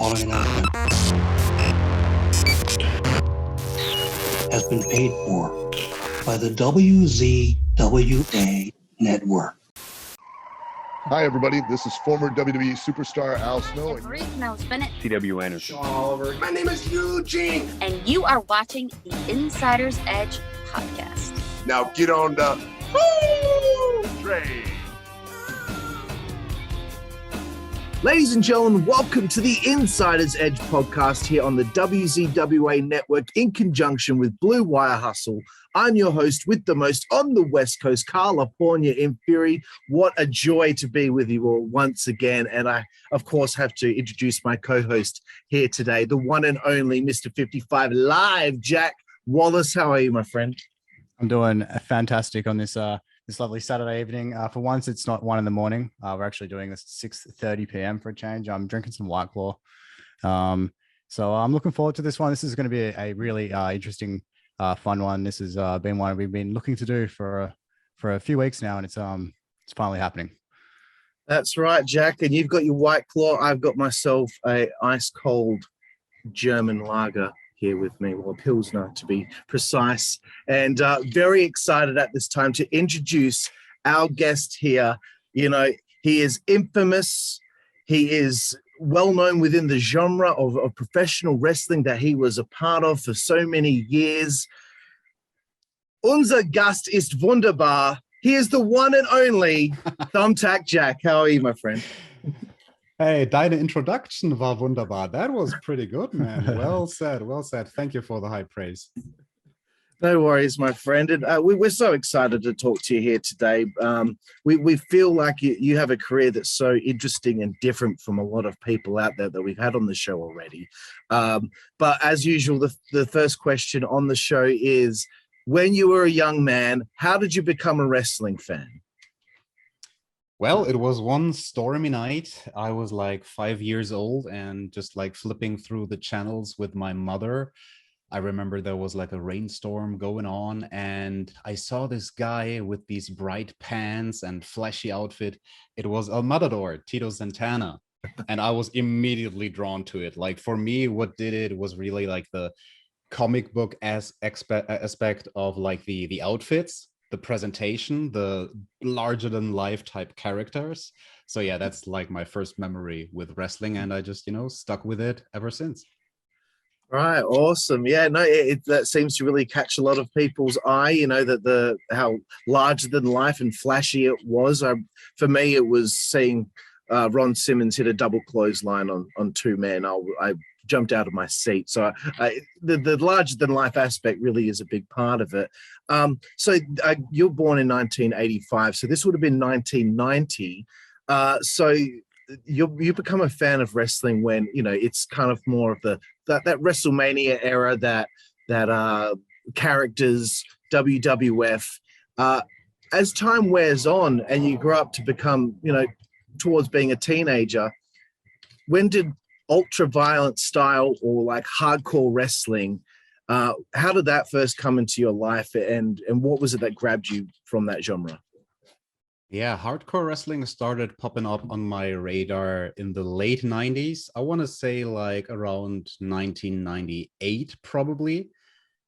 following announcement has been paid for by the WZWA Network. Hi, everybody. This is former WWE superstar Al Snow. Nels Bennett. T.W. Anderson. Sean Oliver. My name is Eugene. And you are watching the Insider's Edge podcast. Now get on the Train. Ladies and gentlemen, welcome to the Insider's Edge podcast here on the WZWA Network in conjunction with Blue Wire Hustle. I'm your host with the most on the West Coast, Karlifornia in Fury. What a joy to be with you all once again. And I, of course, have to introduce my co-host here today, the one and only Mr. 55 Live, Jack Wallace. How are you, my friend? I'm doing fantastic on this this lovely Saturday evening. For once, it's not 1 a.m. We're actually doing this at 6:30 p.m. for a change. I'm drinking some White Claw. So I'm looking forward to this one. This is going to be a really interesting, fun one. This has been one we've been looking to do for a few weeks now, and it's finally happening. That's right, Jack. And you've got your White Claw. I've got myself a ice cold German lager here with me, or Pilsner to be precise, and very excited at this time to introduce our guest here. You know, he is infamous. He is well known within the genre of professional wrestling that he was a part of for so many years. Unser Gast ist wunderbar. He is the one and only Thumbtack Jack. How are you, my friend? Hey, deine Introduction war wunderbar. That was pretty good, man. Well said, well said. Thank you for the high praise. No worries, my friend. And we're so excited to talk to you here today. We feel like you have a career that's so interesting and different from a lot of people out there that we've had on the show already. But as usual, the first question on the show is, when you were a young man, how did you become a wrestling fan? Well, it was one stormy night. I was like 5 years old and just like flipping through the channels with my mother. I remember there was like a rainstorm going on, and I saw this guy with these bright pants and flashy outfit. It was El Matador, Tito Santana. And I was immediately drawn to it. Like, for me, what did it was really like the comic book aspect of like the outfits, the presentation, the larger than life type characters. So yeah, that's like my first memory with wrestling, and I just, stuck with it ever since. Right, awesome. Yeah, no, that seems to really catch a lot of people's eye. That how larger than life and flashy it was. For me, it was seeing Ron Simmons hit a double clothesline on two men. I jumped out of my seat. So the larger than life aspect really is a big part of it. So you're born in 1985. So this would have been 1990. So you become a fan of wrestling when, it's kind of more of that WrestleMania era, that characters, WWF. As time wears on and you grow up to become, towards being a teenager, when did ultra-violent style or like hardcore wrestling, how did that first come into your life, and what was it that grabbed you from that genre? Yeah, hardcore wrestling started popping up on my radar in the late 90s. I want to say like around 1998 probably.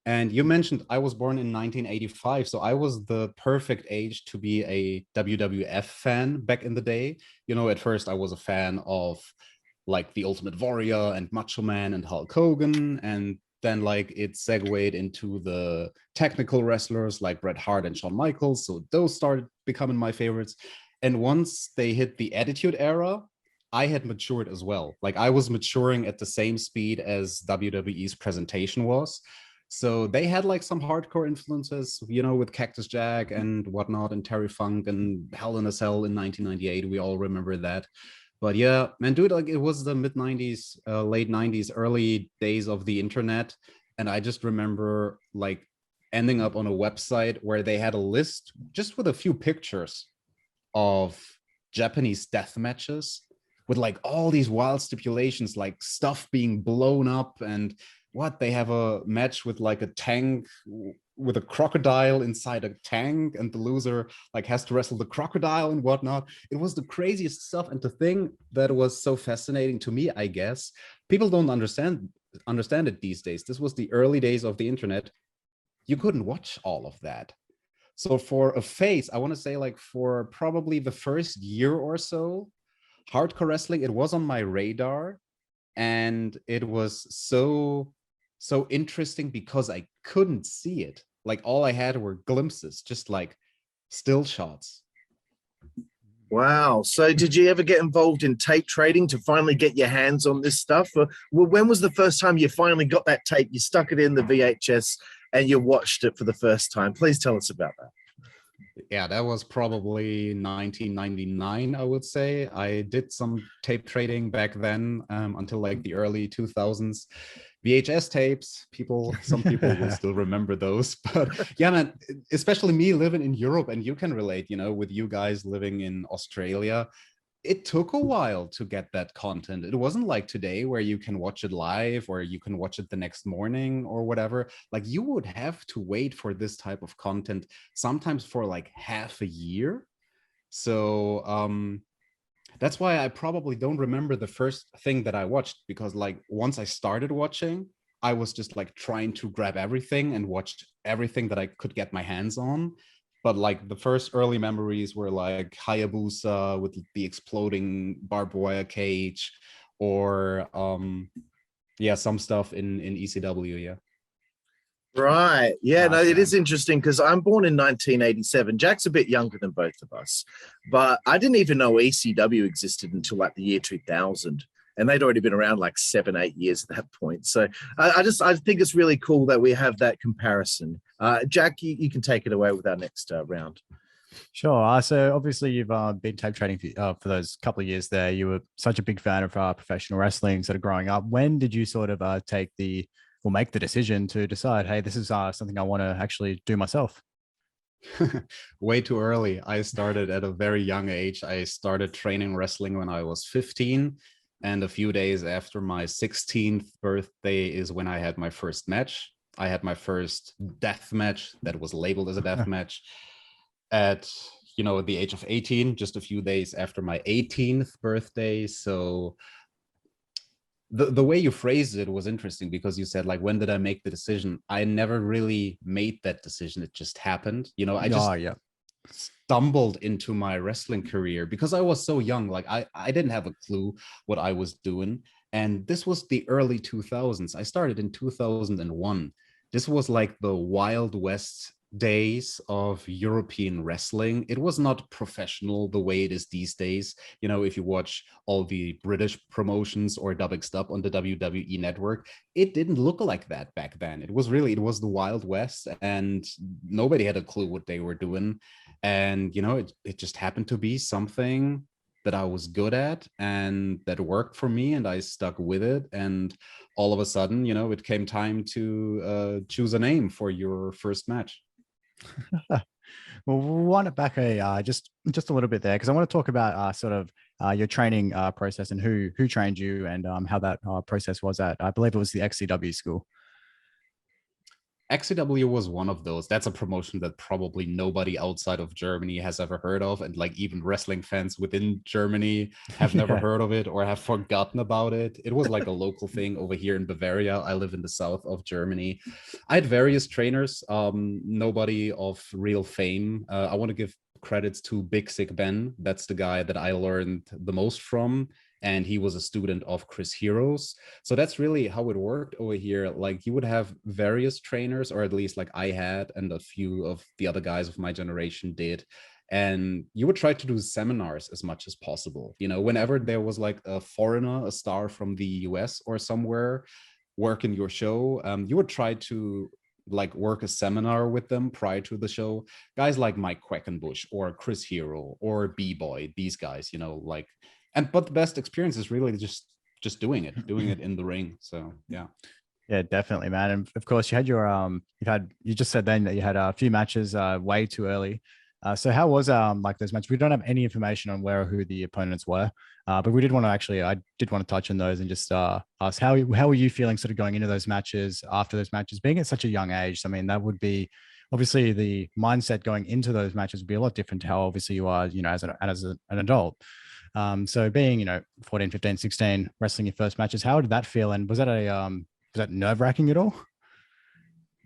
And you mentioned I was born in 1985, so I was the perfect age to be a WWF fan back in the day. At first I was a fan of like the Ultimate Warrior and Macho Man and Hulk Hogan, and then like it segued into the technical wrestlers like Bret Hart and Shawn Michaels. So those started becoming my favorites. And once they hit the Attitude Era, I had matured as well. Like, I was maturing at the same speed as WWE's presentation was. So they had like some hardcore influences, with Cactus Jack and whatnot, and Terry Funk and Hell in a Cell in 1998. We all remember that. But yeah, man, dude, like, it was the mid 90s, late 90s, early days of the internet. And I just remember like ending up on a website where they had a list just with a few pictures of Japanese death matches with like all these wild stipulations, like stuff being blown up, and they have a match with like a tank with a crocodile inside a tank, and the loser like has to wrestle the crocodile and whatnot. It was the craziest stuff. And the thing that was so fascinating to me, I guess, people don't understand it these days. This was the early days of the internet. You couldn't watch all of that. So for a phase, I want to say like for probably the first year or so, hardcore wrestling, it was on my radar, and it was so interesting because I couldn't see it. Like all I had were glimpses, just like still shots. Wow. So did you ever get involved in tape trading to finally get your hands on this stuff? Or, well, when was the first time you finally got that tape, you stuck it in the VHS and you watched it for the first time? Please tell us about that. Yeah, that was probably 1999, I would say. I did some tape trading back then until like the early 2000s. VHS tapes, some people will still remember those. But yeah, man, especially me living in Europe, and you can relate, you know, with you guys living in Australia. It took a while to get that content. It wasn't like today where you can watch it live or you can watch it the next morning or whatever. Like you would have to wait for this type of content, sometimes for like half a year. So that's why I probably don't remember the first thing that I watched, because like once I started watching, I was just like trying to grab everything and watch everything that I could get my hands on. But like the first early memories were like Hayabusa with the exploding barbed wire cage, or yeah, some stuff in ECW. Yeah. Right. Yeah, no, it Awesome. is interesting because I'm born in 1987. Jack's a bit younger than both of us, but I didn't even know ECW existed until like the year 2000. And they'd already been around like 7-8 years at that point. So I think it's really cool that we have that comparison. Jack, you can take it away with our next round. Sure. So obviously you've been tape trading for those couple of years there. You were such a big fan of professional wrestling sort of growing up. When did you sort of make the decision to decide, hey, this is something I want to actually do myself? Way too early. I started at a very young age. I started training wrestling when I was 15. And a few days after my 16th birthday is when I had my first match. I had my first death match that was labeled as a death match at, you know, the age of 18, just a few days after my 18th birthday. So the way you phrased it was interesting, because you said, like, when did I make the decision? I never really made that decision. It just happened. You know, I just stumbled into my wrestling career because I was so young. Like I didn't have a clue what I was doing. And this was the early 2000s. I started in 2001. This was like the Wild West days of European wrestling. It was not professional the way it is these days. You know, if you watch all the British promotions or WXW on the WWE Network, it didn't look like that back then. It was the Wild West, and nobody had a clue what they were doing. And, you know, it just happened to be something that I was good at and that worked for me, and I stuck with it. And all of a sudden, you know, it came time to choose a name for your first match. Well, we'll wind it back just a little bit there, because I want to talk about your training process and who trained you, and how that process was at, I believe it was the XCW school. XCW was one of those. That's a promotion that probably nobody outside of Germany has ever heard of. And like even wrestling fans within Germany have never heard of it or have forgotten about it. It was like a local thing over here in Bavaria. I live in the south of Germany. I had various trainers, nobody of real fame. I want to give credits to Big Sick Ben. That's the guy that I learned the most from. And he was a student of Chris Heroes. So that's really how it worked over here. Like you would have various trainers, or at least like I had, and a few of the other guys of my generation did. And you would try to do seminars as much as possible. You know, whenever there was like a foreigner, a star from the US or somewhere working your show, you would try to like work a seminar with them prior to the show. Guys like Mike Quackenbush or Chris Hero or B-Boy, these guys, you know, like, but the best experience is really just doing it in the ring. So yeah definitely, man. And of course you had your you just said then that you had a few matches way too early. So how was like those matches? We don't have any information on where or who the opponents were, but we did want to I did want to touch on those and just ask how were you feeling sort of going into those matches, after those matches, being at such a young age? I mean, that would be obviously the mindset going into those matches would be a lot different to how obviously you are, as an adult. So being, 14, 15, 16, wrestling your first matches, how did that feel? And was that nerve wracking at all?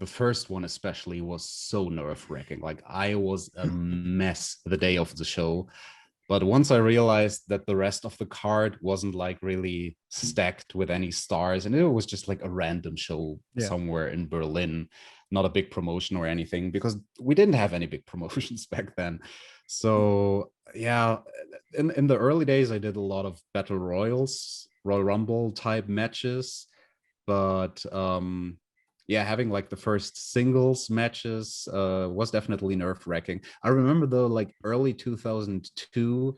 The first one especially was so nerve-wracking. Like, I was a mess the day of the show. But once I realized that the rest of the card wasn't like really stacked with any stars, and it was just like a random show somewhere in Berlin, not a big promotion or anything, because we didn't have any big promotions back then. So yeah, in the early days, I did a lot of battle royals, Royal Rumble type matches, but yeah, having like the first singles matches was definitely nerve-wracking. I remember though, like early 2002,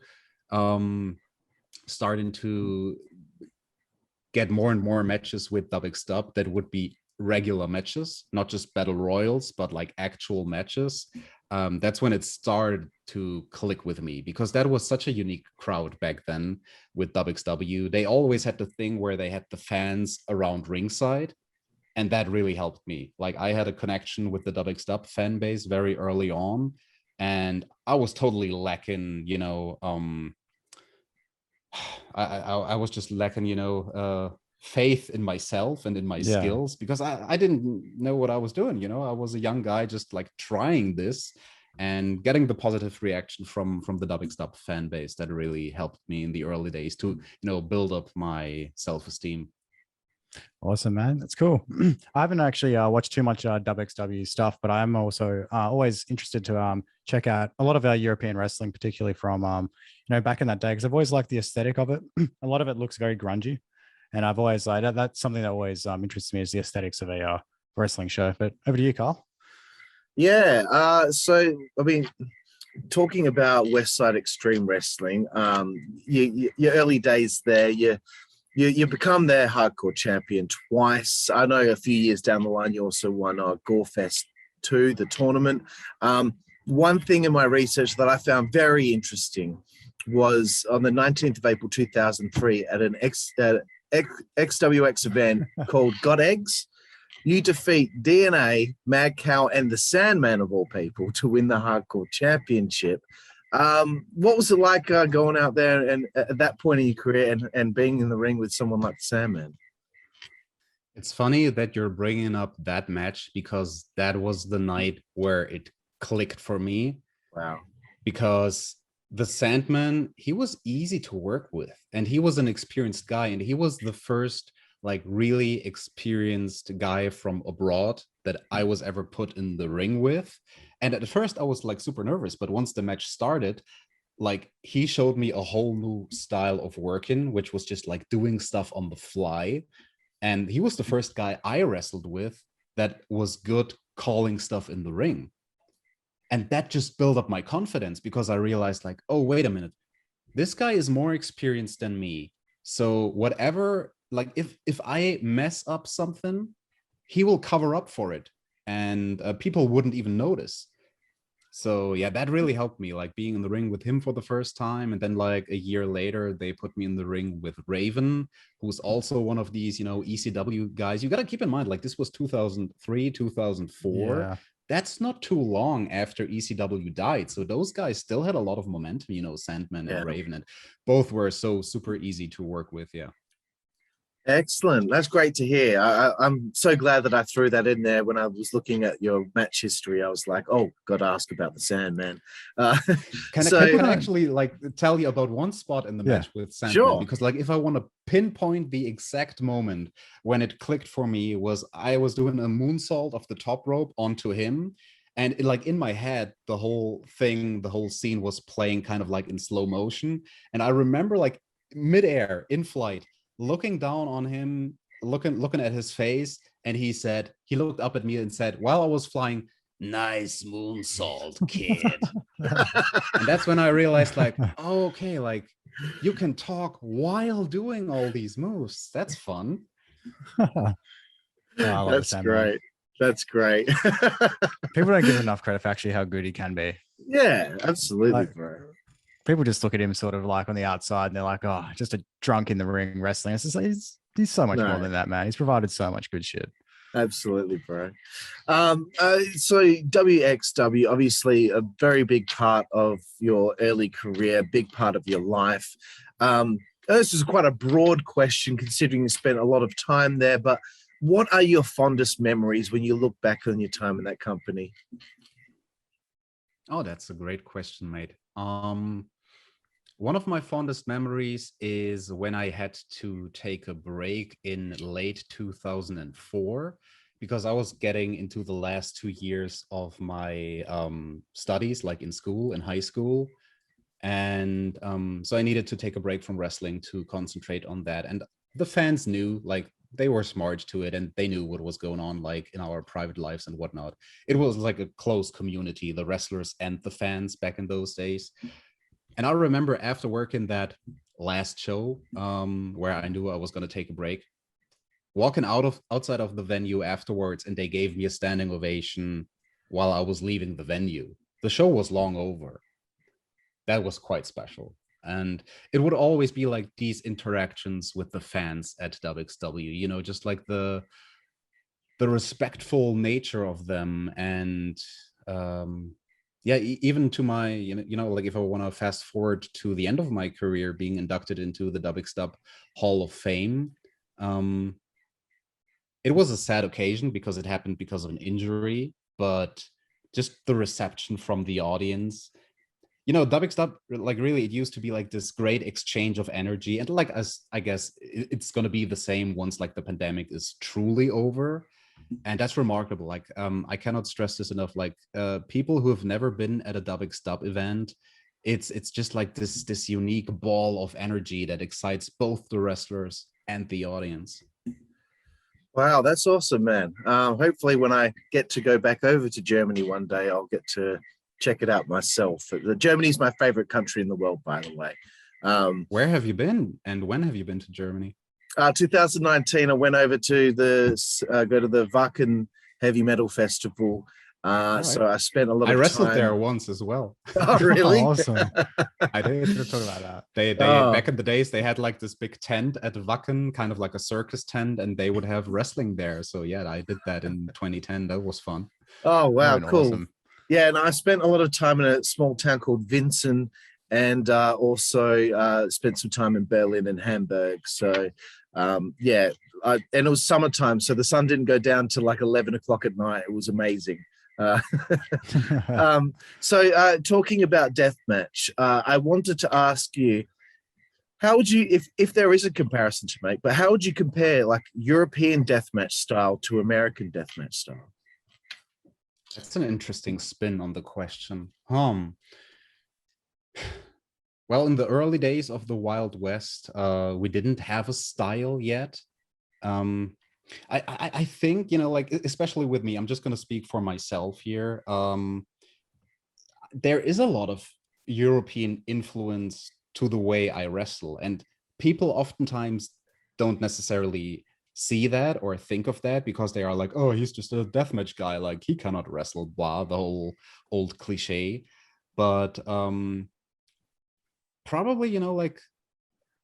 starting to get more and more matches with WZWA that would be regular matches, not just battle royals, but like actual matches. That's when it started to click with me, because that was such a unique crowd back then with WZW. They always had the thing where they had the fans around ringside, and that really helped me. Like, I had a connection with the WZWA fan base very early on, and I was totally lacking, I was just lacking, faith in myself and in my skills, because I didn't know what I was doing. I was a young guy just like trying this and getting the positive reaction from the WZWA fan base. That really helped me in the early days to, build up my self-esteem. Awesome, man. That's cool. I haven't actually watched too much WXW stuff, but I'm also always interested to check out a lot of our European wrestling, particularly from, back in that day, because I've always liked the aesthetic of it. A lot of it looks very grungy. And I've always that's something that always interests me, is the aesthetics of a wrestling show. But over to you, Carl. Yeah. So, I mean, talking about Westside Extreme Wrestling, your early days there, you become their hardcore champion twice. I know a few years down the line, you also won Gorefest 2, the tournament. One thing in my research that I found very interesting was on the 19th of April 2003 at an XWX event called Got Eggs, you defeat DNA, Mad Cow, and the Sandman, of all people, to win the Hardcore Championship. What was it like going out there and at that point in your career and being in the ring with someone like the Sandman? It's funny that you're bringing up that match, because that was the night where it clicked for me. Wow. Because the Sandman, he was easy to work with, and he was an experienced guy, and he was the first like really experienced guy from abroad that I was ever put in the ring with. And at first I was like super nervous, but once the match started, like, he showed me a whole new style of working, which was just like doing stuff on the fly. And he was the first guy I wrestled with that was good calling stuff in the ring. And that just built up my confidence, because I realized, like, oh, wait a minute, this guy is more experienced than me. So whatever, like, if I mess up something, he will cover up for it, and people wouldn't even notice. So yeah, that really helped me, like being in the ring with him for the first time. And then like a year later, they put me in the ring with Raven, who's also one of these, ECW guys. You got to keep in mind, like, this was 2003, 2004. Yeah. That's not too long after ECW died. So those guys still had a lot of momentum, Sandman and Raven, and both were so super easy to work with. Yeah. Excellent. That's great to hear. I'm so glad that I threw that in there. When I was looking at your match history, I was like, oh, got to ask about the Sandman. Can I actually like tell you about one spot in the match with Sandman? Sure. Because like, if I want to pinpoint the exact moment when it clicked for me, was I was doing a moonsault off the top rope onto him. And like in my head, the whole scene was playing kind of like in slow motion. And I remember like midair, in flight, looking down on him, looking at his face, and he looked up at me and said, while I was flying, "Nice moonsault, kid." And that's when I realized, like, oh, okay, like, you can talk while doing all these moves. That's fun. That's great. That's great. People don't give enough credit for actually how good he can be. Yeah, absolutely, Like, bro. people just look at him sort of like on the outside and they're like, oh, just a drunk in the ring wrestling. It's just like, he's so much more No. than that, man. He's provided so much good shit. Absolutely, bro. So WXW, obviously a very big part of your early career, big part of your life. This is quite a broad question considering you spent a lot of time there, but what are your fondest memories when you look back on your time in that company? Oh, that's a great question, mate. One of my fondest memories is when I had to take a break in late 2004 because I was getting into the last 2 years of my studies, like in school, in high school. And so I needed to take a break from wrestling to concentrate on that. And the fans knew, like, they were smart to it and they knew what was going on, like in our private lives and whatnot. It was like a close community, the wrestlers and the fans back in those days. And I remember after working that last show, where I knew I was going to take a break, walking outside of the venue afterwards, and they gave me a standing ovation while I was leaving the venue. The show was long over. That was quite special. And it would always be like these interactions with the fans at WXW, you know, just like the respectful nature of them. And yeah, even to my, like if I want to fast forward to the end of my career, being inducted into the WXW Hall of Fame, it was a sad occasion because it happened because of an injury, but just the reception from the audience, WXW, like really, it used to be like this great exchange of energy. And like, as I guess it's going to be the same once like the pandemic is truly over. And that's remarkable. Like, I cannot stress this enough. Like, people who have never been at a WXW event, it's just like this unique ball of energy that excites both the wrestlers and the audience. Wow, that's awesome, man. Hopefully when I get to go back over to Germany one day, I'll get to check it out myself. Germany is my favorite country in the world, by the way. Where have you been and when have you been to Germany? 2019, I went over to go to the Wacken Heavy Metal Festival. Right. So I spent a lot of time. I wrestled there once as well. Oh, really? Awesome. I did. Let's talk about that. They back in the days, they had like this big tent at Wacken, kind of like a circus tent, and they would have wrestling there. So yeah, I did that in 2010. That was fun. Oh, wow, cool. Awesome. Yeah, and I spent a lot of time in a small town called Vincent, and also spent some time in Berlin and Hamburg. So yeah, and it was summertime, so the sun didn't go down till like 11 o'clock at night. It was amazing. So talking about deathmatch, I wanted to ask you, how would you, if there is a comparison to make, but how would you compare like European deathmatch style to American deathmatch style? That's an interesting spin on the question. Well, in the early days of the Wild West, we didn't have a style yet. I think, like, especially with me, I'm just going to speak for myself here. There is a lot of European influence to the way I wrestle, and people oftentimes don't necessarily see that or think of that because they are like, oh, he's just a deathmatch guy, like he cannot wrestle, blah, the whole old cliche. But probably, like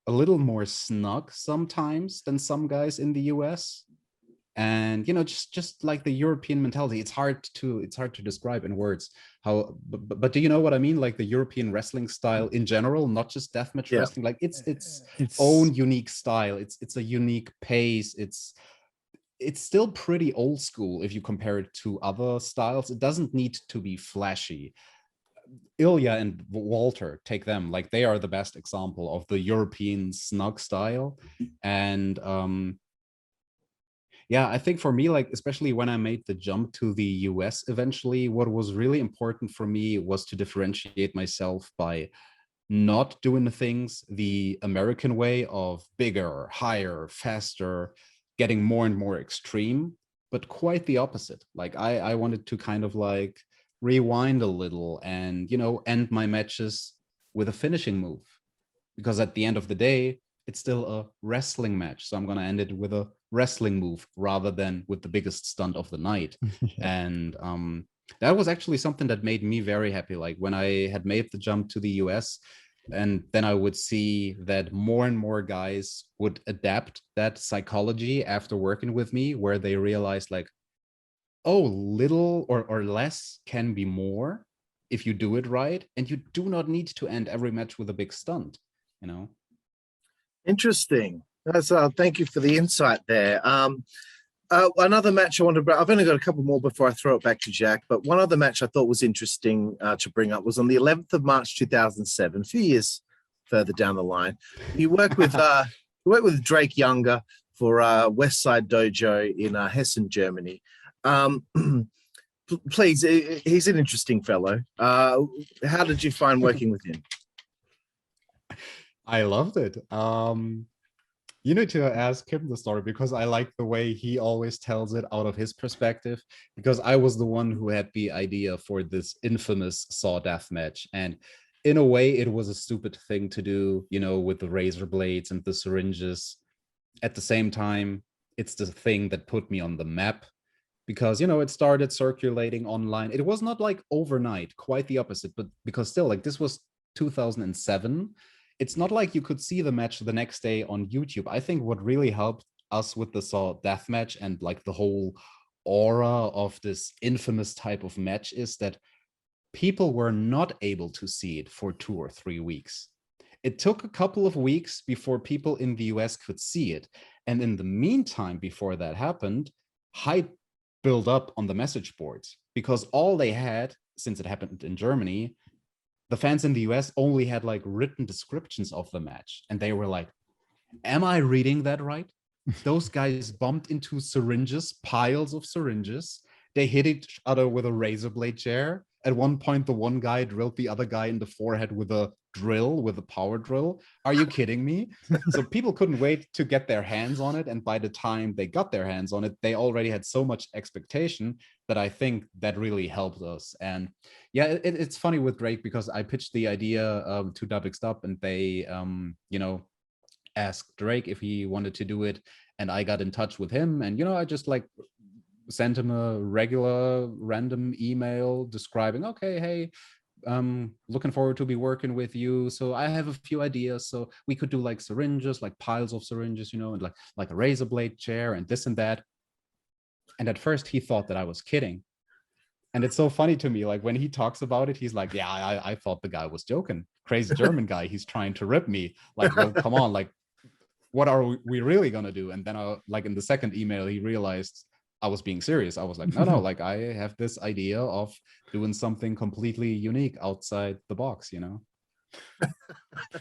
a little more snug sometimes than some guys in the US. And just like the European mentality, it's hard to describe in words how, but do you know what I mean? Like the European wrestling style in general, not just deathmatch wrestling, like it's own unique style. It's a unique pace. It's still pretty old school if you compare it to other styles. It doesn't need to be flashy. Ilya and Walter, take them, like they are the best example of the European snug style. And yeah, I think for me, like, especially when I made the jump to the US eventually, what was really important for me was to differentiate myself by not doing the things the American way of bigger, higher, faster, getting more and more extreme, but quite the opposite. Like I wanted to kind of like rewind a little and, end my matches with a finishing move, because at the end of the day, it's still a wrestling match. So I'm going to end it with a wrestling move rather than with the biggest stunt of the night. Yeah. And That was actually something that made me very happy. Like when I had made the jump to the US, and then I would see that more and more guys would adapt that psychology after working with me, where they realized like, oh, little or less can be more if you do it right. And you do not need to end every match with a big stunt, you know? Interesting. That's thank you for the insight there. Another match I want to bring, I've only got a couple more before I throw it back to Jack, but one other match I thought was interesting to bring up was on the 11th of March 2007, a few years further down the line. You work with Drake Younger for West Side Dojo in Hessen, Germany. Please, he's an interesting fellow. How did you find working with him? I loved it. You need to ask him the story, because I like the way he always tells it out of his perspective, because I was the one who had the idea for this infamous Saw deathmatch. And in a way, it was a stupid thing to do, you know, with the razor blades and the syringes. At the same time, it's the thing that put me on the map, because, you know, it started circulating online. It was not like overnight, quite the opposite, but because still, like, this was 2007. It's not like you could see the match the next day on YouTube. I think what really helped us with the Saw deathmatch and like the whole aura of this infamous type of match is that people were not able to see it for 2 or 3 weeks. It took a couple of weeks before people in the US could see it. And in the meantime, before that happened, hype built up on the message boards, because all they had, since it happened in Germany, the fans in the US only had like written descriptions of the match. And they were like, am I reading that right? Those guys bumped into syringes, piles of syringes. They hit each other with a razor blade chair. At one point, the one guy drilled the other guy in the forehead with a drill, with a power drill. Are you kidding me? So people couldn't wait to get their hands on it. And by the time they got their hands on it, they already had so much expectation that I think that really helped us. And yeah, it's funny with Drake, because I pitched the idea to WZWA, and they, you know, asked Drake if he wanted to do it. And I got in touch with him, and, you know, I just like sent him a regular random email describing, okay, hey, looking forward to be working with you. So I have a few ideas. So we could do like syringes, like piles of syringes, you know, and like a razor blade chair and this and that. And at first he thought that I was kidding. And it's so funny to me, like when he talks about it, he's like, yeah, I thought the guy was joking. Crazy German guy, he's trying to rip me. Like, well, come on, like, what are we really gonna do? And then like in the second email, he realized I was being serious. I was like, no, like I have this idea of doing something completely unique outside the box, you know?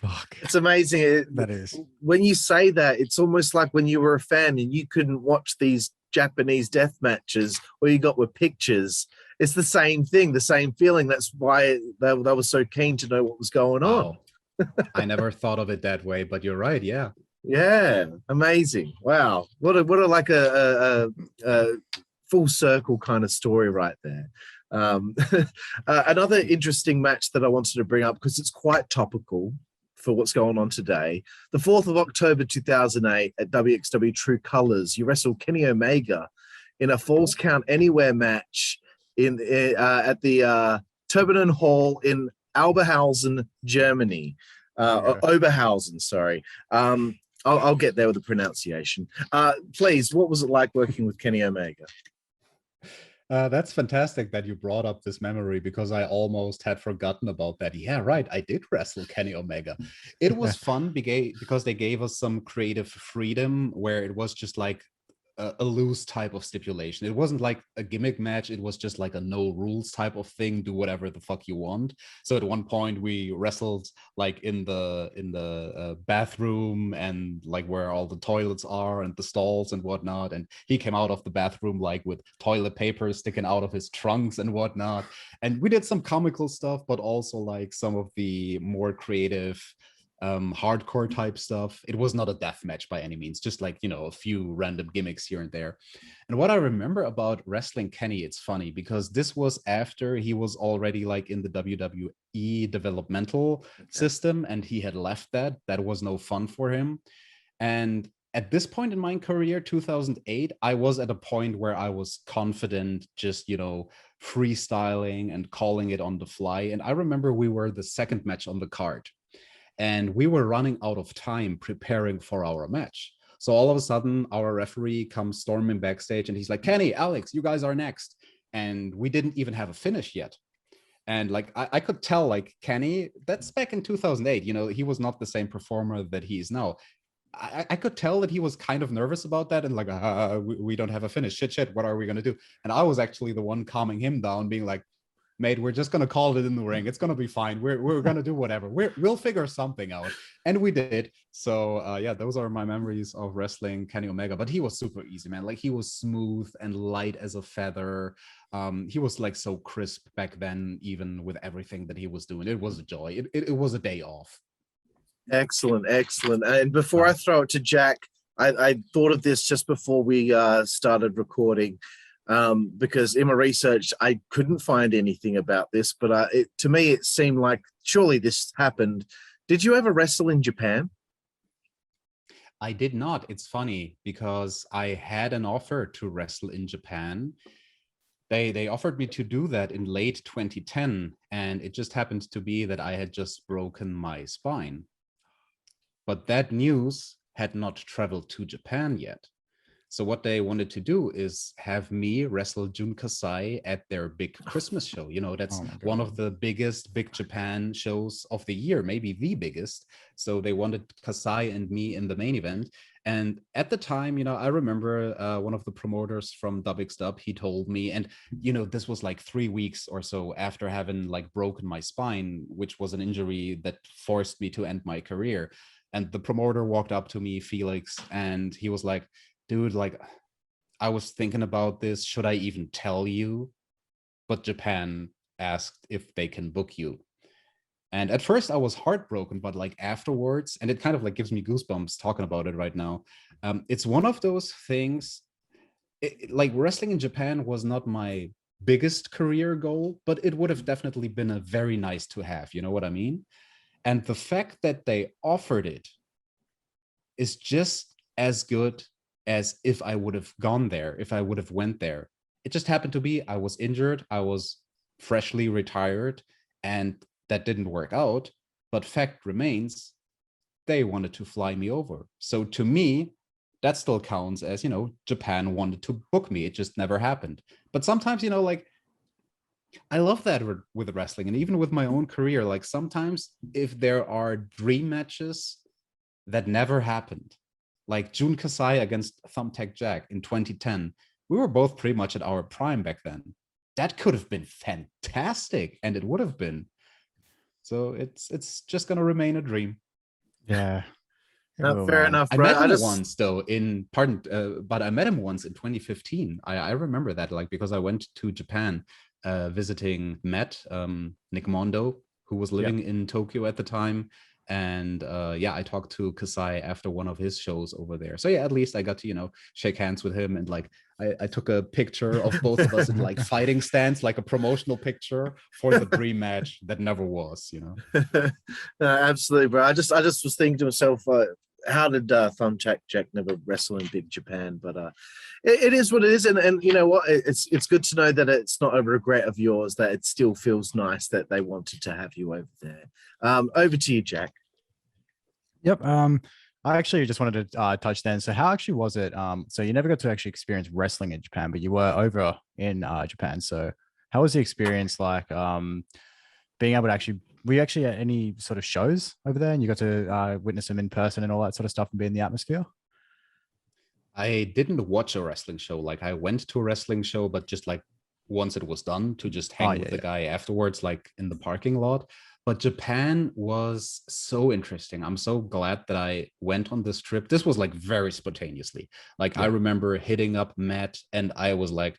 Fuck. It's amazing. That is. When you say that, it's almost like when you were a fan and you couldn't watch these Japanese death matches, or you got with pictures. It's the same thing, the same feeling. That's why they were so keen to know what was going on. I never thought of it that way, but you're right. Yeah. Yeah, amazing. Wow, what a like a full circle kind of story right there. Another interesting match that I wanted to bring up, because it's quite topical for what's going on today. The 4th of October 2008 at WXW True Colors, you wrestled Kenny Omega in a Falls Count Anywhere match at the Turbinen Hall in Oberhausen, Germany. Oberhausen, sorry. I'll get there with the pronunciation. Please, what was it like working with Kenny Omega? That's fantastic that you brought up this memory, because I almost had forgotten about that. Yeah, right. I did wrestle Kenny Omega. It was fun because they gave us some creative freedom, where it was just like a loose type of stipulation. It wasn't like a gimmick match. It was just like a no rules type of thing. Do whatever the fuck you want. So at one point we wrestled like in the bathroom, and like where all the toilets are and the stalls and whatnot. And he came out of the bathroom like with toilet paper sticking out of his trunks and whatnot. And we did some comical stuff, but also like some of the more creative hardcore type stuff. It was not a death match by any means, just like, you know, a few random gimmicks here and there. And what I remember about wrestling Kenny, it's funny because this was after he was already like in the WWE developmental system, and he had left that. That was no fun for him. And at this point in my career, 2008, I was at a point where I was confident, just, freestyling and calling it on the fly. And I remember we were the second match on the card, and we were running out of time preparing for our match. So all of a sudden, our referee comes storming backstage, and he's like, Kenny, Alex, you guys are next. And we didn't even have a finish yet. And like, I could tell, like, Kenny, that's back in 2008, he was not the same performer that he is now. I could tell that he was kind of nervous about that, and like, we don't have a finish. Shit, what are we going to do? And I was actually the one calming him down, being like, mate, we're just going to call it in the ring. It's going to be fine. We're going to do whatever. We'll figure something out. And we did. So yeah, those are my memories of wrestling Kenny Omega. But he was super easy, man. Like, he was smooth and light as a feather. He was like so crisp back then, even with everything that he was doing. It was a joy. It was a day off. Excellent. And before I throw it to Jack, I thought of this just before we started recording. Because in my research, I couldn't find anything about this, but to me, it seemed like surely this happened. Did you ever wrestle in Japan? I did not. It's funny because I had an offer to wrestle in Japan. They offered me to do that in late 2010, and it just happened to be that I had just broken my spine. But that news had not traveled to Japan yet. So what they wanted to do is have me wrestle Jun Kasai at their big Christmas show. That's one of the biggest Big Japan shows of the year, maybe the biggest. So they wanted Kasai and me in the main event. And at the time, I remember one of the promoters from WZWA, he told me, and, this was like 3 weeks or so after having like broken my spine, which was an injury that forced me to end my career. And the promoter walked up to me, Felix, and he was like, dude, like, I was thinking about this. Should I even tell you? But Japan asked if they can book you. And at first I was heartbroken, but like afterwards, and it kind of like gives me goosebumps talking about it right now. It's one of those things, like wrestling in Japan was not my biggest career goal, but it would have definitely been a very nice to have, you know what I mean? And the fact that they offered it is just as good as if I would have gone there, if I would have went there. It just happened to be I was injured, I was freshly retired, and that didn't work out. But fact remains, they wanted to fly me over. So to me, that still counts as, Japan wanted to book me. It just never happened. But sometimes, like, I love that with wrestling, and even with my own career, like sometimes if there are dream matches that never happened, like Jun Kasai against Thumbtack Jack in 2010. We were both pretty much at our prime back then. That could have been fantastic, and it would have been. So it's just gonna remain a dream. Yeah. Fair enough, I bro. met him once, though. But I met him once in 2015. I remember that, like, because I went to Japan, visiting Matt, Nick Mondo, who was living in Tokyo at the time. And I talked to Kasai after one of his shows over there. So yeah, at least I got to, shake hands with him. And like, I took a picture of both of us in like fighting stance, like a promotional picture for the dream match that never was, No, absolutely, bro. I just was thinking to myself, how did Thumbtack Jack never wrestle in Big Japan? But it is what it is. And you know what? It's good to know that it's not a regret of yours, that it still feels nice that they wanted to have you over there. Over to you, Jack. Yep. I actually just wanted to touch then. So how actually was it? So you never got to actually experience wrestling in Japan, but you were over in Japan. So how was the experience like being able to actually, were you actually at any sort of shows over there and you got to witness them in person and all that sort of stuff and be in the atmosphere? I didn't watch a wrestling show. Like I went to a wrestling show, but just like once it was done to just hang with the guy afterwards, like in the parking lot. But Japan was so interesting. I'm so glad that I went on this trip. This was like very spontaneously. Like I remember hitting up Matt and I was like,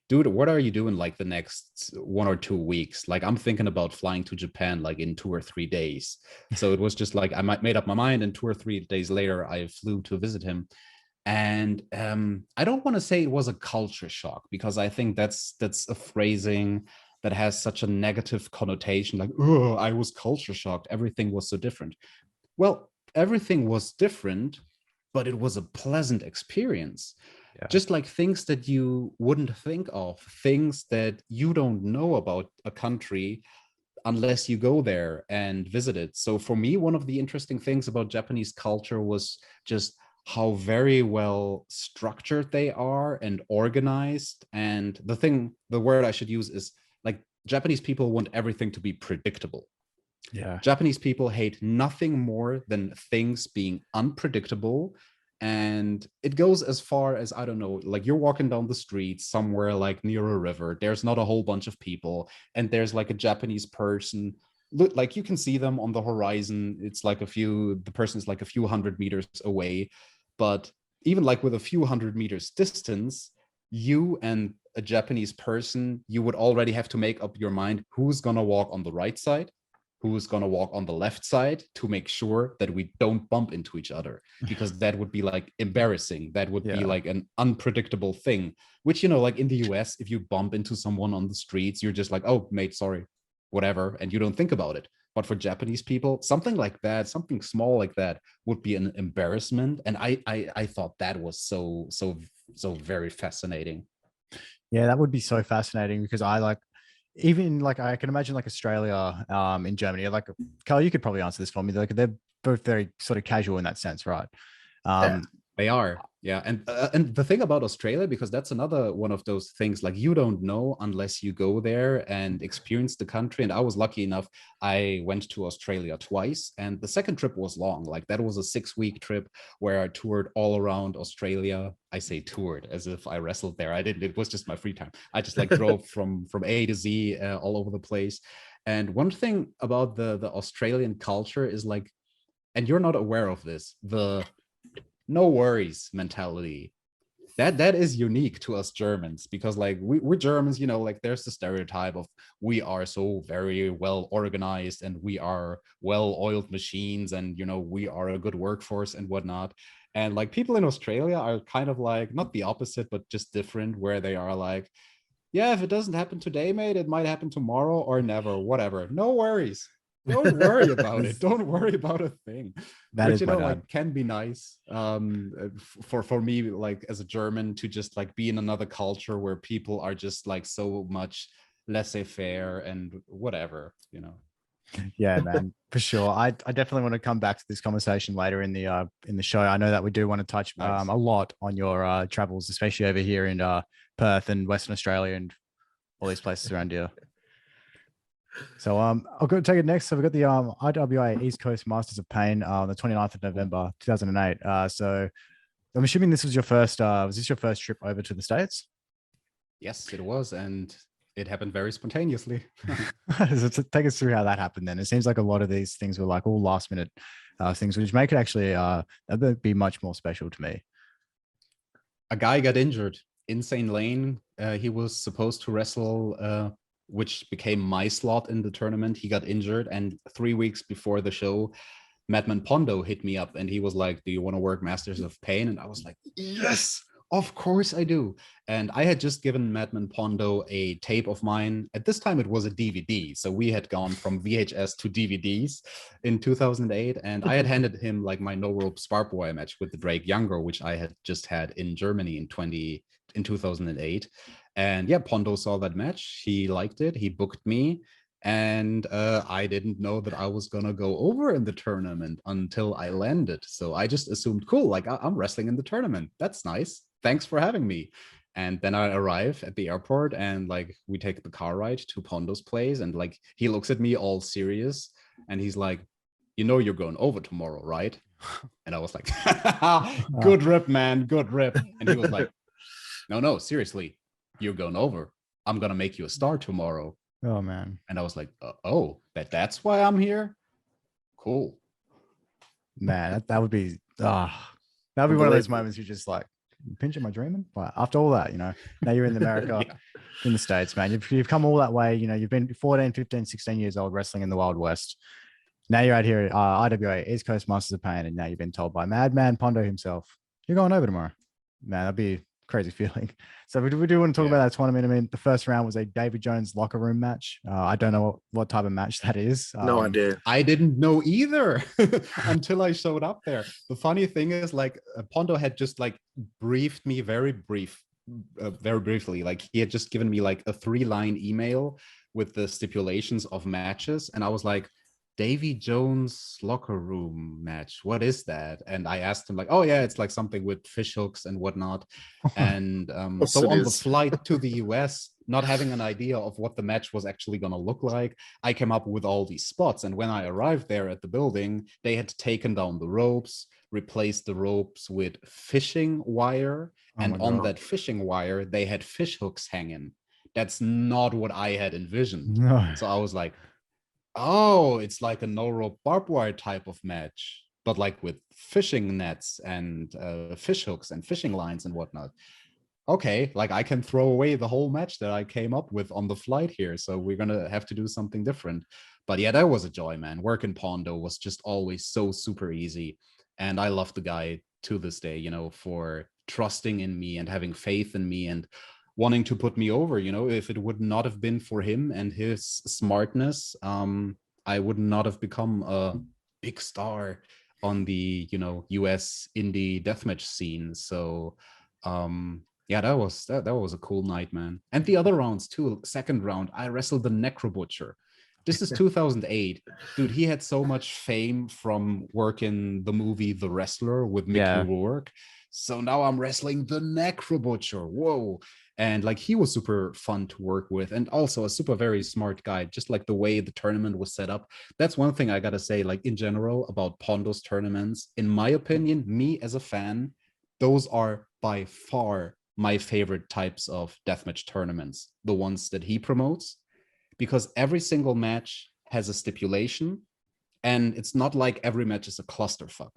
dude, what are you doing like the next 1 or 2 weeks? Like I'm thinking about flying to Japan like in 2 or 3 days. So it was just like I made up my mind, and 2 or 3 days later I flew to visit him. And I don't want to say it was a culture shock, because I think that's a phrasing that has such a negative connotation, like, oh, I was culture shocked. Everything was so different. Well, everything was different, but it was a pleasant experience. Yeah. Just like things that you wouldn't think of, things that you don't know about a country unless you go there and visit it. So for me, one of the interesting things about Japanese culture was just how very well structured they are and organized. And the word I should use is like Japanese people want everything to be predictable. Yeah. Japanese people hate nothing more than things being unpredictable. And it goes as far as, I don't know, like you're walking down the street somewhere like near a river. There's not a whole bunch of people. And there's like a Japanese person. Look, like you can see them on the horizon. It's like the person is like a few hundred meters away. But even like with a few hundred meters distance, you and a Japanese person, you would already have to make up your mind who's going to walk on the right side, who's going to walk on the left side, to make sure that we don't bump into each other, because that would be like embarrassing. That would be like an unpredictable thing, which, you know, like in the US, if you bump into someone on the streets, you're just like, oh, mate, sorry, whatever. And you don't think about it. But for Japanese people, something like that, something small like that would be an embarrassment. And I thought that was so very fascinating. Yeah, that would be so fascinating, because I like, even like I can imagine like Australia, in Germany, like Carl, you could probably answer this for me. Like they're both very sort of casual in that sense, right? They are, yeah. And the thing about Australia, because that's another one of those things, like you don't know unless you go there and experience the country. And I was lucky enough, I went to Australia twice, and the second trip was long. Like that was a 6-week trip where I toured all around Australia. I say toured as if I wrestled there. I didn't. It was just my free time. I just like drove from A to Z all over the place. And one thing about the Australian culture is like, and you're not aware of this, the no worries mentality. That is unique to us Germans, because like we're Germans, you know, like there's the stereotype of we are so very well organized and we are well-oiled machines, and you know, we are a good workforce and whatnot. And like people in Australia are kind of like not the opposite, but just different, where they are like, yeah, if it doesn't happen today, mate, it might happen tomorrow or never, whatever. No worries. Don't worry about it. Don't worry about a thing. That Which, is you know, my dad. like can be nice for me, like as a German, to just like be in another culture where people are just like so much laissez-faire and whatever, you know. Yeah, man, for sure. I definitely want to come back to this conversation later in the show. I know that we do want to touch Nice. a lot on your travels, especially over here in Perth and Western Australia and all these places around here. So I'll go take it next. So we've got the IWA East Coast Masters of Pain on the 29th of November 2008. So I'm assuming this was your first was this your first trip over to the States? Yes, it was, and it happened very spontaneously. So take us through how that happened then. It seems like a lot of these things were like all last minute things, which make it actually be much more special to me. A guy got injured. Insane Lane, he was supposed to wrestle, which became my slot in the tournament. He got injured, and 3 weeks before the show, Madman Pondo hit me up and he was like, do you want to work Masters of Pain? And I was like, yes, of course I do. And I had just given Madman Pondo a tape of mine. At this time, it was a DVD. So we had gone from VHS to DVDs in 2008. And I had handed him like my no ropes barbed wire match with the Drake Younger, which I had just had in Germany in 2008. And yeah, Pondo saw that match. He liked it. He booked me. And I didn't know that I was going to go over in the tournament until I landed. So I just assumed, cool, like I'm wrestling in the tournament. That's nice. Thanks for having me. And then I arrive at the airport and like we take the car ride to Pondo's place. And like he looks at me all serious and he's like, you know, you're going over tomorrow, right? And I was like, good rip, man. Good rip. And he was like, no, seriously, you're going over. I'm going to make you a star tomorrow. Oh man. And I was like, oh, that's why I'm here. Cool. Man, that would be that would be one of those moments you're just like, pinch, am I dreaming? But after all that, you know, now you're in America, yeah. In the States, man. You've come all that way, you know, you've been 14, 15, 16 years old wrestling in the Wild West. Now you're out here at IWA, East Coast Masters of Pain, and now you've been told by Madman Pondo himself, you're going over tomorrow. Man, that'd be crazy feeling. So we do want to talk Yeah. about that tournament. I mean, the first round was a David Jones locker room match. I don't know what type of match that is. No idea. I didn't know either until I showed up there. The funny thing is, like, Pondo had just like briefed me very briefly. Like, he had just given me like a 3-line email with the stipulations of matches, and I was like, Davy Jones locker room match, what is that? And I asked him like, oh yeah, it's like something with fish hooks and whatnot. And so it on the is. flight to the US, not having an idea of what the match was actually going to look like, I came up with all these spots. And when I arrived there at the building, they had taken down the ropes, replaced the ropes with fishing wire, and on that fishing wire they had fish hooks hanging. That's not what I had envisioned. No. So I was like, oh, it's like a no rope barbed wire type of match, but like with fishing nets and fish hooks and fishing lines and whatnot. Okay, like I can throw away the whole match that I came up with on the flight here. So we're gonna have to do something different. But yeah, that was a joy, man. Working Pondo was just always so super easy. And I love the guy to this day, you know, for trusting in me and having faith in me and wanting to put me over. You know, if it would not have been for him and his smartness, I would not have become a big star on the, you know, US indie deathmatch scene. So yeah, that was a cool night, man. And the other rounds too. Second round, I wrestled the Necro Butcher. This is 2008. Dude, he had so much fame from working the movie The Wrestler with Mickey Rourke. So now I'm wrestling the Necro Butcher. Whoa. And like, he was super fun to work with, and also a super very smart guy. Just like the way the tournament was set up. That's one thing I gotta say, like in general about Pondo's tournaments. In my opinion, me as a fan, those are by far my favorite types of deathmatch tournaments, the ones that he promotes, because every single match has a stipulation, and it's not like every match is a clusterfuck.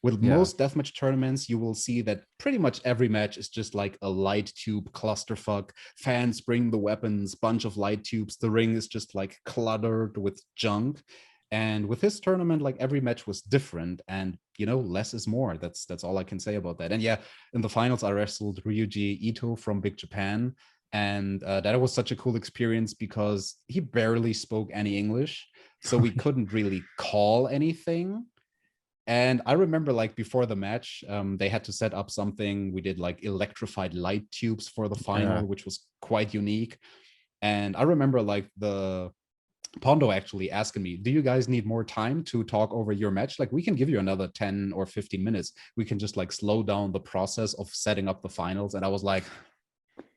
With most deathmatch tournaments, you will see that pretty much every match is just like a light tube clusterfuck. Fans bring the weapons, bunch of light tubes. The ring is just like cluttered with junk. And with his tournament, like every match was different, and you know, less is more. That's all I can say about that. And yeah, in the finals, I wrestled Ryuji Ito from Big Japan, and that was such a cool experience because he barely spoke any English, so we couldn't really call anything. And I remember like before the match, they had to set up something. We did like electrified light tubes for the final, which was quite unique. And I remember like the Pondo actually asking me, do you guys need more time to talk over your match? Like, we can give you another 10 or 15 minutes. We can just like slow down the process of setting up the finals. And I was like,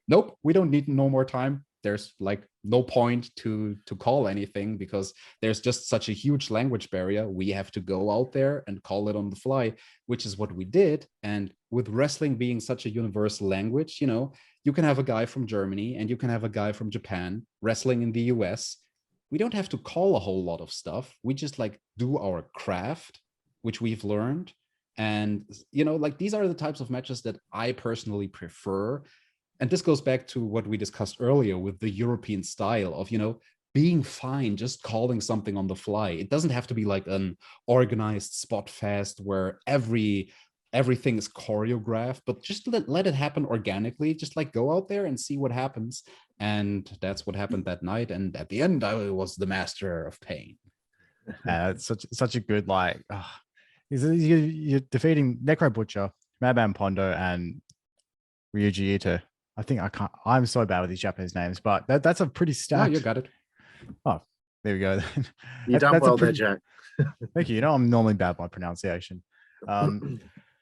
nope, we don't need no more time. There's like no point to call anything because there's just such a huge language barrier. We have to go out there and call it on the fly, which is what we did. And with wrestling being such a universal language, you know, you can have a guy from Germany and you can have a guy from Japan wrestling in the US. We don't have to call a whole lot of stuff. We just like do our craft, which we've learned. And, you know, like these are the types of matches that I personally prefer. And this goes back to what we discussed earlier with the European style of, you know, being fine, just calling something on the fly. It doesn't have to be like an organized spot fest where everything is choreographed, but just let it happen organically. Just like go out there and see what happens. And that's what happened that night. And at the end, I was the master of pain. It's such a good, like, you're defeating Necro Butcher, Madman Pondo, and Ryuji Ito. I'm so bad with these Japanese names, but that's a pretty stacked. No, you got it. Oh, there we go. You done well there, Jack. Thank you. You know, I'm normally bad with my pronunciation.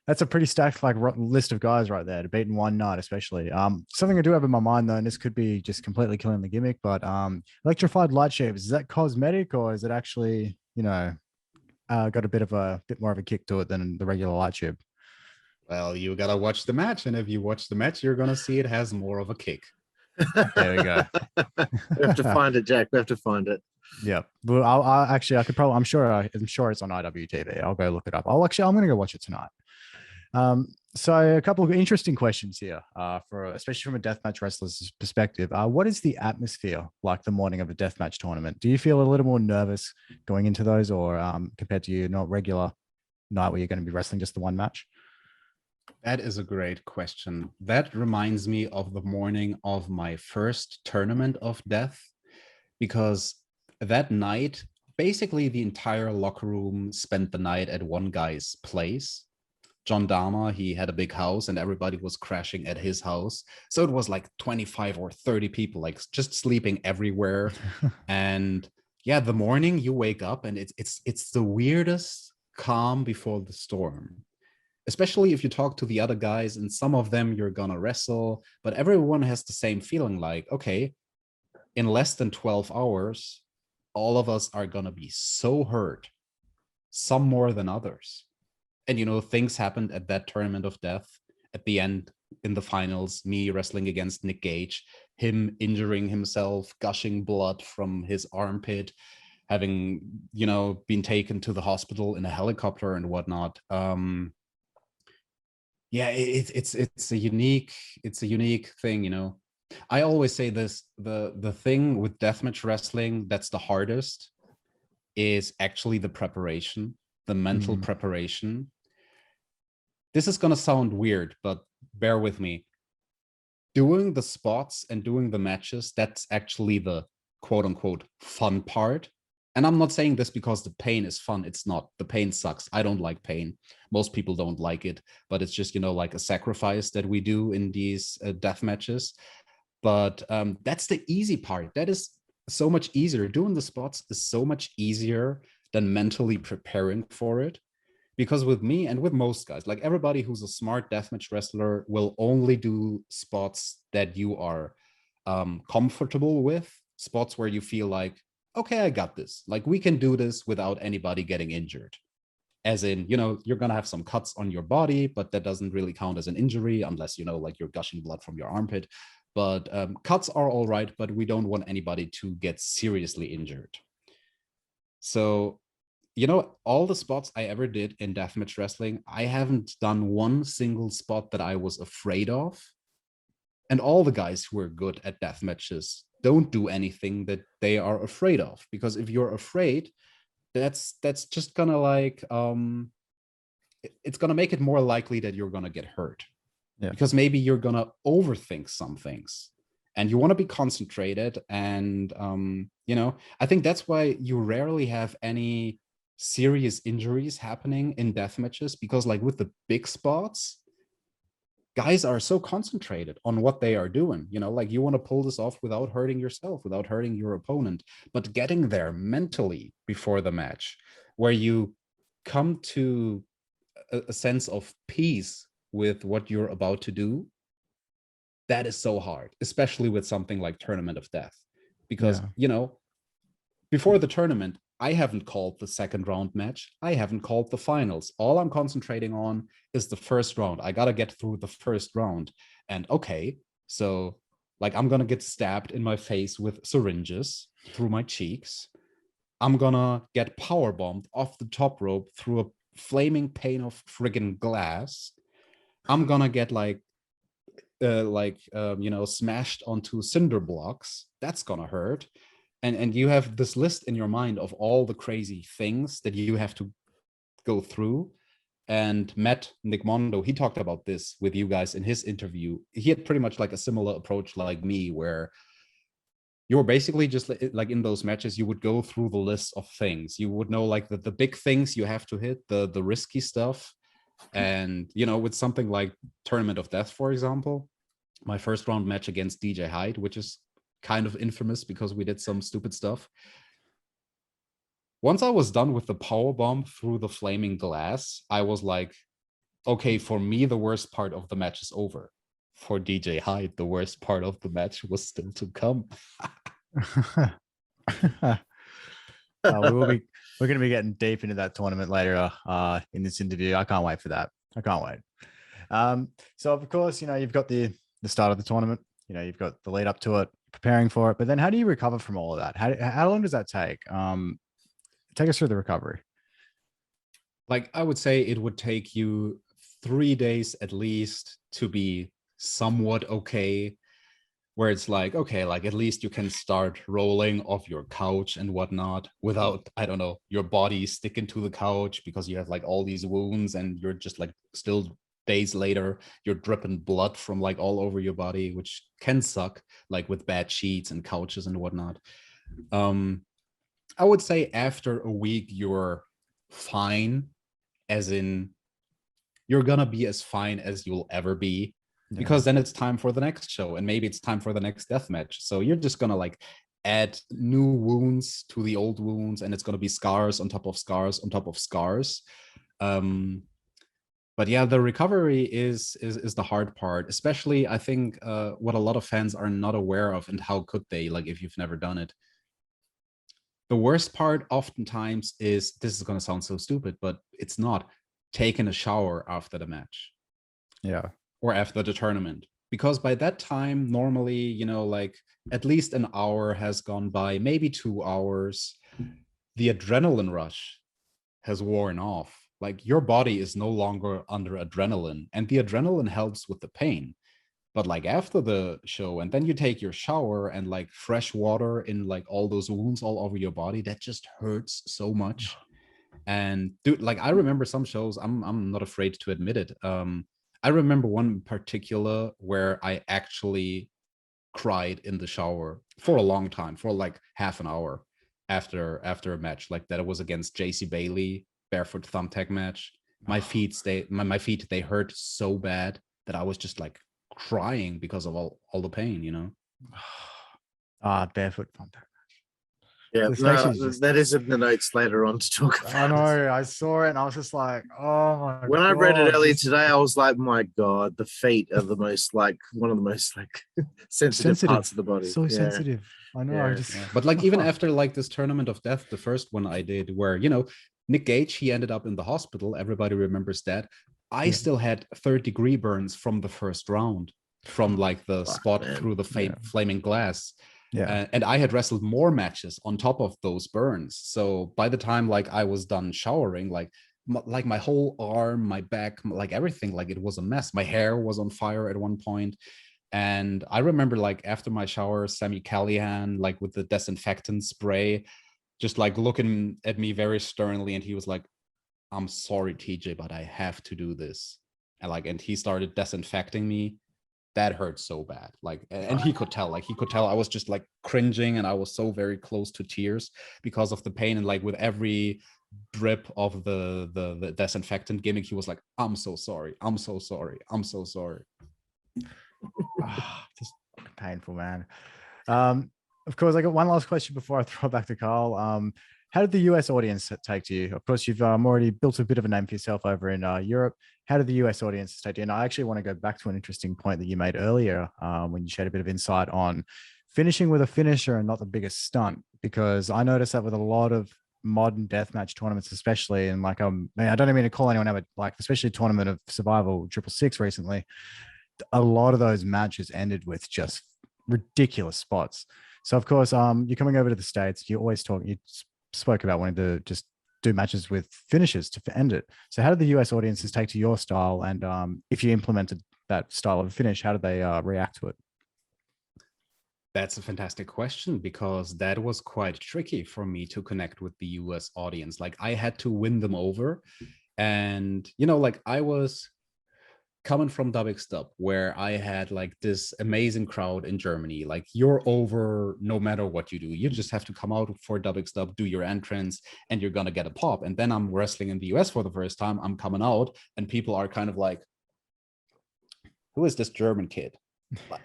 That's a pretty stacked like list of guys right there to beat in one night, especially. Something I do have in my mind though, and this could be just completely killing the gimmick, but electrified light shapes, is that cosmetic or is it actually, you know, got a bit more of a kick to it than the regular light tube? Well, you gotta watch the match, and if you watch the match, you're gonna see it has more of a kick. There we go. We have to find it, Jack. We have to find it. Yeah, well, I could probably. I'm sure it's on IWTV. I'll go look it up. I'm gonna go watch it tonight. So a couple of interesting questions here, especially from a deathmatch wrestler's perspective. What is the atmosphere like the morning of a deathmatch tournament? Do you feel a little more nervous going into those, or compared to your not regular night where you're going to be wrestling just the one match? That is a great question. That reminds me of the morning of my first tournament of death, because that night, basically the entire locker room spent the night at one guy's place. John Dama, he had a big house and everybody was crashing at his house. So it was like 25 or 30 people, like just sleeping everywhere. And yeah, the morning you wake up and it's the weirdest calm before the storm. Especially if you talk to the other guys, and some of them you're gonna wrestle, but everyone has the same feeling like, okay, in less than 12 hours, all of us are gonna be so hurt, some more than others. And you know, things happened at that tournament of death. At the end, in the finals, me wrestling against Nick Gage, him injuring himself, gushing blood from his armpit, having, you know, been taken to the hospital in a helicopter and whatnot. Yeah, it's a unique thing, you know. I always say this, the thing with deathmatch wrestling that's the hardest is actually the preparation, the mental preparation. This is gonna sound weird, but bear with me. Doing the spots and doing the matches, that's actually the quote unquote fun part. And I'm not saying this because the pain is fun. It's not. The pain sucks. I don't like pain. Most people don't like it, but it's just, you know, like a sacrifice that we do in these death matches. But that's the easy part. That is so much easier. Doing the spots is so much easier than mentally preparing for it. Because with me and with most guys, like everybody who's a smart deathmatch wrestler will only do spots that you are comfortable with, spots where you feel like, okay, I got this. Like we can do this without anybody getting injured. As in, you know, you're gonna have some cuts on your body, but that doesn't really count as an injury unless, you know, like you're gushing blood from your armpit. But cuts are all right, but we don't want anybody to get seriously injured. So, you know, all the spots I ever did in deathmatch wrestling, I haven't done one single spot that I was afraid of. And all the guys who are good at death matches don't do anything that they are afraid of, because if you're afraid, that's just gonna like it's gonna make it more likely that you're gonna get hurt. Yeah. Because maybe you're gonna overthink some things and you want to be concentrated. And you know, I think that's why you rarely have any serious injuries happening in death matches, because like with the big spots, guys are so concentrated on what they are doing, you know, like you want to pull this off without hurting yourself, without hurting your opponent, but getting there mentally before the match, where you come to a sense of peace with what you're about to do, that is so hard, especially with something like Tournament of Death, because, you know, before the tournament, I haven't called the second round match. I haven't called the finals. All I'm concentrating on is the first round. I got to get through the first round. And okay, so like I'm going to get stabbed in my face with syringes through my cheeks. I'm going to get power bombed off the top rope through a flaming pane of friggin' glass. I'm going to get you know, smashed onto cinder blocks. That's going to hurt. And you have this list in your mind of all the crazy things that you have to go through. And Matt Nick Mondo, he talked about this with you guys in his interview. He had pretty much like a similar approach like me, where you were basically just like in those matches, you would go through the list of things. You would know like the big things you have to hit, the risky stuff. And, you know, with something like Tournament of Death, for example, my first round match against DJ Hyde, which is kind of infamous because we did some stupid stuff. Once I was done with the power bomb through the flaming glass, I was like, okay, for me, the worst part of the match is over. For DJ Hyde, the worst part of the match was still to come. We're going to be getting deep into that tournament later in this interview. I can't wait for that. I can't wait. So of course, you know, you've got the start of the tournament, you know, you've got the lead up to it, preparing for it, but then how do you recover from all of that? How long does that take? Take us through the recovery. Like, I would say it would take you 3 days at least to be somewhat okay, where it's like, okay, like at least you can start rolling off your couch and whatnot without, I don't know, your body sticking to the couch because you have like all these wounds and you're just like still days later, you're dripping blood from like all over your body, which can suck, like with bad sheets and couches and whatnot. I would say after a week, you're fine, as in you're gonna be as fine as you'll ever be, because then it's time for the next show, and maybe it's time for the next death match. So you're just gonna like add new wounds to the old wounds, and it's gonna be scars on top of scars on top of scars. But yeah, the recovery is the hard part, especially I think what a lot of fans are not aware of, and how could they, like, if you've never done it. The worst part oftentimes is, this is going to sound so stupid, but it's not, taking a shower after the match. Yeah. Or after the tournament. Because by that time, normally, you know, like at least an hour has gone by, maybe 2 hours. The adrenaline rush has worn off. Like your body is no longer under adrenaline, and the adrenaline helps with the pain. But like after the show, and then you take your shower, and like fresh water in like all those wounds all over your body, that just hurts so much. And dude, like I remember some shows, I'm not afraid to admit it. I remember one in particular where I actually cried in the shower for a long time, for like half an hour after a match like that. It was against JC Bailey, Barefoot Thumbtack match. My feet, they hurt so bad that I was just like crying because of all the pain, you know. Barefoot Thumbtack. Yeah, This no, actually just- that is in the notes later on to talk about. I know, I saw it and I was just like, oh my When I read it God, earlier this- today, I was like, my God, the feet are the most like one of the most like sensitive parts of the body. So Yeah. sensitive. I know. I Yeah. just But like even after like this tournament of death, the first one I did, where, you know, Nick Gage, he ended up in the hospital. Everybody remembers that. I still had 3rd-degree burns from the first round, from like the spot man. through the flaming glass. yeah. And I had wrestled more matches on top of those burns. So by the time like I was done showering, like my whole arm, my back, like everything, like it was a mess. My hair was on fire at one point. And I remember like after my shower, Sammy Callahan, like with the disinfectant spray, just like looking at me very sternly, and he was like, "I'm sorry, TJ, but I have to do this." And he started disinfecting me. That hurt so bad. Like, and he could tell I was just like cringing, and I was so very close to tears because of the pain. And like with every drip of the disinfectant gimmick, he was like, "I'm so sorry. I'm so sorry. I'm so sorry." Just painful, man. Of course, I got one last question before I throw it back to Carl. How did the US audience take to you? Of course, you've already built a bit of a name for yourself over in Europe. How did the US audience take to you? And I actually want to go back to an interesting point that you made earlier when you shared a bit of insight on finishing with a finisher and not the biggest stunt, because I noticed that with a lot of modern deathmatch tournaments, especially, and like I don't mean to call anyone out, but like especially Tournament of Survival 666 recently, a lot of those matches ended with just ridiculous spots. So of course, you're coming over to the States. You spoke about wanting to just do matches with finishes to end it. So how did the US audiences take to your style? And if you implemented that style of finish, how did they react to it? That's a fantastic question, because that was quite tricky for me to connect with the US audience. Like I had to win them over. And, you know, like I was coming from WZWA, where I had like this amazing crowd in Germany. Like you're over no matter what you do. You just have to come out for WZWA, do your entrance, and you're gonna get a pop. And then I'm wrestling in the US for the first time. I'm coming out, and people are kind of like, "Who is this German kid?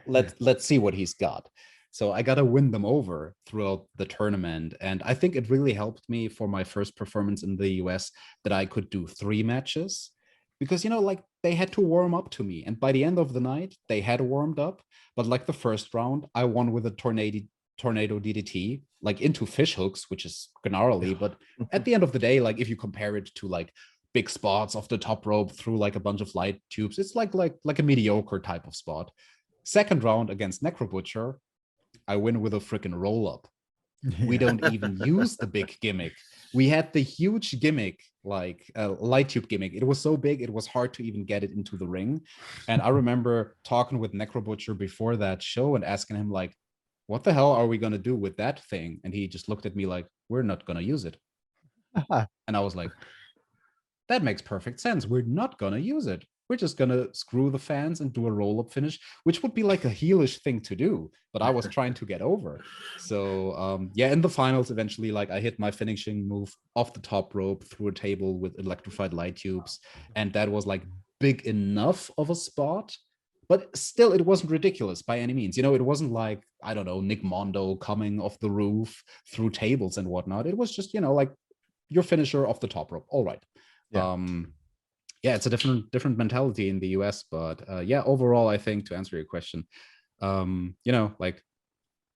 Let's see what he's got." So I gotta win them over throughout the tournament. And I think it really helped me for my first performance in the US that I could do 3 matches. Because, you know, like they had to warm up to me. And by the end of the night, they had warmed up. But like the first round, I won with a tornado DDT, like into fish hooks, which is gnarly. But at the end of the day, like if you compare it to like big spots off the top rope through like a bunch of light tubes, it's like a mediocre type of spot. Second round against Necro Butcher, I win with a freaking roll up. We don't even use the big gimmick. We had the huge gimmick, like a light tube gimmick. It was so big, it was hard to even get it into the ring. And I remember talking with Necro Butcher before that show and asking him like, what the hell are we going to do with that thing? And he just looked at me like, we're not going to use it. And I was like, that makes perfect sense. We're not going to use it. we're just gonna screw the fans and do a roll-up finish, which would be like a heelish thing to do, but I was trying to get over. So yeah, in the finals, eventually, like I hit my finishing move off the top rope through a table with electrified light tubes, and that was like big enough of a spot. But still, it wasn't ridiculous by any means. You know, it wasn't like, I don't know, Nick Mondo coming off the roof through tables and whatnot. It was just, you know, like your finisher off the top rope. All right. Yeah. Yeah, it's a different mentality in the US. But yeah, overall, I think to answer your question, you know, like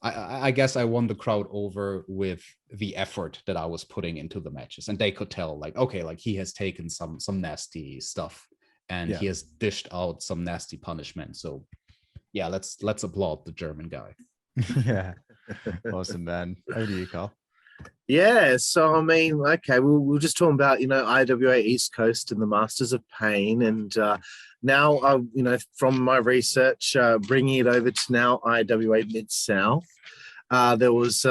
I guess I won the crowd over with the effort that I was putting into the matches. And they could tell, like, okay, like he has taken some nasty stuff. And he has dished out some nasty punishment. So yeah, let's applaud the German guy. Yeah. Awesome, man. Over to you, Carl. Yeah, so I mean, okay, we're just talking about, you know, IWA East Coast and the Masters of Pain, and now, you know, from my research, bringing it over to now IWA Mid-South, there was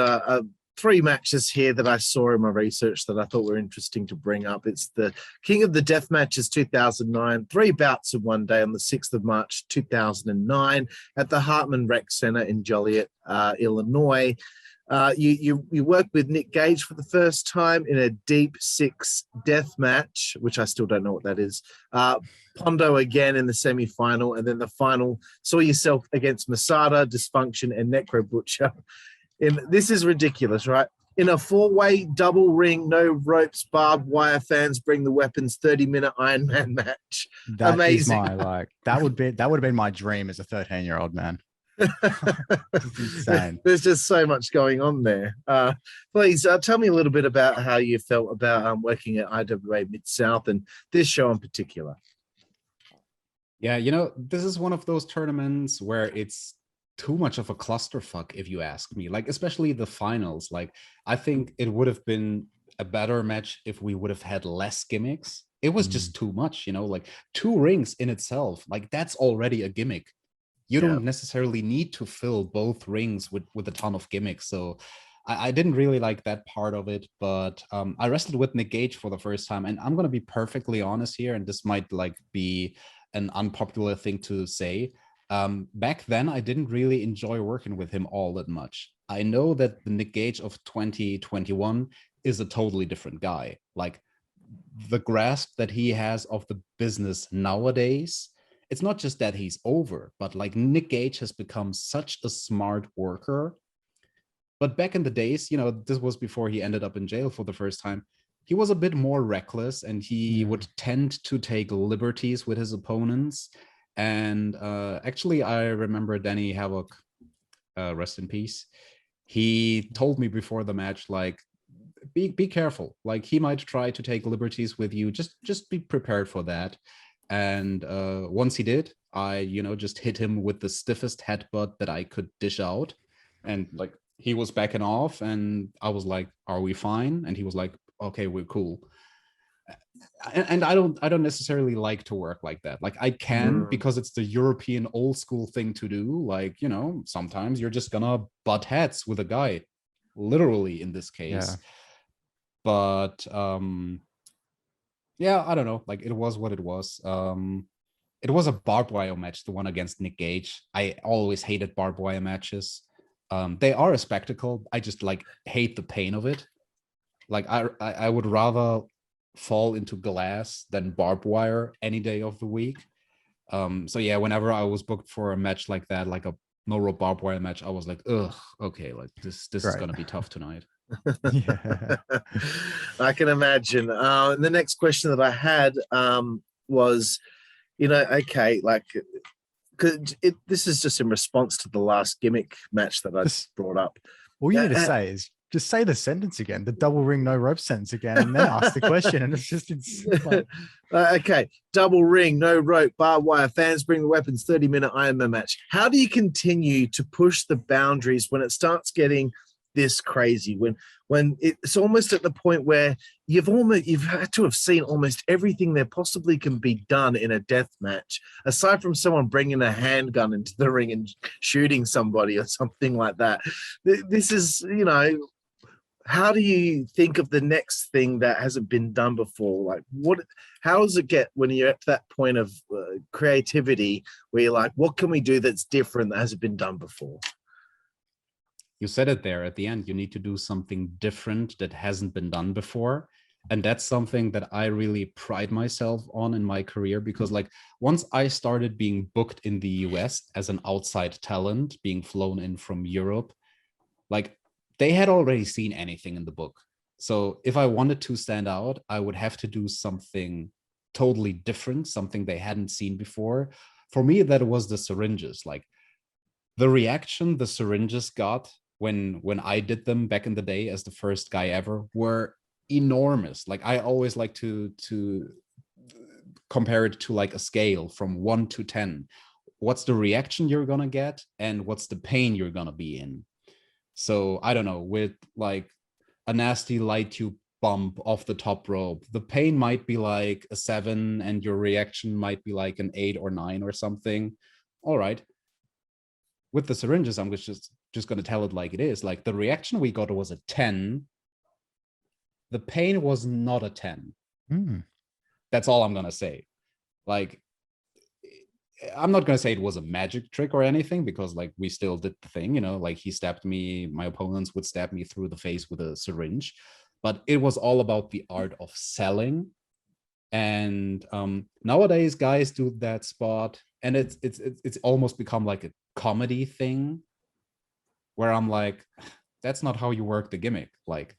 3 matches here that I saw in my research that I thought were interesting to bring up. It's the King of the Deathmatches 2009, 3 bouts in one day on the 6th of March 2009 at the Hartman Rec Center in Joliet, Illinois. You worked with Nick Gage for the first time in a Deep 6 death match, which I still don't know what that is. Pondo again in the semi-final, and then the final saw yourself against Masada, Dysfunction, and Necro Butcher. This is ridiculous, right? In a 4-way double ring, no ropes, barbed wire, fans bring the weapons, 30-minute Iron Man match. That Amazing. is my, like, that would have been my dream as a 13-year-old man. Insane. There's just so much going on there. Please tell me a little bit about how you felt about working at IWA Mid-South and this show in particular. Yeah, you know, this is one of those tournaments where it's too much of a clusterfuck, if you ask me. Like, especially the finals. Like, I think it would have been a better match if we would have had less gimmicks. It was just too much, you know, like 2 rings in itself. Like, that's already a gimmick. You don't necessarily need to fill both rings with a ton of gimmicks. So I didn't really like that part of it, but I wrestled with Nick Gage for the first time, and I'm going to be perfectly honest here, and this might like be an unpopular thing to say. Back then, I didn't really enjoy working with him all that much. I know that the Nick Gage of 2021 is a totally different guy. Like, the grasp that he has of the business nowadays, it's not just that he's over, but like Nick Gage has become such a smart worker. But back in the days, you know, this was before he ended up in jail for the first time. He was a bit more reckless, and he would tend to take liberties with his opponents. And actually, I remember Danny Havoc, rest in peace. He told me before the match, like, be careful. Like, he might try to take liberties with you. Just be prepared for that. And once he did, I, you know, just hit him with the stiffest headbutt that I could dish out. And like, he was backing off, and I was like, are we fine? And he was like, okay, we're cool. And I don't necessarily like to work like that. Like, I can because it's the European old school thing to do. Like, you know, sometimes you're just gonna butt heads with a guy, literally in this case. But yeah, I don't know. Like, it was what it was. It was a barbed wire match, the one against Nick Gage. I always hated barbed wire matches. They are a spectacle. I just like hate the pain of it. Like, I would rather fall into glass than barbed wire any day of the week. So yeah, whenever I was booked for a match like that, like a no rope barbed wire match, I was like, ugh, okay, like this is gonna be tough tonight. Yeah. I can imagine. The next question that I had was, you know, okay, like, this is just in response to the last gimmick match that I brought up. All you need to say is just say the sentence again, the double ring, no rope sentence again, and then ask the question. And it's like... Okay, double ring, no rope, barbed wire, fans bring the weapons, 30-minute Iron Man match. How do you continue to push the boundaries when it starts getting this crazy, when it's almost at the point where you've had to have seen almost everything there possibly can be done in a death match, aside from someone bringing a handgun into the ring and shooting somebody or something like that? This is, you know, how do you think of the next thing that hasn't been done before? Like, how does it get when you're at that point of creativity where you're like, what can we do that's different that hasn't been done before? You said it there at the end. You need to do something different that hasn't been done before. And that's something that I really pride myself on in my career, because like once I started being booked in the US as an outside talent, being flown in from Europe, like they had already seen anything in the book. So if I wanted to stand out, I would have to do something totally different, something they hadn't seen before. For me, that was the syringes. Like the reaction the syringes got when I did them back in the day as the first guy ever were enormous. Like I always like to compare it to like a scale from 1 to 10. What's the reaction you're gonna get and what's the pain you're gonna be in? So I don't know, with like a nasty light tube bump off the top rope, the pain might be like a 7 and your reaction might be like an 8 or 9 or something. All right. With the syringes, I'm just going to tell it like it is. Like the reaction we got was a 10. The pain was not a 10. That's all I'm going to say. Like, I'm not going to say it was a magic trick or anything, because like we still did the thing, you know, like he stabbed me, my opponents would stab me through the face with a syringe, but it was all about the art of selling. And nowadays guys do that spot and it's almost become like a comedy thing where I'm like, that's not how you work the gimmick. Like,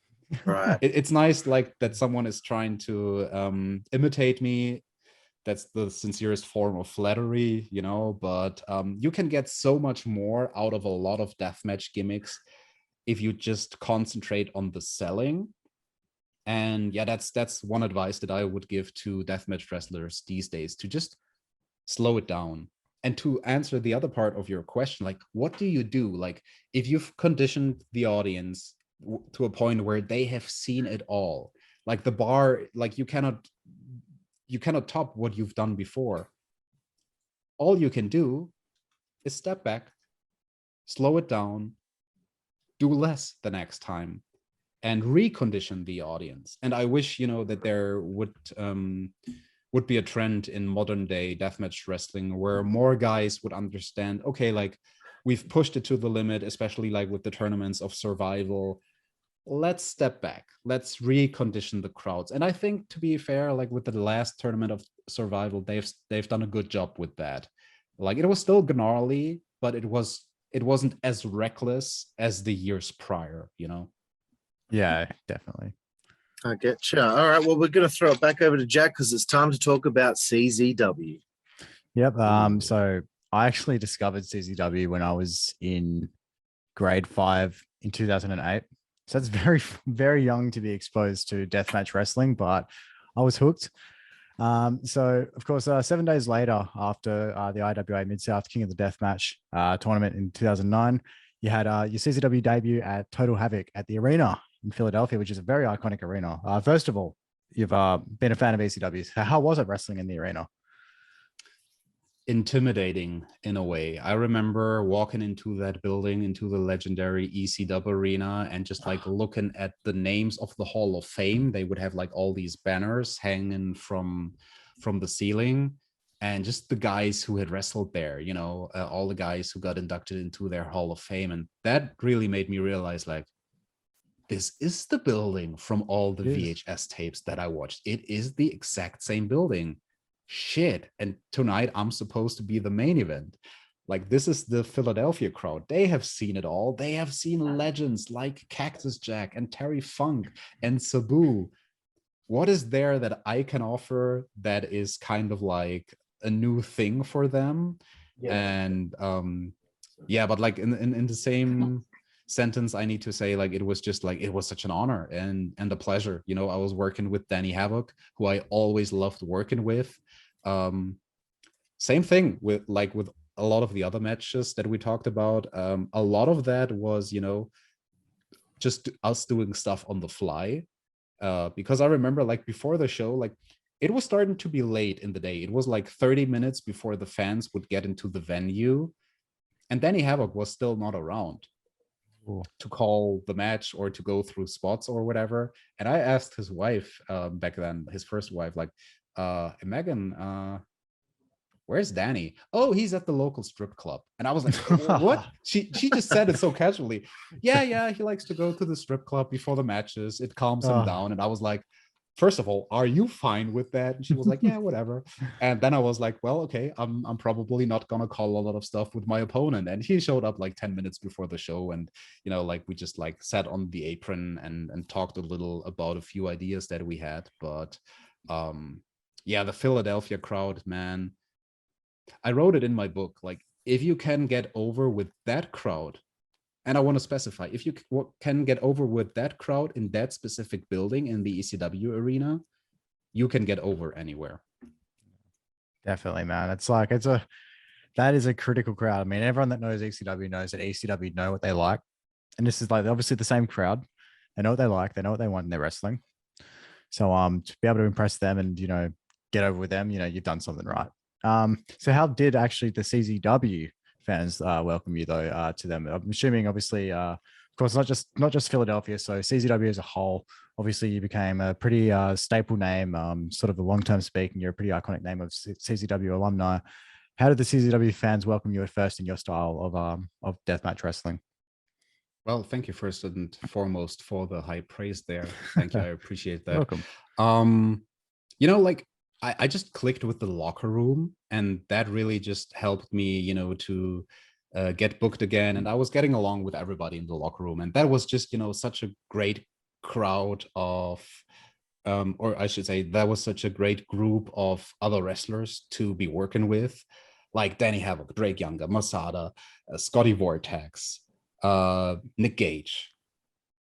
right. It's nice like that someone is trying to imitate me. That's the sincerest form of flattery, you know, but you can get so much more out of a lot of deathmatch gimmicks if you just concentrate on the selling. And yeah, that's one advice that I would give to deathmatch wrestlers these days, to just slow it down. And to answer the other part of your question, like, what do you do? Like, if you've conditioned the audience to a point where they have seen it all, like the bar, like you cannot top what you've done before. All you can do is step back, slow it down, do less the next time, and recondition the audience. And I wish, you know, that there would be a trend in modern day deathmatch wrestling where more guys would understand, okay, like we've pushed it to the limit, especially like with the tournaments of survival. Let's step back. Let's recondition the crowds. And I think, to be fair, like with the last tournament of survival, they've done a good job with that. Like it was still gnarly, but it wasn't as reckless as the years prior, you know? Yeah, definitely. I get you. All right. Well, we're going to throw it back over to Jack because it's time to talk about CZW. Yep. So I actually discovered CZW when I was in grade 5 in 2008. So that's very, very young to be exposed to deathmatch wrestling, but I was hooked. So of course, 7 days later, after the IWA Midsouth King of the Deathmatch tournament in 2009, you had your CZW debut at Total Havoc at the Arena in Philadelphia, which is a very iconic arena. First of all, you've been a fan of ECWs. How was it wrestling in the arena? Intimidating in a way. I remember walking into that building, into the legendary ECW arena, and just like looking at the names of the Hall of Fame. They would have like all these banners hanging from the ceiling, and just the guys who had wrestled there, you know, all the guys who got inducted into their Hall of Fame. And that really made me realize, like, this is the building from all the VHS tapes that I watched. It is the exact same building. Shit. And tonight I'm supposed to be the main event. Like, this is the Philadelphia crowd. They have seen it all. They have seen legends like Cactus Jack and Terry Funk and Sabu. What is there that I can offer that is kind of like a new thing for them? Yeah. And yeah, but like in the same sentence, I need to say, like, it was just like, it was such an honor and a pleasure. You know, I was working with Danny Havoc, who I always loved working with. Same thing with a lot of the other matches that we talked about. A lot of that was, you know, just us doing stuff on the fly. Because I remember, like, before the show, like, it was starting to be late in the day. It was like 30 minutes before the fans would get into the venue, and Danny Havoc was still not around. to call the match or to go through spots or whatever. And I asked his wife back then, his first wife, like, Megan, where's Danny? Oh, he's at the local strip club. And I was like, what? She just said it so casually. Yeah, he likes to go to the strip club before the matches. It calms him down. And I was like, first of all, are you fine with that? And she was like, yeah, whatever. And then I was like, well, okay, I'm probably not gonna call a lot of stuff with my opponent. And he showed up like 10 minutes before the show, and like we just like sat on the apron and talked a little about a few ideas that we had. But yeah, the Philadelphia crowd, man. I wrote it in my book, like, if you can get over with that crowd, and I want to specify, if you can get over with that crowd in that specific building in the ECW arena, you can get over anywhere. Definitely, man. It's like, that is a critical crowd. I mean, everyone that knows ECW knows that ECW know what they like. And this is like obviously the same crowd. They know what they like. They know what they want in their wrestling. So to be able to impress them and, get over with them, you've done something right. So how did actually the CZW fans welcome you though to them? I'm assuming obviously, of course, not just Philadelphia. So CZW as a whole, obviously you became a pretty staple name, sort of a long-term speaking. You're a pretty iconic name of CZW alumni. How did the CZW fans welcome you at first in your style of deathmatch wrestling? Well, thank you first and foremost for the high praise there. Thank you. I appreciate that. Welcome. Like I just clicked with the locker room, and that really just helped me, to get booked again. And I was getting along with everybody in the locker room. And that was just, such a great crowd of, or I should say, that was such a great group of other wrestlers to be working with, like Danny Havoc, Drake Younger, MonetMaatte, Scotty Vortex, Nick Gage,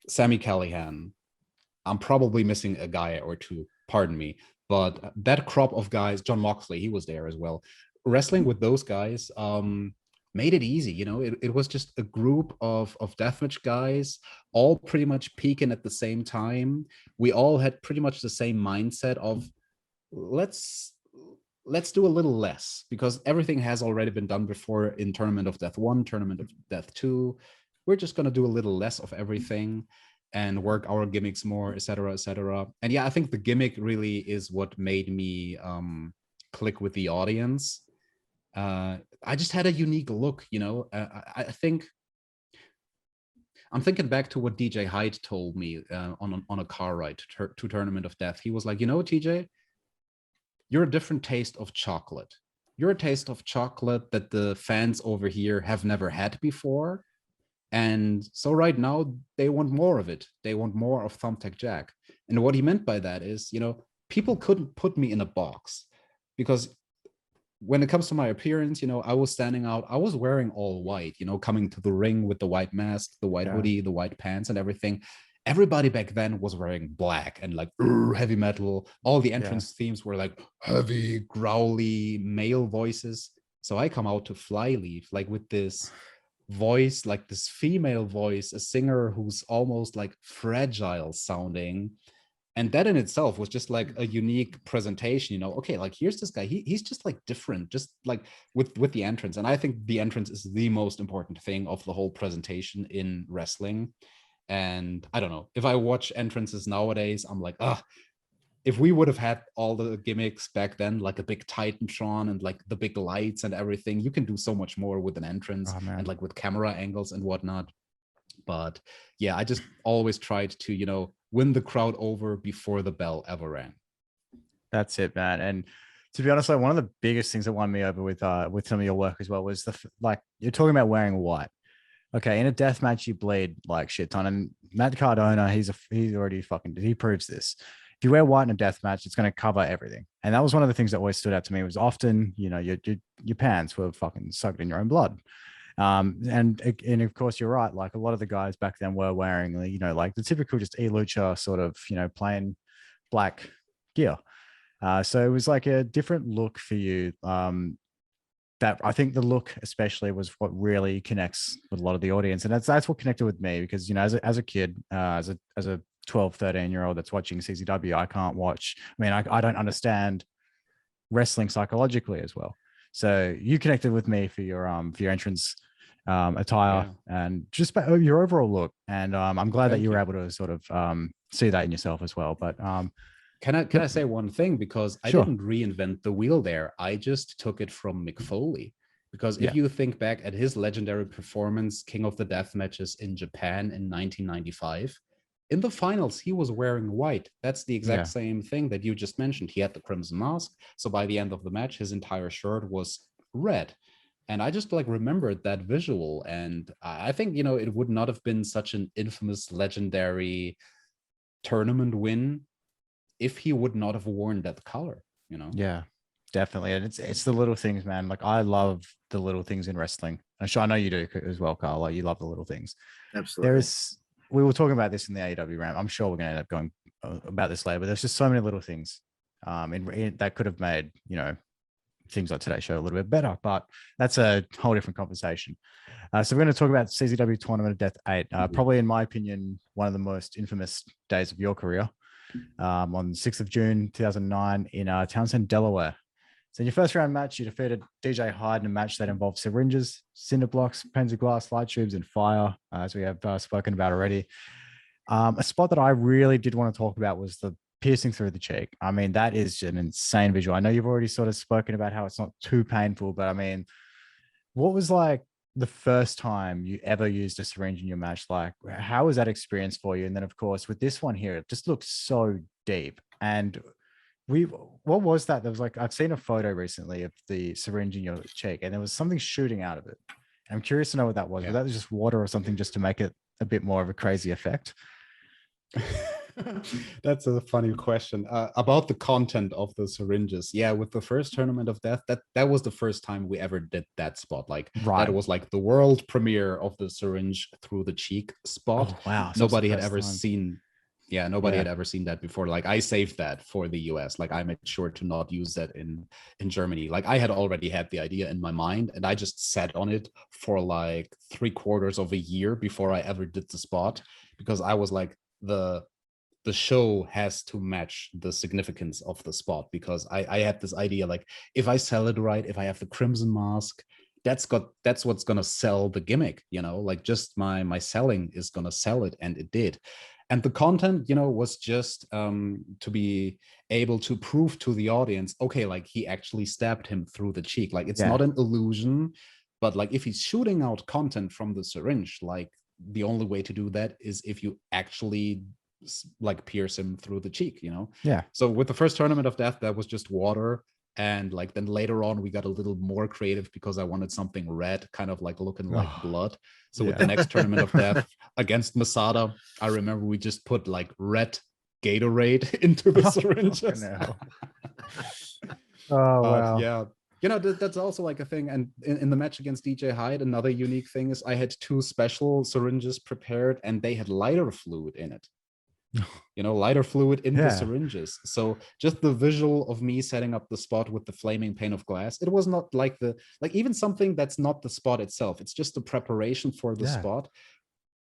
Sammy Callahan. I'm probably missing a guy or two, pardon me. But that crop of guys, John Moxley, he was there as well. Wrestling with those guys made it easy. It was just a group of deathmatch guys, all pretty much peaking at the same time. We all had pretty much the same mindset of let's do a little less, because everything has already been done before in Tournament of Death 1, Tournament of Death 2. We're just going to do a little less of everything and work our gimmicks more, etc., etc. And yeah, I think the gimmick really is what made me click with the audience. I just had a unique look, I think I'm thinking back to what DJ Hyde told me on a car ride to Tournament of Death. He was like, TJ, you're a different taste of chocolate. You're a taste of chocolate that the fans over here have never had before. And so right now they want more of it. They want more of Thumbtack Jack. And what he meant by that is, people couldn't put me in a box, because when it comes to my appearance, I was standing out. I was wearing all white, coming to the ring with the white mask, the white hoodie, the white pants and everything. Everybody back then was wearing black and like heavy metal. All the entrance themes were like heavy, growly male voices. So I come out to Flyleaf like with this voice, like this female voice, a singer who's almost like fragile sounding, and that in itself was just like a unique presentation. Okay, like here's this guy, he's just like different, just like with the entrance. And I think the entrance is the most important thing of the whole presentation in wrestling. And I don't know, if I watch entrances nowadays, I'm like, if we would have had all the gimmicks back then, like a big Titantron and like the big lights and everything, you can do so much more with an entrance and like with camera angles and whatnot. But yeah, I just always tried to, win the crowd over before the bell ever rang. That's it, man. And to be honest, like one of the biggest things that won me over with some of your work as well was like you're talking about wearing white. Okay, in a death match you bleed like shit ton, and Matt Cardona, he proves this. If you wear white in a death match, it's going to cover everything. And that was one of the things that always stood out to me. Was often, your pants were fucking soaked in your own blood. And of course you're right. Like a lot of the guys back then were wearing, like the typical just e-lucha sort of, plain black gear. So it was like a different look for you. That I think the look especially was what really connects with a lot of the audience. And that's what connected with me, because, as a kid, as a 12, 13-year-old that's watching CZW, I can't watch. I mean, I don't understand wrestling psychologically as well. So you connected with me for your entrance attire and just your overall look. And I'm glad that you were able to sort of see that in yourself as well. But can I say one thing? Because I didn't reinvent the wheel there. I just took it from Mick Foley. Because if you think back at his legendary performance, King of the Deathmatches in Japan in 1995, in the finals, he was wearing white. That's the exact same thing that you just mentioned. He had the crimson mask. So by the end of the match, his entire shirt was red. And I just like remembered that visual. And I think, you know, it would not have been such an infamous, legendary tournament win if he would not have worn that color, you know? Yeah, definitely. And it's the little things, man. Like I love the little things in wrestling. I'm sure I know you do as well, Carl. Like you love the little things. Absolutely. We were talking about this in the AEW ramp. I'm sure we're going to end up going about this later, but there's just so many little things that could have made, you know, things like today's show a little bit better, but that's a whole different conversation. So we're going to talk about CZW Tournament of Death 8, probably in my opinion, one of the most infamous days of your career, on 6th of June, 2009 in Townsend, Delaware. So in your first round match, you defeated DJ Hyde in a match that involved syringes, cinder blocks, panes of glass, light tubes, and fire, as we have spoken about already. A spot that I really did want to talk about was the piercing through the cheek. I mean, that is an insane visual. I know you've already sort of spoken about how it's not too painful, but I mean, what was like the first time you ever used a syringe in your match? Like, how was that experience for you? And then, of course, with this one here, it just looks so deep. And what was that? There was like, I've seen a photo recently of the syringe in your cheek, and there was something shooting out of it. I'm curious to know what that was. Yeah. Was that just water or something just to make it a bit more of a crazy effect? That's a funny question about the content of the syringes. Yeah, with the first Tournament of Death, that was the first time we ever did that spot. Like that was like the world premiere of the syringe through the cheek spot. Oh, wow. Nobody had ever seen. Yeah, nobody had ever seen that before. Like I saved that for the US. Like I made sure to not use that in Germany. Like I had already had the idea in my mind, and I just sat on it for like 3/4 of a year before I ever did the spot, because I was like, the show has to match the significance of the spot, because I had this idea, like if I sell it right, if I have the crimson mask, that's what's gonna sell the gimmick, you know, like just my selling is gonna sell it, and it did. And the content, you know, was just to be able to prove to the audience, okay, like he actually stabbed him through the cheek. Like it's not an illusion, but like if he's shooting out content from the syringe, like the only way to do that is if you actually like pierce him through the cheek, you know? Yeah. So with the first Tournament of Death, that was just water. And like then later on, we got a little more creative because I wanted something red, kind of like looking like blood. So with the next Tournament of Death against MonetMaaate, I remember we just put like red Gatorade into the syringes. Oh, wow. Yeah. You know, that's also like a thing. And in the match against DJ Hyde, another unique thing is I had 2 special syringes prepared, and they had lighter fluid in it. You know, lighter fluid in the syringes. So just the visual of me setting up the spot with the flaming pane of glass, it was not like even something that's not the spot itself. It's just the preparation for the spot.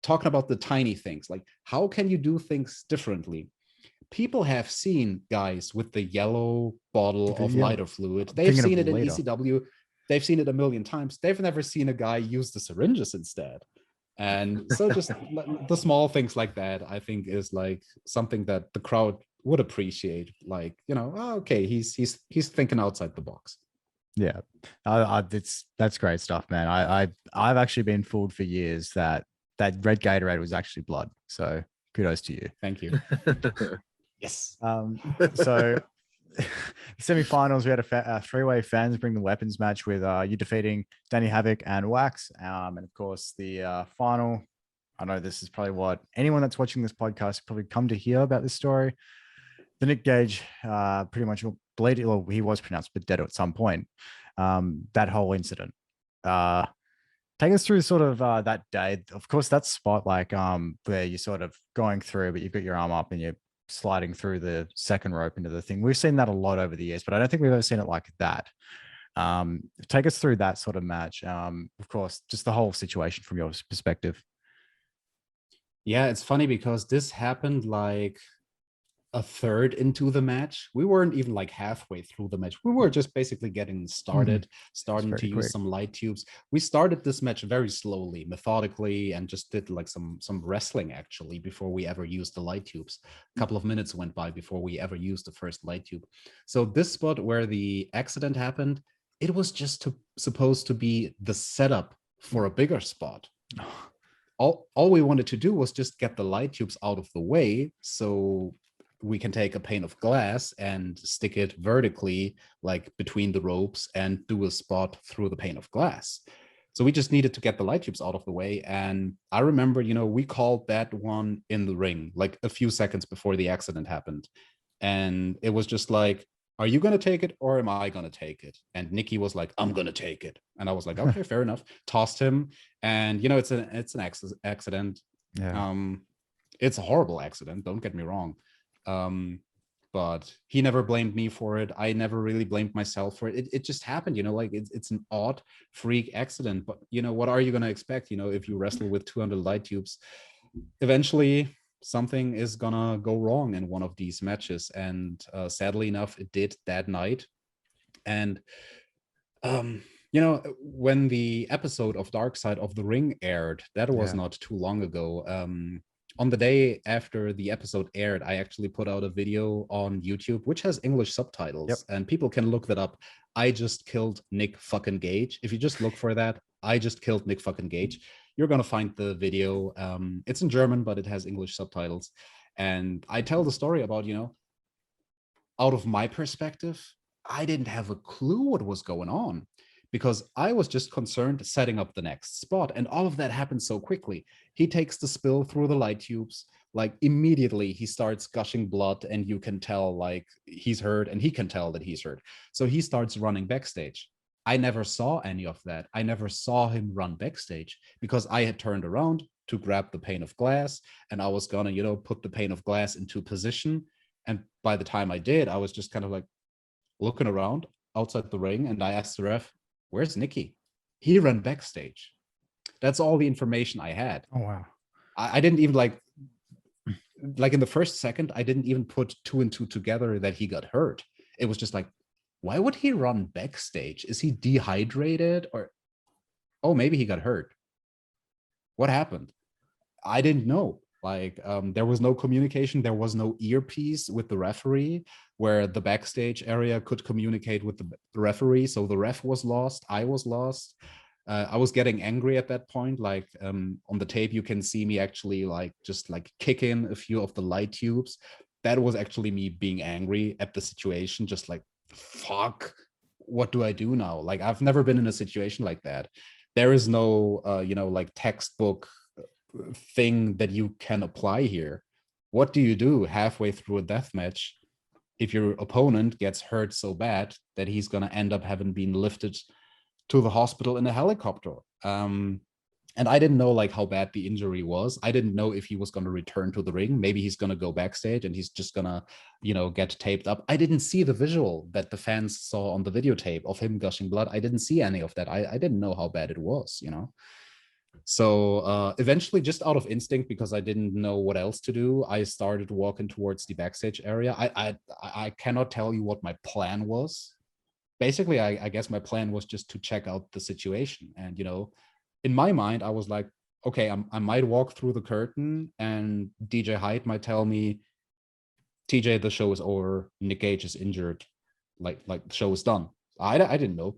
Talking about the tiny things, like how can you do things differently? People have seen guys with the yellow bottle of lighter fluid. They've seen it in ECW. They've seen it a million times. They've never seen a guy use the syringes instead. And so just the small things like that, I think, is like something that the crowd would appreciate. Like, you know, oh, okay, he's thinking outside the box. Yeah, that's great stuff, man. I've actually been fooled for years that red Gatorade was actually blood. So kudos to you. Thank you. Yes. So semi-finals, we had a 3-way fans bring the weapons match with you defeating Danny Havoc and Wax, and of course the final. I know this is probably what anyone that's watching this podcast probably come to hear about this story. The Nick Gage pretty much bleeding. Well, he was pronounced but dead at some point. That whole incident. Take us through sort of that day. Of course, that spot like where you're sort of going through, but you've got your arm up and you're sliding through the second rope into the thing. We've seen that a lot over the years, but I don't think we've ever seen it like that. Take us through that sort of match. Of course, just the whole situation from your perspective. Yeah, it's funny because this happened like a third into the match. We weren't even like halfway through the match. We were just basically getting started, starting to use some light tubes. We started this match very slowly, methodically, and just did like some wrestling actually before we ever used the light tubes. A couple of minutes went by before we ever used the first light tube. So this spot where the accident happened, it was just supposed to be the setup for a bigger spot. All we wanted to do was just get the light tubes out of the way so we can take a pane of glass and stick it vertically, like between the ropes, and do a spot through the pane of glass. So we just needed to get the light tubes out of the way. And I remember, we called that one in the ring, like a few seconds before the accident happened. And it was just like, are you going to take it or am I going to take it? And Nikki was like, I'm going to take it. And I was like, okay, fair enough. Tossed him. And, it's an accident. Yeah. It's a horrible accident. Don't get me wrong. But he never blamed me for it. I never really blamed myself for it. It just happened, like it's an odd freak accident. But, what are you going to expect? If you wrestle with 200 light tubes, eventually something is gonna go wrong in one of these matches. And sadly enough, it did that night. And when the episode of Dark Side of the Ring aired, that was not too long ago. On the day after the episode aired, I actually put out a video on YouTube, which has English subtitles, and people can look that up. I just killed Nick fucking Gage. If you just look for that, I just killed Nick fucking Gage, you're going to find the video. It's in German, but it has English subtitles. And I tell the story about, out of my perspective, I didn't have a clue what was going on because I was just concerned setting up the next spot. And all of that happened so quickly. He takes the spill through the light tubes. Like immediately he starts gushing blood and you can tell like he's hurt and he can tell that he's hurt. So he starts running backstage. I never saw any of that. I never saw him run backstage because I had turned around to grab the pane of glass and I was gonna, put the pane of glass into position. And by the time I did, I was just kind of like looking around outside the ring and I asked the ref, where's Nikki? He ran backstage. That's all the information I had. Oh, wow. I didn't even like in the first second, I didn't even put two and two together that he got hurt. It was just like, why would he run backstage? Is he dehydrated or, oh, maybe he got hurt. What happened? I didn't know. Like, there was no communication. There was no earpiece with the referee where the backstage area could communicate with the referee. So the ref was lost. I was lost. I was getting angry at that point. Like on the tape, you can see me actually just kick in a few of the light tubes. That was actually me being angry at the situation. Just like, fuck, what do I do now? Like, I've never been in a situation like that. There is no, textbook thing that you can apply here. What do you do halfway through a death match if your opponent gets hurt so bad that he's going to end up having been lifted to the hospital in a helicopter? And I didn't know how bad the injury was. I didn't know if he was going to return to the ring. Maybe he's going to go backstage and he's just going to, get taped up. I didn't see the visual that the fans saw on the videotape of him gushing blood. I didn't see any of that. I didn't know how bad it was, So eventually, just out of instinct, because I didn't know what else to do, I started walking towards the backstage area. I cannot tell you what my plan was. Basically, I guess my plan was just to check out the situation. And, in my mind, I was like, okay, I might walk through the curtain and DJ Hyde might tell me, TJ, the show is over. Nick Gage is injured. Like the show is done. I didn't know.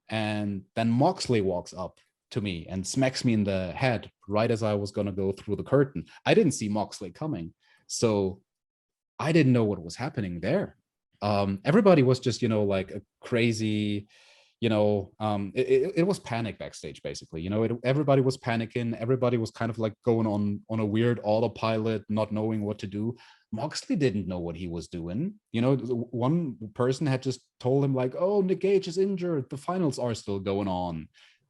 And then Moxley walks up to me and smacks me in the head right as I was going to go through the curtain. I didn't see Moxley coming. So I didn't know what was happening there. Everybody was just, like a crazy, it was panic backstage, basically. Everybody was panicking. Everybody was kind of like going on a weird autopilot, not knowing what to do. Moxley didn't know what he was doing. One person had just told him like, oh, Nick Gage is injured. The finals are still going on.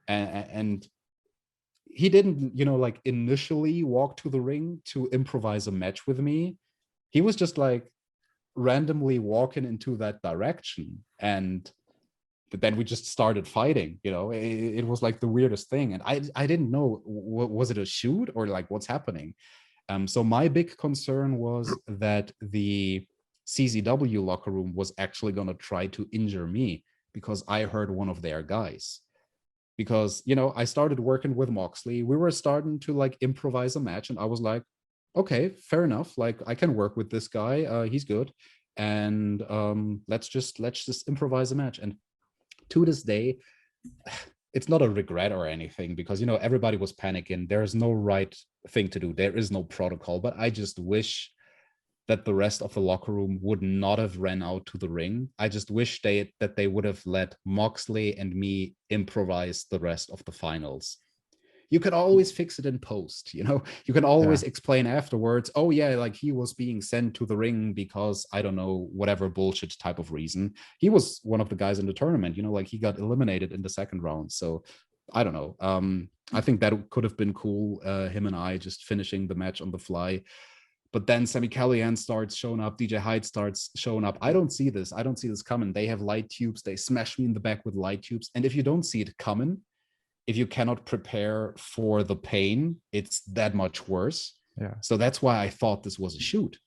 And he didn't, initially walk to the ring to improvise a match with me. He was just like randomly walking into that direction. And then we just started fighting, it was like the weirdest thing. And I didn't know, was it a shoot or like what's happening? So my big concern was that the CZW locker room was actually going to try to injure me because I hurt one of their guys. Because, you know, I started working with Moxley. We were starting to like improvise a match, and I was like, okay, fair enough. Like, I can work with this guy. He's good. And let's just improvise a match. And to this day, it's not a regret or anything, because, you know, everybody was panicking. There's no right thing to do. There is no protocol. But I just wish that the rest of the locker room would not have ran out to the ring. I just wish that they would have let Moxley and me improvise the rest of the finals. You could always fix it in post, you know? You can always explain afterwards, oh yeah, like he was being sent to the ring because, I don't know, whatever bullshit type of reason. He was one of the guys in the tournament, you know, like he got eliminated in the second round. So I don't know. I think that could have been cool, him and I just finishing the match on the fly. But then Sami Callihan starts showing up, DJ Hyde starts showing up. I don't see this coming. They have light tubes. They smash me in the back with light tubes. And if you don't see it coming, if you cannot prepare for the pain, it's that much worse. Yeah. So that's why I thought this was a shoot.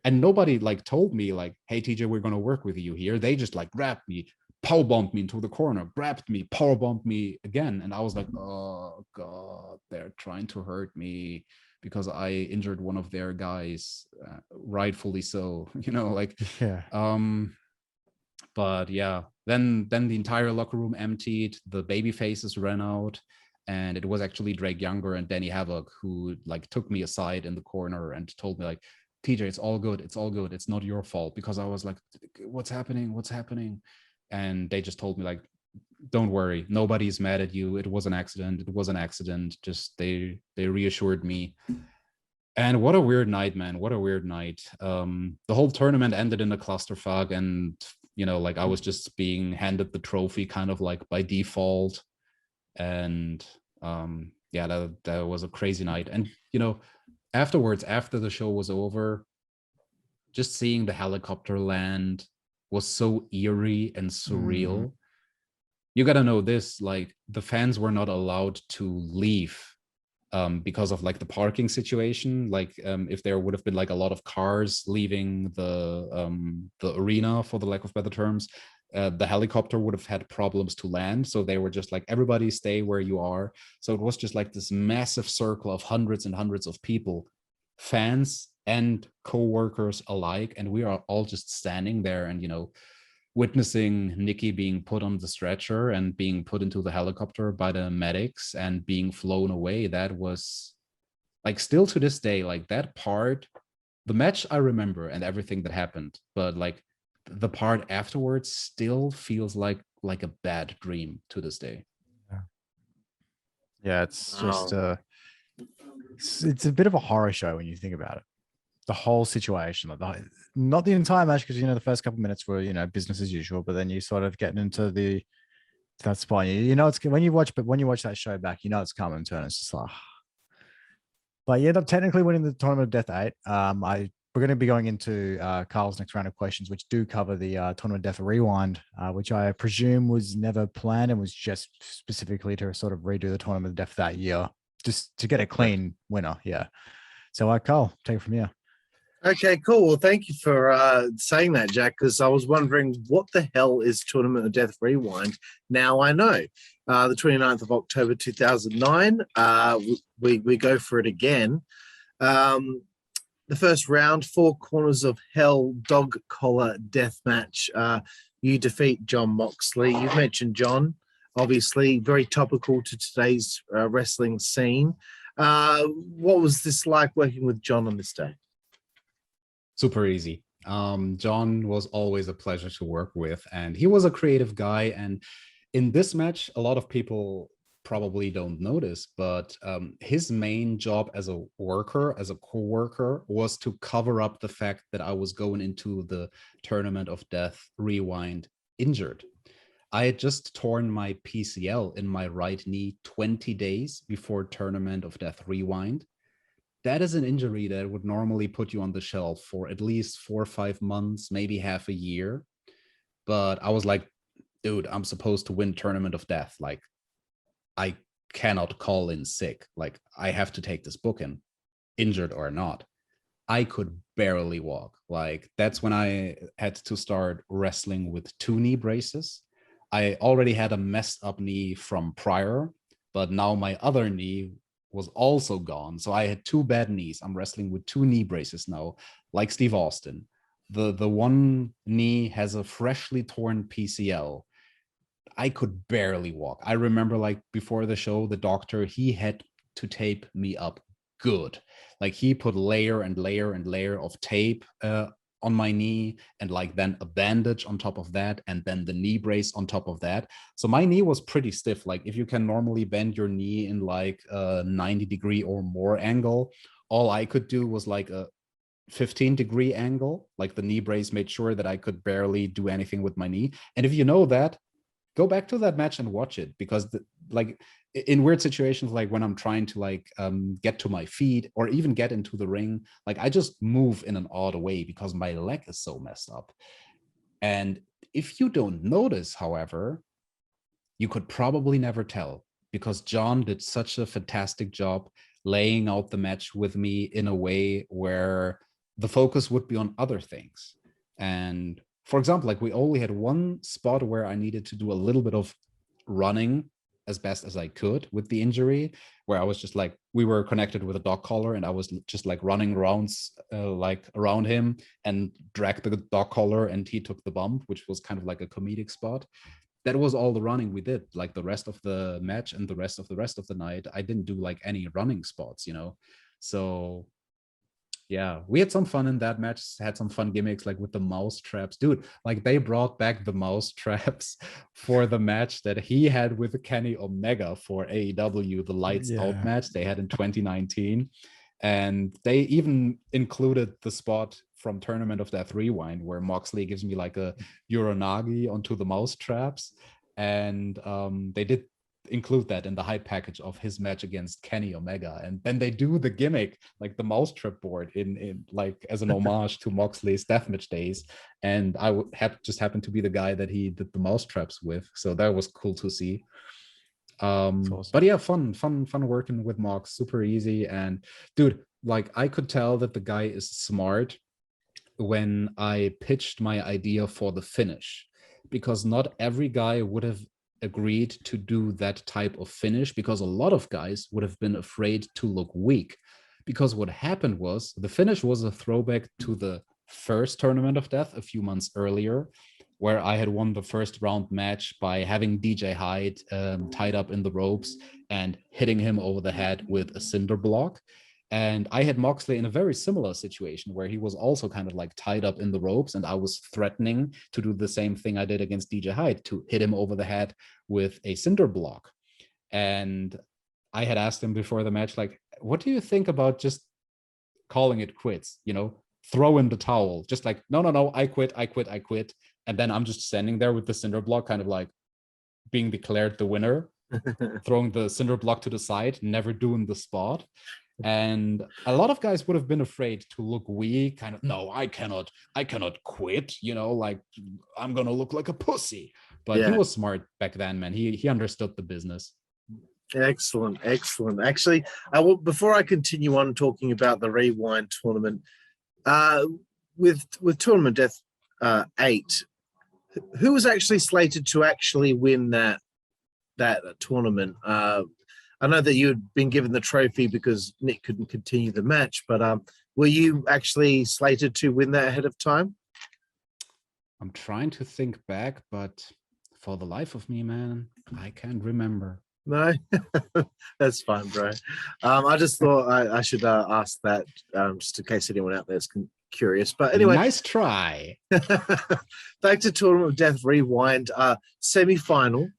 And nobody like told me like, hey, TJ, we're going to work with you here. They just like grabbed me, powerbombed me into the corner, grabbed me, powerbombed me again. And I was like, oh God, they're trying to hurt me because I injured one of their guys, rightfully so, you know, like, but yeah, then the entire locker room emptied, the baby faces ran out, and it was actually Drake Younger and Danny Havoc who like took me aside in the corner and told me like, TJ, it's all good, it's not your fault, because I was like, what's happening? And they just told me like, don't worry, nobody's mad at you, it was an accident, just they reassured me. And what a weird night, man. What a weird night. The whole tournament ended in a clusterfuck, and you know, like I was just being handed the trophy kind of like by default. And yeah, that was a crazy night. And you know, afterwards, after the show was over, just seeing the helicopter land was so eerie and surreal. You gotta know this, like the fans were not allowed to leave because of like the parking situation. Like if there would have been like a lot of cars leaving the arena, for the lack of better terms, the helicopter would have had problems to land. So they were just like, everybody stay where you are. So it was just like this massive circle of hundreds and hundreds of people, fans and co-workers alike. And we are all just standing there and, you know, witnessing Nikki being put on the stretcher and being put into the helicopter by the medics and being flown away. That was like, still to this day, like that part, the match I remember and everything that happened, but like the part afterwards still feels like a bad dream to this day. Yeah, it's just it's a bit of a horror show when you think about it. The whole situation, like not the entire match, because you know the first couple of minutes were, you know, business as usual, but then you sort of getting into that spot. You know, it's when you watch that show back, you know it's coming to, and it's just like. But you end up technically winning the Tournament of Death 8. We're going to be going into Carl's next round of questions, which do cover the Tournament of Death Rewind, which I presume was never planned and was just specifically to sort of redo the Tournament of Death that year, just to get a clean winner. Yeah. So, Carl, take it from here. Okay, cool. Well, thank you for saying that, Jack, because I was wondering what the hell is Tournament of Death Rewind. Now I know. The 29th of October 2009, we go for it again. The first round, 4 corners of hell, dog collar death match. You defeat John Moxley. You've mentioned John, obviously very topical to today's wrestling scene. What was this like working with John on this day? Super easy. John was always a pleasure to work with, and he was a creative guy. And in this match, a lot of people probably don't notice, but his main job as a worker, as a co-worker, was to cover up the fact that I was going into the Tournament of Death Rewind injured. I had just torn my PCL in my right knee 20 days before Tournament of Death Rewind. That is an injury that would normally put you on the shelf for at least 4 or 5 months, maybe half a year. But I was like, dude, I'm supposed to win Tournament of Death. Like, I cannot call in sick. Like, I have to take this booking, injured or not. I could barely walk. Like that's when I had to start wrestling with 2 knee braces. I already had a messed up knee from prior, but now my other knee was also gone. So I had 2 bad knees. I'm wrestling with 2 knee braces now, like Steve Austin. The one knee has a freshly torn PCL. I could barely walk. I remember like before the show, the doctor, he had to tape me up good. Like he put layer and layer and layer of tape on my knee, and like then a bandage on top of that, and then the knee brace on top of that. So my knee was pretty stiff. Like if you can normally bend your knee in like a 90-degree or more angle, all I could do was like a 15-degree angle. Like the knee brace made sure that I could barely do anything with my knee. And if you know that, go back to that match and watch it, because like in weird situations, like when I'm trying to like get to my feet or even get into the ring, like I just move in an odd way because my leg is so messed up. And if you don't notice, however, you could probably never tell, because John did such a fantastic job laying out the match with me in a way where the focus would be on other things. And for example, like we only had one spot where I needed to do a little bit of running as best as I could with the injury, where I was just like, we were connected with a dog collar and I was just like running rounds like around him and dragged the dog collar and he took the bump, which was kind of like a comedic spot. That was all the running we did. Like the rest of the match and the rest of the night, I didn't do like any running spots, you know? So yeah, we had some fun in that match, had some fun gimmicks like with the mouse traps. Dude, like they brought back the mouse traps for the match that he had with Kenny Omega for AEW, the Lights Out match they had in 2019. And they even included the spot from Tournament of Death Rewind where Moxley gives me like a Uranagi onto the mouse traps. And they did include that in the hype package of his match against Kenny Omega. And then they do the gimmick, like the mousetrap board in like as an homage to Moxley's deathmatch days. And I would have just happened to be the guy that he did the mousetraps with. So that was cool to see. Awesome. But yeah, fun working with Mox, super easy. And dude, like I could tell that the guy is smart when I pitched my idea for the finish, because not every guy would have agreed to do that type of finish, because a lot of guys would have been afraid to look weak. Because what happened was the finish was a throwback to the first Tournament of Death a few months earlier, where I had won the first round match by having DJ Hyde tied up in the ropes and hitting him over the head with a cinder block. And I had Moxley in a very similar situation where he was also kind of like tied up in the ropes, and I was threatening to do the same thing I did against DJ Hyde, to hit him over the head with a cinder block. And I had asked him before the match, like, what do you think about just calling it quits? You know, throw in the towel, just like, no, I quit. And then I'm just standing there with the cinder block, kind of like being declared the winner, throwing the cinder block to the side, never doing the spot. And a lot of guys would have been afraid to look weak, kind of, no, I cannot quit, you know, like I'm gonna look like a pussy. But he was smart back then, man. He understood the business. Excellent. Actually, before I continue on talking about the Rewind tournament, with Tournament Death 8, who was actually slated to actually win that tournament? I know that you had been given the trophy because Nick couldn't continue the match, but were you actually slated to win that ahead of time? I'm trying to think back, but for the life of me, man, I can't remember. No, that's fine, bro. I just thought I should ask that just in case anyone out there is curious. But anyway, nice try. Back to Tournament of Death Rewind, semi-final.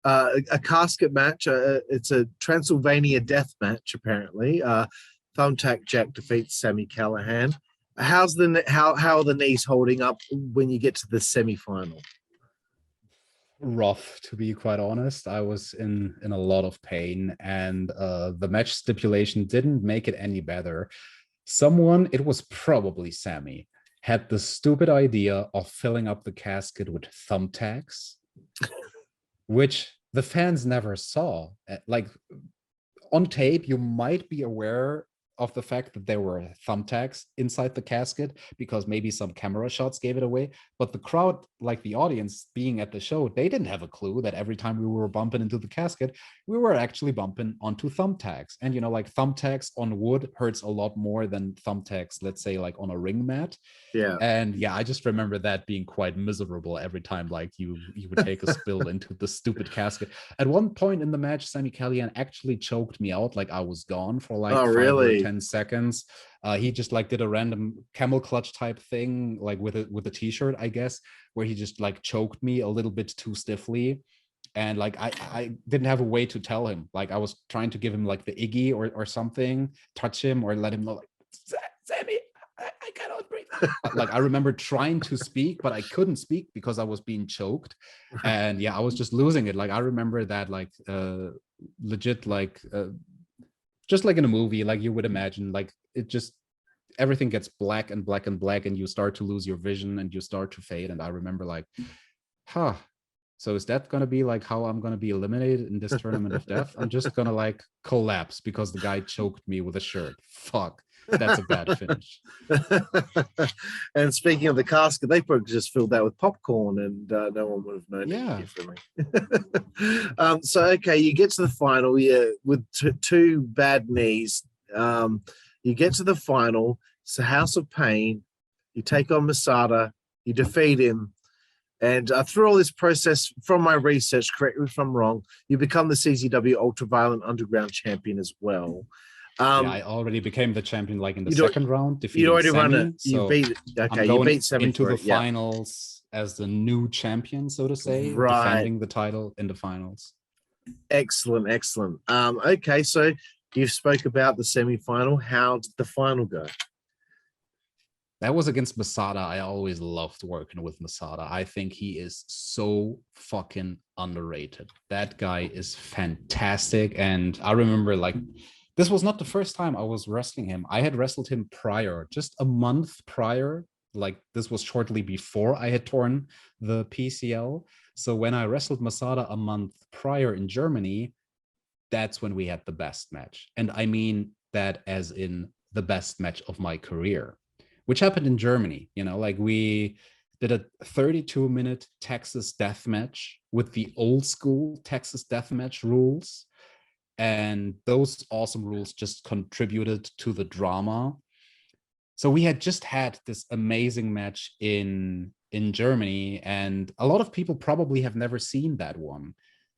A casket match. It's a Transylvania death match, apparently. Thumbtack Jack defeats Sami Callihan. How are the knees holding up when you get to the semi-final? Rough, to be quite honest. I was in a lot of pain, and the match stipulation didn't make it any better. Someone, it was probably Sami, had the stupid idea of filling up the casket with thumbtacks, which the fans never saw. Like on tape, you might be aware of the fact that there were thumbtacks inside the casket because maybe some camera shots gave it away. But the crowd, like the audience being at the show, they didn't have a clue that every time we were bumping into the casket, we were actually bumping onto thumbtacks. And, you know, like thumbtacks on wood hurts a lot more than thumbtacks, let's say, like on a ring mat. Yeah. And yeah, I just remember that being quite miserable every time, like you would take a spill into the stupid casket. At one point in the match, Sami Callihan actually choked me out, like I was gone for like 5 or 10 seconds. He just like did a random camel clutch type thing, like with a t-shirt, I guess, where he just like choked me a little bit too stiffly. And like I didn't have a way to tell him. Like I was trying to give him like the Iggy or something, touch him or let him know, like, Sammy, I cannot breathe. Like I remember trying to speak, but I couldn't speak because I was being choked. And yeah, I was just losing it. Like I remember that, like legit, like just like in a movie, like you would imagine, like it just, everything gets black and black and black, and you start to lose your vision and you start to fade. And I remember like, so is that going to be like how I'm going to be eliminated in this tournament of death? I'm just going to like collapse because the guy choked me with a shirt. Fuck. That's a bad finish. And speaking of the casket, they probably just filled that with popcorn, and no one would have known any differently. So okay, you get to the final, with two bad knees. You get to the final. It's a House of Pain. You take on MonetMaaate. You defeat him. And through all this process, from my research, correct me if I'm wrong, you become the CZW Ultraviolent Underground Champion as well. Yeah, I already became the champion like in the second round. You already Sami, run it. So you beat it. Okay, I'm going you beat Sami into the finals as the new champion, so to say, defending the title in the finals. Excellent, excellent. Okay, so you spoke about the semi-final. How did the final go? That was against MonetMaaate. I always loved working with MonetMaaate. I think he is so fucking underrated. That guy is fantastic. And I remember like, this was not the first time I was wrestling him. I had wrestled him prior, just a month prior. Like this was shortly before I had torn the PCL. So when I wrestled MonetMaaate a month prior in Germany, that's when we had the best match. And I mean that as in the best match of my career, which happened in Germany. You know, like we did a 32-minute Texas death match with the old school Texas death match rules. And those awesome rules just contributed to the drama. So we had just had this amazing match in Germany, and a lot of people probably have never seen that one.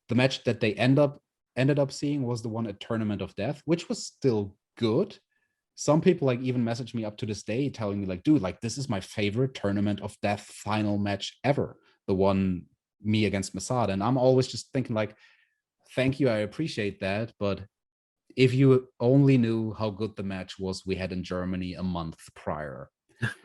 The match that they ended up seeing was the one at Tournament of Death, which was still good. Some people like even message me up to this day telling me like, dude, like this is my favorite Tournament of Death final match ever, the one me against MonetMaaate. And I'm always just thinking like, thank you, I appreciate that, but if you only knew how good the match was we had in Germany a month prior.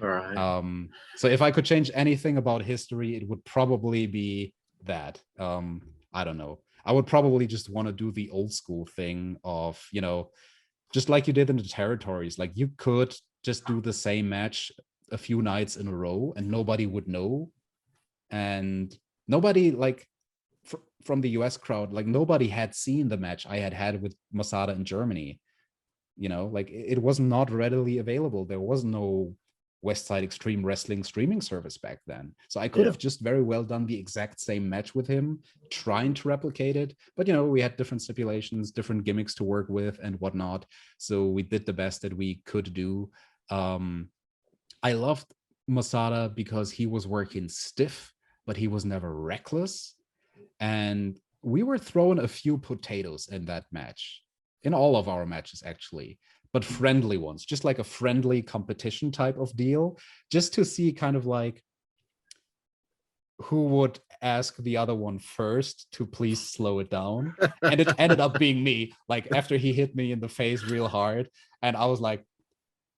All right. So if I could change anything about history, it would probably be that. I don't know. I would probably just want to do the old school thing of, you know, just like you did in the territories. Like you could just do the same match a few nights in a row and nobody would know. And nobody like from the US crowd, like nobody had seen the match I had with MonetMaaate in Germany. You know, like it was not readily available. There was no Westside Extreme Wrestling streaming service back then. So I could have just very well done the exact same match with him, trying to replicate it. But, you know, we had different stipulations, different gimmicks to work with and whatnot. So we did the best that we could do. I loved MonetMaaate because he was working stiff, but he was never reckless. And we were throwing a few potatoes in that match, in all of our matches, actually, but friendly ones, just like a friendly competition type of deal, just to see kind of like who would ask the other one first to please slow it down. And it ended up being me, like after he hit me in the face real hard. And I was like,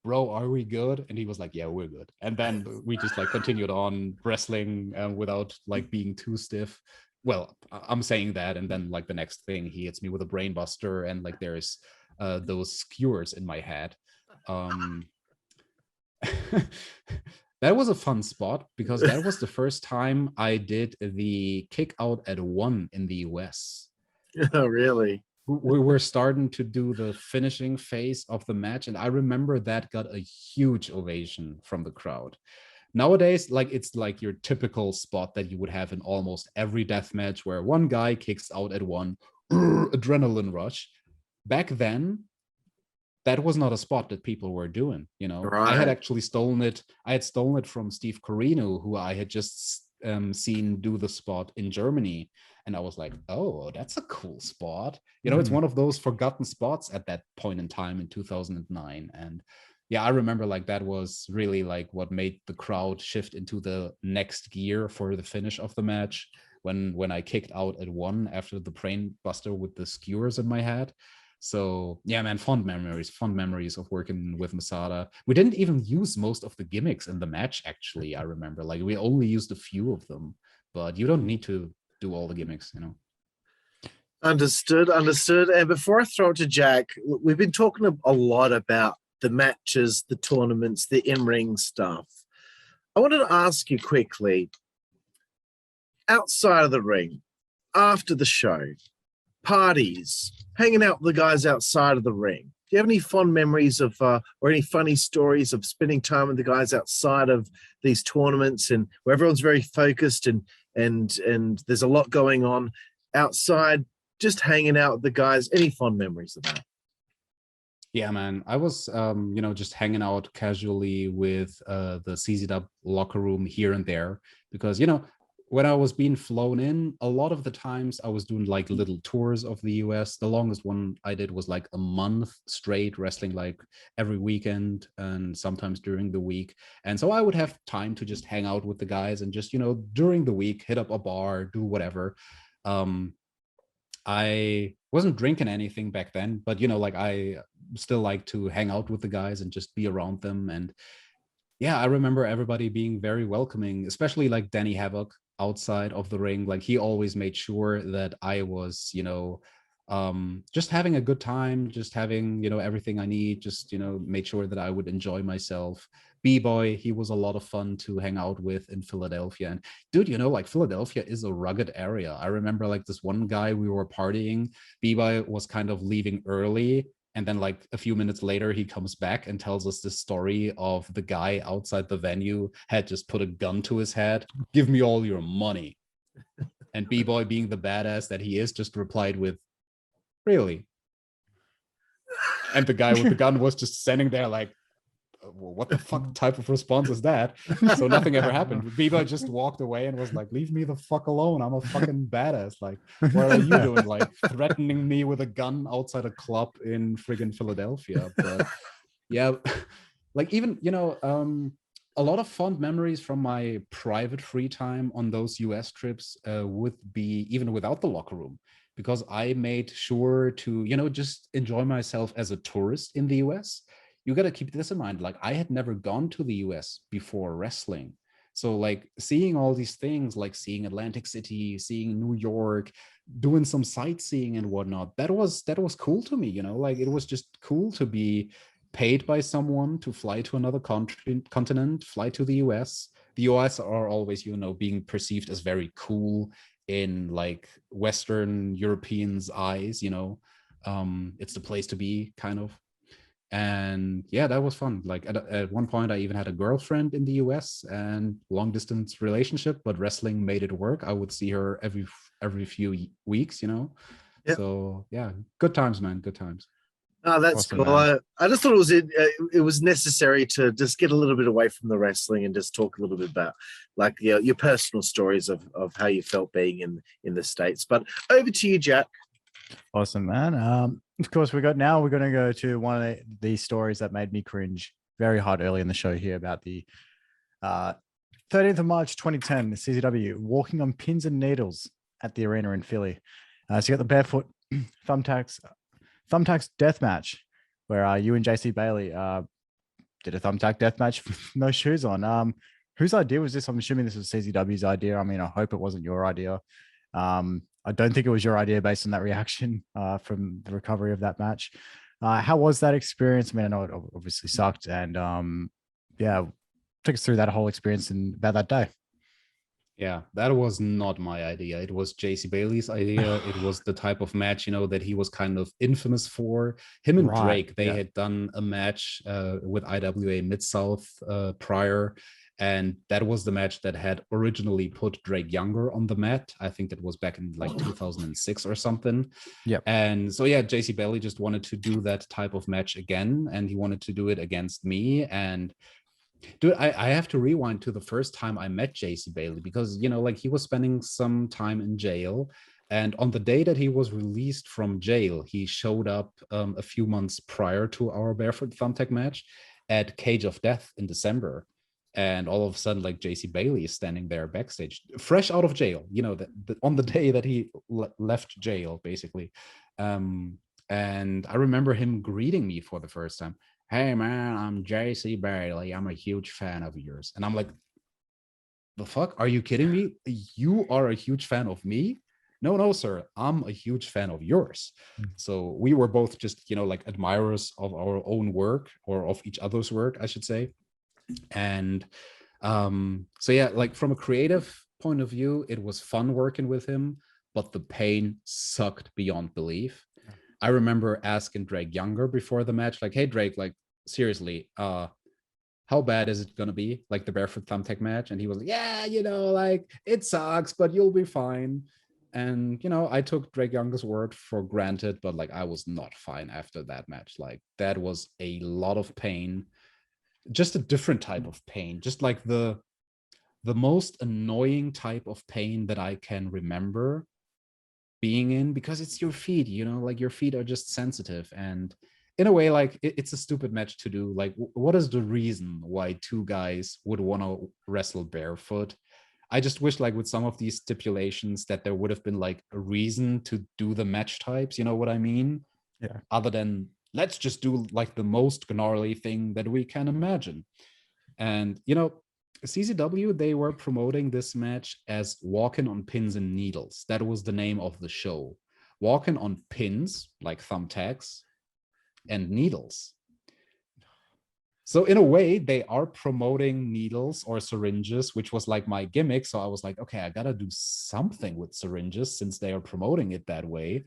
bro, are we good? And he was like, yeah, we're good. And then we just like continued on wrestling without like being too stiff. Well, I'm saying that, and then like the next thing, he hits me with a brain buster, and like there's those skewers in my head. That was a fun spot because that was the first time I did the kick out at 1 in the US. Oh, really? we were starting to do the finishing phase of the match, and I remember that got a huge ovation from the crowd. Nowadays, like it's like your typical spot that you would have in almost every death match, where one guy kicks out at one adrenaline rush. Back then, that was not a spot that people were doing. You know, I had Right. actually stolen it. I had stolen it from Steve Corino, who I had just seen do the spot in Germany. And I was like, oh, that's a cool spot. You know, it's one of those forgotten spots at that point in time in 2009. And yeah, I remember like that was really like what made the crowd shift into the next gear for the finish of the match. When I kicked out at one after the brain buster with the skewers in my head. So yeah, man, fond memories of working with MaaAte. We didn't even use most of the gimmicks in the match, actually. I remember, like, we only used a few of them, but you don't need to do all the gimmicks, you know. Understood. And before I throw it to Jack, we've been talking a lot about the matches, the tournaments, the in-ring stuff. I wanted to ask you quickly, outside of the ring, after the show, parties, hanging out with the guys outside of the ring. Do you have any fond memories of, or any funny stories of spending time with the guys outside of these tournaments, and where everyone's very focused and there's a lot going on outside, just hanging out with the guys? Any fond memories of that? Yeah, man, I was, you know, just hanging out casually with the CZW locker room here and there, because, you know, when I was being flown in, a lot of the times I was doing like little tours of the US. The longest one I did was like a month straight, wrestling like every weekend and sometimes during the week. And so I would have time to just hang out with the guys and just, you know, during the week, hit up a bar, do whatever. I wasn't drinking anything back then, but, you know, like I still like to hang out with the guys and just be around them. And yeah, I remember everybody being very welcoming, especially like Danny Havoc outside of the ring. Like he always made sure that I was, you know, just having a good time, just having, you know, everything I need, just, you know, made sure that I would enjoy myself. B-Boy, he was a lot of fun to hang out with in Philadelphia. And dude, you know, like Philadelphia is a rugged area. I remember like this one guy, we were partying, B-Boy was kind of leaving early, and then like a few minutes later, he comes back and tells us this story of the guy outside the venue had just put a gun to his head. Give me all your money. And B-Boy, being the badass that he is, just replied with, really? And the guy with the gun was just standing there like, well, what the fuck type of response is that? So nothing ever happened. Biba just walked away and was like, leave me the fuck alone. I'm a fucking badass. Like, what are you doing? Like threatening me with a gun outside a club in friggin' Philadelphia. But yeah, like even, you know, a lot of fond memories from my private free time on those US trips would be even without the locker room, because I made sure to, you know, just enjoy myself as a tourist in the US. You got to keep this in mind. Like I had never gone to the US before wrestling. So like seeing all these things, like seeing Atlantic City, seeing New York, doing some sightseeing and whatnot, that was cool to me, you know, like it was just cool to be paid by someone to fly to another continent, fly to the US. The US are always, you know, being perceived as very cool in like Western Europeans' eyes, you know. It's the place to be, kind of. And yeah, that was fun. Like at one point I even had a girlfriend in the US and long distance relationship, but wrestling made it work. I would see her every few weeks, you know. Yep. So yeah, good times, man, good times. Oh, that's awesome, cool. I just thought it was necessary to just get a little bit away from the wrestling and just talk a little bit about like your personal stories of how you felt being in the States. But over to you, Jack. Awesome, man. Of course, we're going to go to one of these stories that made me cringe very hard early in the show here about the 13th of March, 2010, the CZW walking on pins and needles at the arena in Philly. So you got the Barefoot Thumbtack's Deathmatch, where you and JC Bailey did a Thumbtack Deathmatch with no shoes on. Whose idea was this? I'm assuming this was CZW's idea. I mean, I hope it wasn't your idea. I don't think it was your idea based on that reaction from the recovery of that match. How was that experience? I mean, I know it obviously sucked. And yeah, take us through that whole experience and about that day. Yeah, that was not my idea. It was JC Bailey's idea. It was the type of match, that he was kind of infamous for. Him and Right, Drake, they yeah. had done a match with IWA Midsouth prior. And that was the match that had originally put Drake Younger on the mat. I think that was back in like 2006 or something. Yep. And so, yeah, JC Bailey just wanted to do that type of match again. And he wanted to do it against me. And dude, I have to rewind to the first time I met JC Bailey because, like he was spending some time in jail. And on the day that he was released from jail, he showed up a few months prior to our Barefoot Thumbtack match at Cage of Death in December. And all of a sudden, like JC Bailey is standing there backstage, fresh out of jail, on the day that he left jail, basically. And I remember him greeting me for the first time. Hey man, I'm JC Bailey. I'm a huge fan of yours. And I'm like, the fuck? Are you kidding me? You are a huge fan of me? No, sir. I'm a huge fan of yours. So we were both just, like admirers of our own work or of each other's work, I should say. And so yeah, like from a creative point of view, it was fun working with him, but the pain sucked beyond belief. I remember asking Drake Younger before the match, like, hey, Drake, like, seriously, how bad is it going to be? Like the Barefoot Thumbtack match? And he was like, yeah, like, it sucks, but you'll be fine. And, I took Drake Younger's word for granted, but, like, I was not fine after that match. Like, that was a lot of pain, just a different type of pain, just like the most annoying type of pain that I can remember being in, because it's your feet, like your feet are just sensitive. And in a way, like it's a stupid match to do. Like, what is the reason why two guys would want to wrestle barefoot? I just wish, like, with some of these stipulations that there would have been like a reason to do the match types, you know what I mean? Yeah. Other than let's just do like the most gnarly thing that we can imagine. And CZW, they were promoting this match as Walking on Pins and Needles. That was the name of the show. Walking on pins, like thumbtacks, and needles. So in a way, they are promoting needles or syringes, which was like my gimmick. So I was like, okay, I gotta do something with syringes since they are promoting it that way.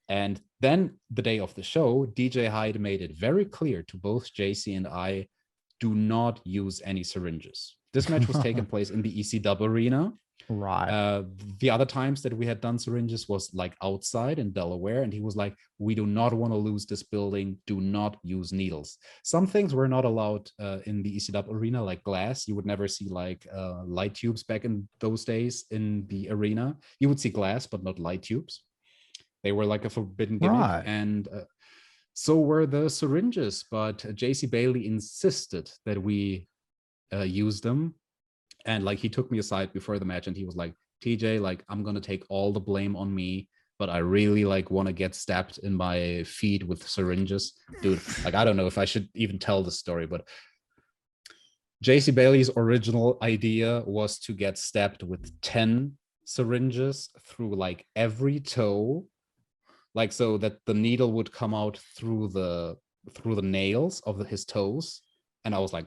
And then the day of the show, DJ Hyde made it very clear to both JC and I, do not use any syringes. This match was taking place in the ECW arena. Right. The other times that we had done syringes was like outside in Delaware, and he was like, we do not want to lose this building. Do not use needles. Some things were not allowed in the ECW arena, like glass. You would never see like light tubes back in those days in the arena. You would see glass, but not light tubes. They were like a forbidden gimmick. Right. And so were the syringes, but JC Bailey insisted that we use them. And like he took me aside before the match and he was like, TJ, like, I'm going to take all the blame on me, but I really like want to get stabbed in my feet with syringes. Dude, like, I don't know if I should even tell the story, but JC Bailey's original idea was to get stabbed with 10 syringes through like every toe, like so that the needle would come out through the nails of his toes. And I was like,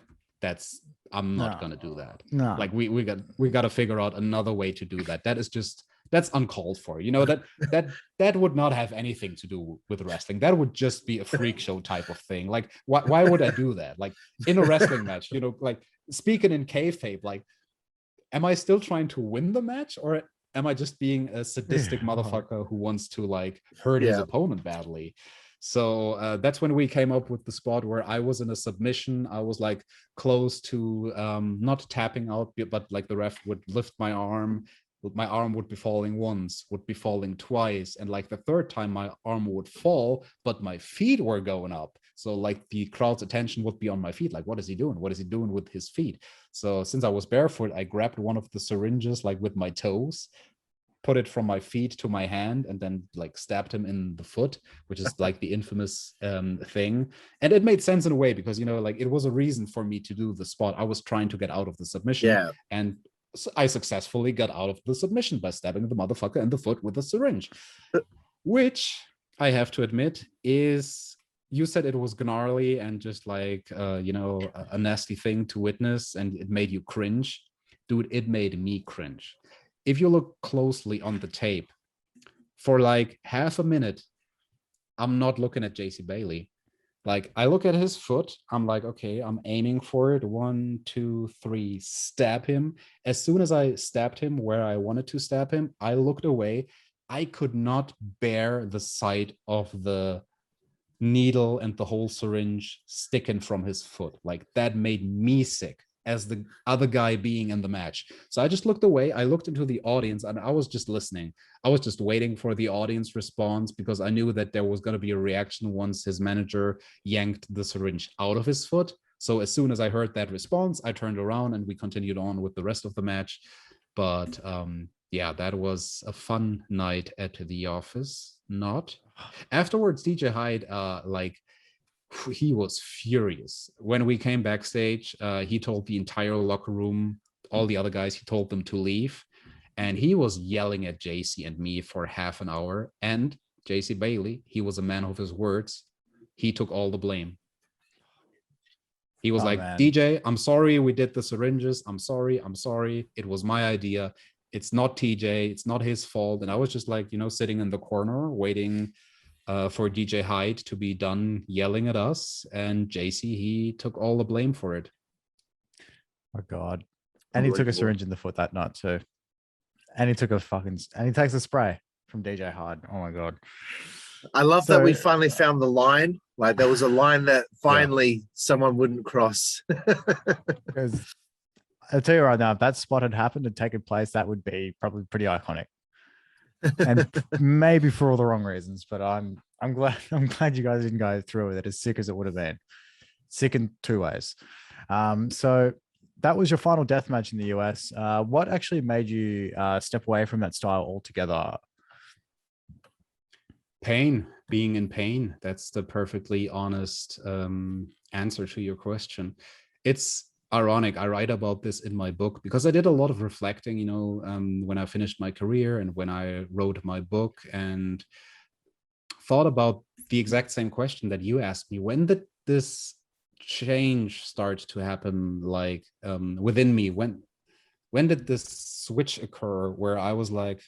I'm not gonna do that. No. Like we got to figure out another way to do that. That's uncalled for. That would not have anything to do with wrestling. That would just be a freak show type of thing. Like why would I do that? Like in a wrestling match, like speaking in kayfabe, like am I still trying to win the match, or am I just being a sadistic motherfucker who wants to like hurt his opponent badly? So that's when we came up with the spot where I was in a submission. I was like close to not tapping out, but like the ref would lift my arm. My arm would be falling once, would be falling twice. And like the third time my arm would fall, but my feet were going up. So like the crowd's attention would be on my feet. Like, what is he doing? What is he doing with his feet? So since I was barefoot, I grabbed one of the syringes like with my toes, put it from my feet to my hand, and then like stabbed him in the foot, which is like the infamous thing. And it made sense in a way because, like it was a reason for me to do the spot. I was trying to get out of the submission, and so I successfully got out of the submission by stabbing the motherfucker in the foot with a syringe, which I have to admit is, you said it was gnarly and just like, a nasty thing to witness and it made you cringe. dude, it made me cringe. If you look closely on the tape, for like half a minute, I'm not looking at JC Bailey. Like, I look at his foot, I'm like, okay, I'm aiming for it. 1, 2, 3, stab him. As soon as I stabbed him where I wanted to stab him, I looked away. I could not bear the sight of the needle and the whole syringe sticking from his foot. Like, that made me sick as the other guy being in the match. So I just looked away. I looked into the audience and I was just listening. I was just waiting for the audience response because I knew that there was going to be a reaction once his manager yanked the syringe out of his foot. So as soon as I heard that response, I turned around and we continued on with the rest of the match. But yeah, that was a fun night at the office. Not afterwards, DJ Hyde, like, he was furious when we came backstage. He told the entire locker room, all the other guys, he told them to leave, and he was yelling at JC and me for half an hour. And JC Bailey, he was a man of his words. He took all the blame. He was like, man, DJ, I'm sorry we did the syringes. I'm sorry. It was my idea. It's not TJ. It's not his fault. And I was just like, you know, sitting in the corner waiting for DJ Hyde to be done yelling at us, and JC, he took all the blame for it. Oh God. And he took a syringe in the foot that night too. And he took and he takes a spray from DJ Hyde. Oh my God. I love that we finally found the line. Like, there was a line that finally someone wouldn't cross. Because I'll tell you right now, if that spot had happened and taken place, that would be probably pretty iconic. And maybe for all the wrong reasons, but I'm glad you guys didn't go through with it as sick as it would have been. Sick in two ways. So that was your final death match in the US. What actually made you step away from that style altogether? Pain, being in pain. That's the perfectly honest answer to your question. It's ironic. I write about this in my book because I did a lot of reflecting, you know, when I finished my career and when I wrote my book, and thought about the exact same question that you asked me. When did this change start to happen, like within me? When did this switch occur where I was like,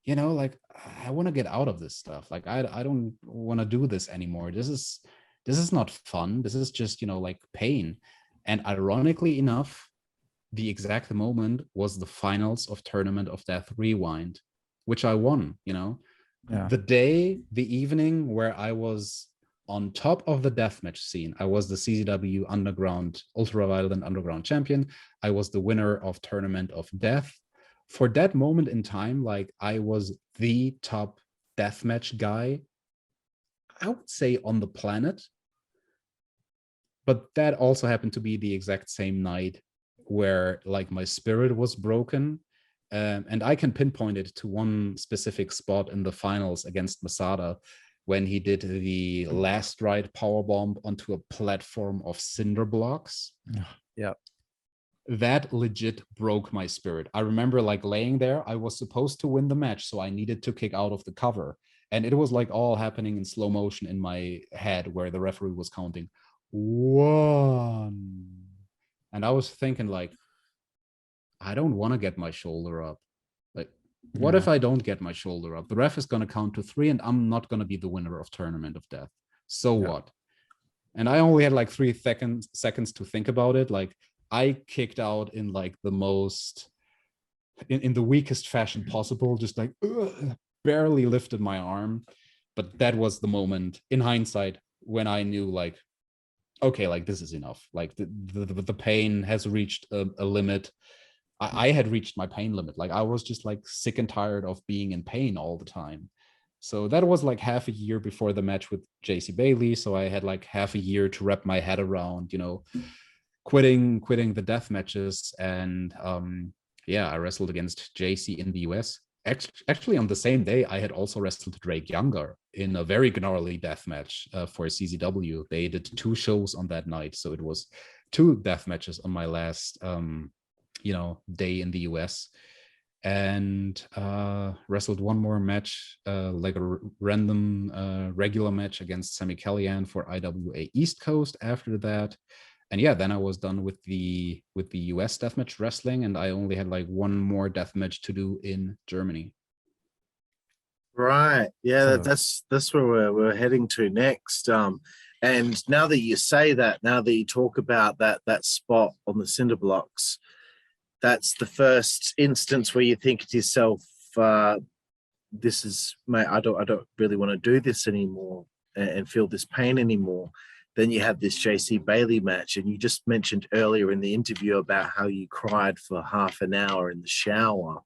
you know, like, I want to get out of this stuff. Like, I don't want to do this anymore. This is not fun. This is just, you know, like pain. And ironically enough, the exact moment was the finals of Tournament of Death Rewind, which I won, you know. Yeah. The evening where I was on top of the deathmatch scene. I was the CZW Underground, Ultra-Violent Underground champion. I was the winner of Tournament of Death. For that moment in time, like, I was the top deathmatch guy, I would say, on the planet. But that also happened to be the exact same night where, like, my spirit was broken. And I can pinpoint it to one specific spot in the finals against MaaAte, when he did the last ride powerbomb onto a platform of cinder blocks. Yeah. That legit broke my spirit. I remember, like, laying there. I was supposed to win the match, so I needed to kick out of the cover. And it was like all happening in slow motion in my head, where the referee was counting 1. And I was thinking, like, I don't want to get my shoulder up. Like, what if I don't get my shoulder up? The ref is going to count to 3 and I'm not going to be the winner of Tournament of Death. So what? And I only had like 3 seconds to think about it. Like, I kicked out in like the most, in the weakest fashion possible, just like barely lifted my arm. But that was the moment, in hindsight, when I knew, like, okay, like, this is enough. Like, the pain has reached a limit. I had reached my pain limit. Like, I was just like sick and tired of being in pain all the time. So that was like half a year before the match with JC Bailey. So I had like half a year to wrap my head around, you know, quitting the death matches. And yeah, I wrestled against JC in the US. Actually, on the same day, I had also wrestled Drake Younger in a very gnarly death match for CZW. They did 2 shows on that night. So it was 2 death matches on my last you know, day in the US, and wrestled one more match, like a random regular match against Sami Callihan for IWA East Coast after that. yeah, then I was done with the US deathmatch wrestling, and I only had like one more deathmatch to do in Germany. Right. Yeah, So- that's where we're heading to next. And now that you say that, now that you talk about that spot on the cinder blocks, that's the first instance where you think to yourself, this is, mate, I don't really want to do this anymore and feel this pain anymore. Then you have this JC Bailey match, and you just mentioned earlier in the interview about how you cried for half an hour in the shower.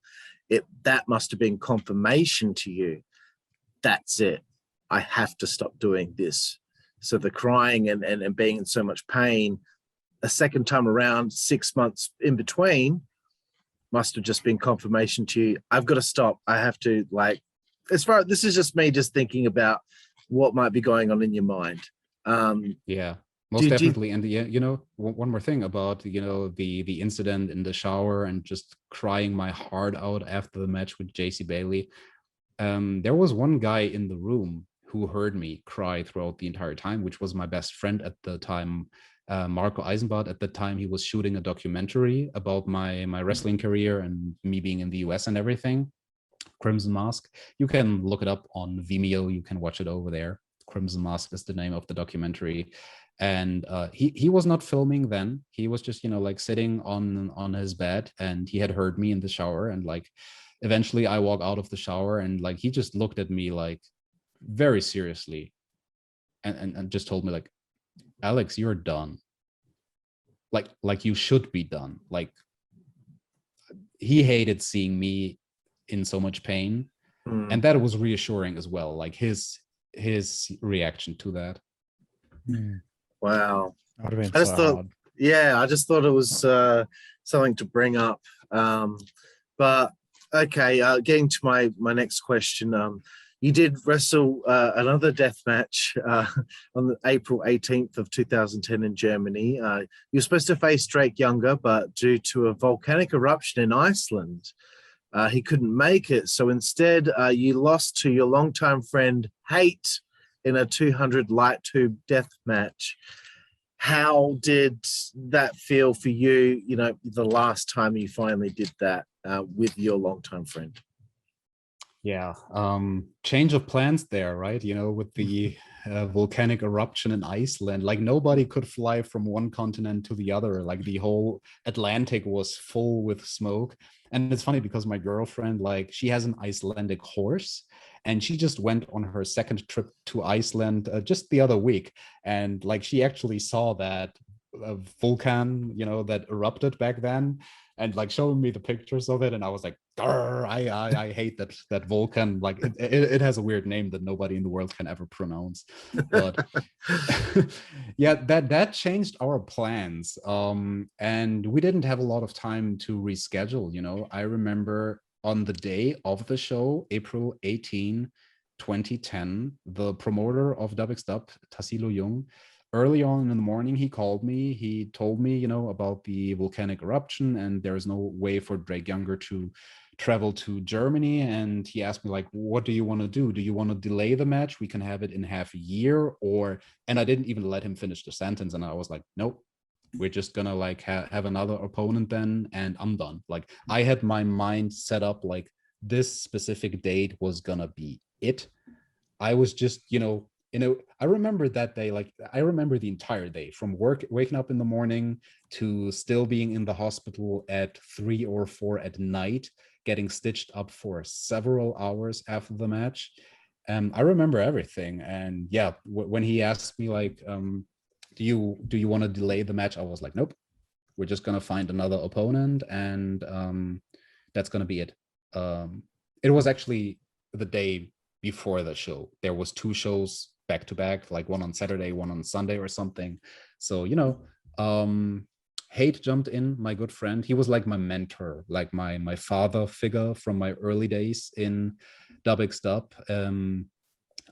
That must have been confirmation to you. That's it. I have to stop doing this. So the crying and being in so much pain a second time around, 6 months in between, must have just been confirmation to you. I've got to stop. I have to, like, this is just me just thinking about what might be going on in your mind. Yeah, most definitely. And you know, one more thing about, you know, the incident in the shower and just crying my heart out after the match with JC Bailey. There was one guy in the room who heard me cry throughout the entire time, which was my best friend at the time, Marco Eisenbart. At the time, he was shooting a documentary about my wrestling career and me being in the US and everything. Crimson Mask. You can look it up on Vimeo. You can watch it over there. Crimson Mask is the name of the documentary. And he was not filming then. He was just, you know, like sitting on his bed, and he had heard me in the shower. And like eventually I walk out of the shower, and like he just looked at me like very seriously and just told me like, Alex, you're done. Like you should be done. Like he hated seeing me in so much pain. And that was reassuring as well, like his reaction to that. Wow. That would have I been just so thought, hard. yeah, I just thought it was something to bring up. But okay, getting to my next question. You did wrestle another death match on the April 18th of 2010 in Germany. You were supposed to face Drake Younger, but due to a volcanic eruption in Iceland, he couldn't make it. So instead, you lost to your longtime friend Hate in a 200 light tube death match. How did that feel for you, you know, the last time you finally did that with your longtime friend? Yeah, change of plans there, right? You know, with the volcanic eruption in Iceland, like nobody could fly from one continent to the other. Like the whole Atlantic was full with smoke. And it's funny because my girlfriend, like, she has an Icelandic horse, and she just went on her second trip to Iceland just the other week. And like, she actually saw that volcano, you know, that erupted back then, and like showing me the pictures of it, and I was like, I hate that volcano. Like it has a weird name that nobody in the world can ever pronounce. But yeah, that changed our plans. And we didn't have a lot of time to reschedule. You know, I remember on the day of the show, April 18, 2010, the promoter of WZWA, Tassilo Jung, early on in the morning, he called me. He told me, you know, about the volcanic eruption, and there is no way for Drake Younger to travel to Germany. And he asked me, like, what do you want to do? Do you want to delay the match? We can have it in half a year, or, and I didn't even let him finish the sentence. And I was like, nope, we're just gonna like have another opponent then, and I'm done. Like I had my mind set up, like this specific date was gonna be it. I was just, you know, I remember that day, like I remember the entire day from waking up in the morning to still being in the hospital at 3 or 4 at night, getting stitched up for several hours after the match. I remember everything. And yeah, when he asked me like, do you want to delay the match? I was like, nope, we're just going to find another opponent, and that's going to be it. It was actually the day before the show. There was 2 shows back to back, like one on Saturday, one on Sunday or something. So, you know, Hate jumped in, my good friend. He was like my mentor, like my father figure from my early days in WZWA.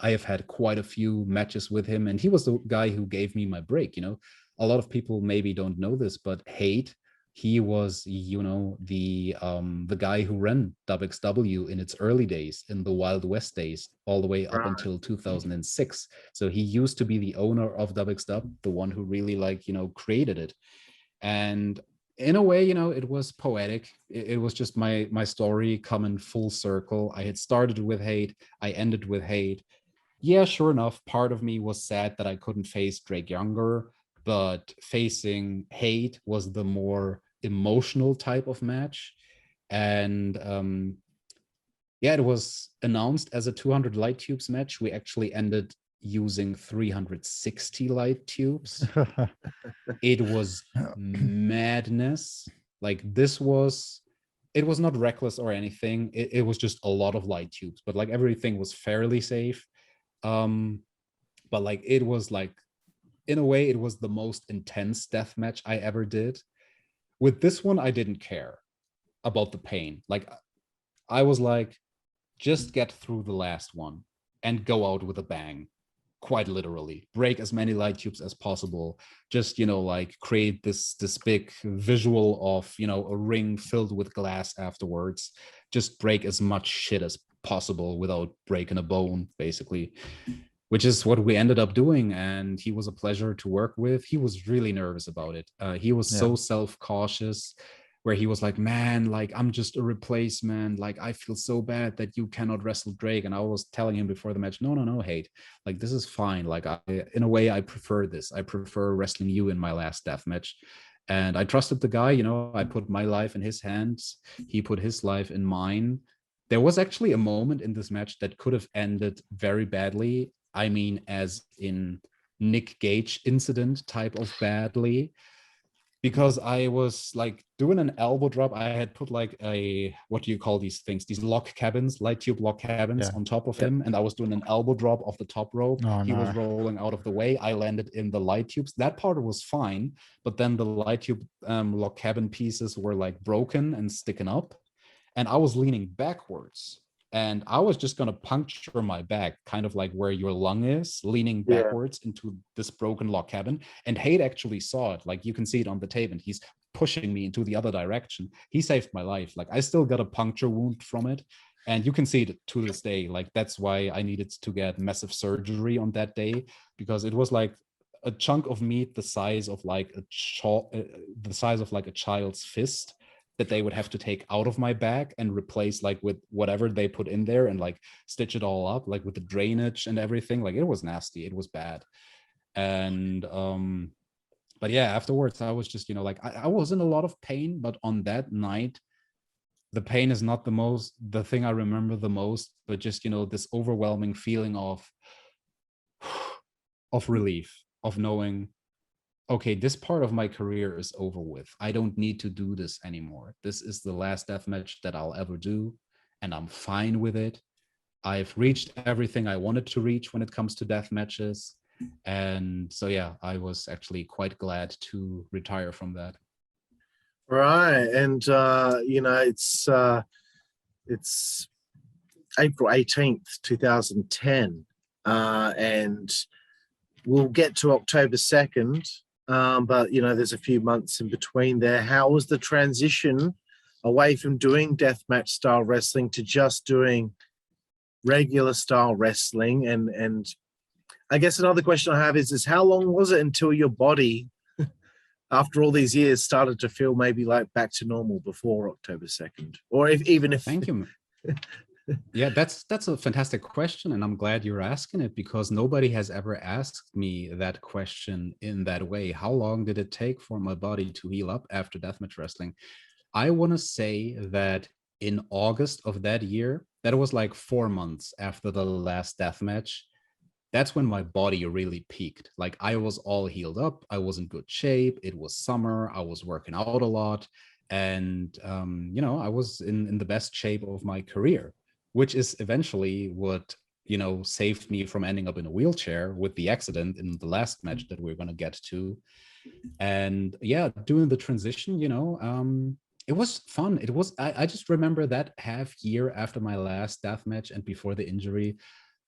I have had quite a few matches with him, and he was the guy who gave me my break. You know, a lot of people maybe don't know this, but Hate, he was, the guy who ran WXW in its early days, in the Wild West days, all the way up until 2006. So he used to be the owner of WXW, the one who really created it. And in a way, it was poetic. It was just my story coming full circle. I had started with hate, I ended with hate. Yeah, sure enough, part of me was sad that I couldn't face Drake Younger, but facing hate was the more emotional type of match. And it was announced as a 200 light tubes match. We actually ended using 360 light tubes. It was madness. Like, it was not reckless or anything. It was just a lot of light tubes, but like everything was fairly safe. But like, it was like, in a way, it was the most intense death match I ever did. With this one, I didn't care about the pain. Like, I was like, just get through the last one and go out with a bang. Quite literally, break as many light tubes as possible. Just, create this big visual of, a ring filled with glass afterwards. Just break as much shit as possible without breaking a bone, basically, which is what we ended up doing. And he was a pleasure to work with. He was really nervous about it. He was so self-cautious, where he was like, man, like, I'm just a replacement. Like, I feel so bad that you cannot wrestle Drake. And I was telling him before the match, no, hate. Like, this is fine. Like, in a way, I prefer this. I prefer wrestling you in my last death match. And I trusted the guy, I put my life in his hands. He put his life in mine. There was actually a moment in this match that could have ended very badly. I mean, as in Nick Gage incident type of badly. Because I was like doing an elbow drop. I had put like what do you call these things? These lock cabins, light tube lock cabins on top of him. And I was doing an elbow drop off the top rope. He was rolling out of the way. I landed in the light tubes. That part was fine. But then the light tube lock cabin pieces were like broken and sticking up. And I was leaning backwards. And I was just going to puncture my back, kind of like where your lung is, leaning backwards into this broken lock cabin. And Haidt actually saw it. Like, you can see it on the tape, and he's pushing me into the other direction. He saved my life. Like, I still got a puncture wound from it. And you can see it to this day. Like, that's why I needed to get massive surgery on that day, because it was like a chunk of meat the size of like a child's fist that they would have to take out of my back and replace like with whatever they put in there and like stitch it all up, like with the drainage and everything. Like, it was nasty. It was bad. And but yeah, afterwards I was just, I was in a lot of pain, but on that night, the pain is not the thing I remember the most, but just, this overwhelming feeling of relief, of knowing, okay, this part of my career is over with. I don't need to do this anymore. This is the last death match that I'll ever do, and I'm fine with it. I've reached everything I wanted to reach when it comes to death matches. And so, yeah, I was actually quite glad to retire from that. Right. And, it's April 18th, 2010. And we'll get to October 2nd. But, there's a few months in between there. How was the transition away from doing deathmatch style wrestling to just doing regular style wrestling? And I guess another question I have is how long was it until your body, after all these years, started to feel maybe like back to normal before October 2nd? Or even if... Thank you. Yeah, that's a fantastic question, and I'm glad you're asking it, because nobody has ever asked me that question in that way. How long did it take for my body to heal up after deathmatch wrestling? I want to say that in August of that year, that was like 4 months after the last deathmatch, that's when my body really peaked. Like, I was all healed up. I was in good shape. It was summer. I was working out a lot. And, I was in the best shape of my career, which is eventually what, saved me from ending up in a wheelchair with the accident in the last match that we're going to get to. And yeah, doing the transition, it was fun. It was, I just remember that half year after my last death match and before the injury,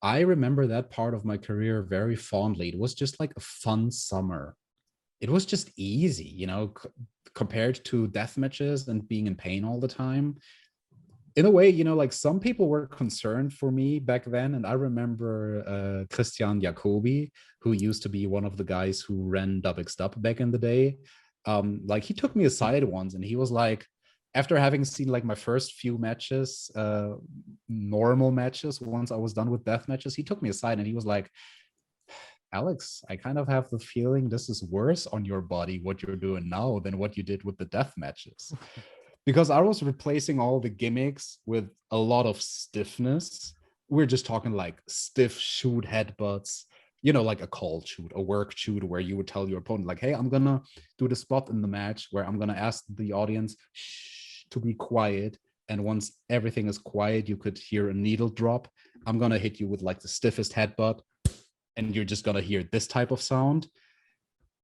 I remember that part of my career very fondly. It was just like a fun summer. it was just easy, you know, compared to death matches and being in pain all the time. In a way, you know, like some people were concerned for me back then. And I remember Christian Jacobi, who used to be one of the guys who ran WZWA back in the day. Like he took me aside once and he was like, after having seen like my first few matches, normal matches, once I was done with death matches, he took me aside and he was like, Alex, I kind of have the feeling this is worse on your body, what you're doing now, than what you did with the death matches. Because I was replacing all the gimmicks with a lot of stiffness. We're just talking like stiff shoot headbutts, you know, like a call shoot, a work shoot, where you would tell your opponent, like, hey, I'm gonna do the spot in the match where I'm gonna ask the audience to be quiet. And once everything is quiet, you could hear a needle drop. I'm gonna hit you with like the stiffest headbutt, and you're just gonna hear this type of sound.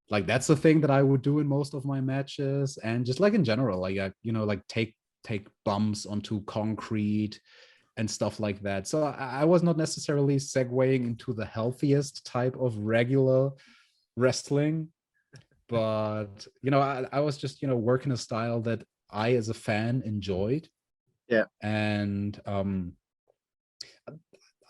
Like that's the thing that I would do in most of my matches, and just like in general, like you know, like take bumps onto concrete and stuff like that. So I was not necessarily segueing into the healthiest type of regular wrestling, but you know, I was just, you know, working a style that I as a fan enjoyed. Yeah. And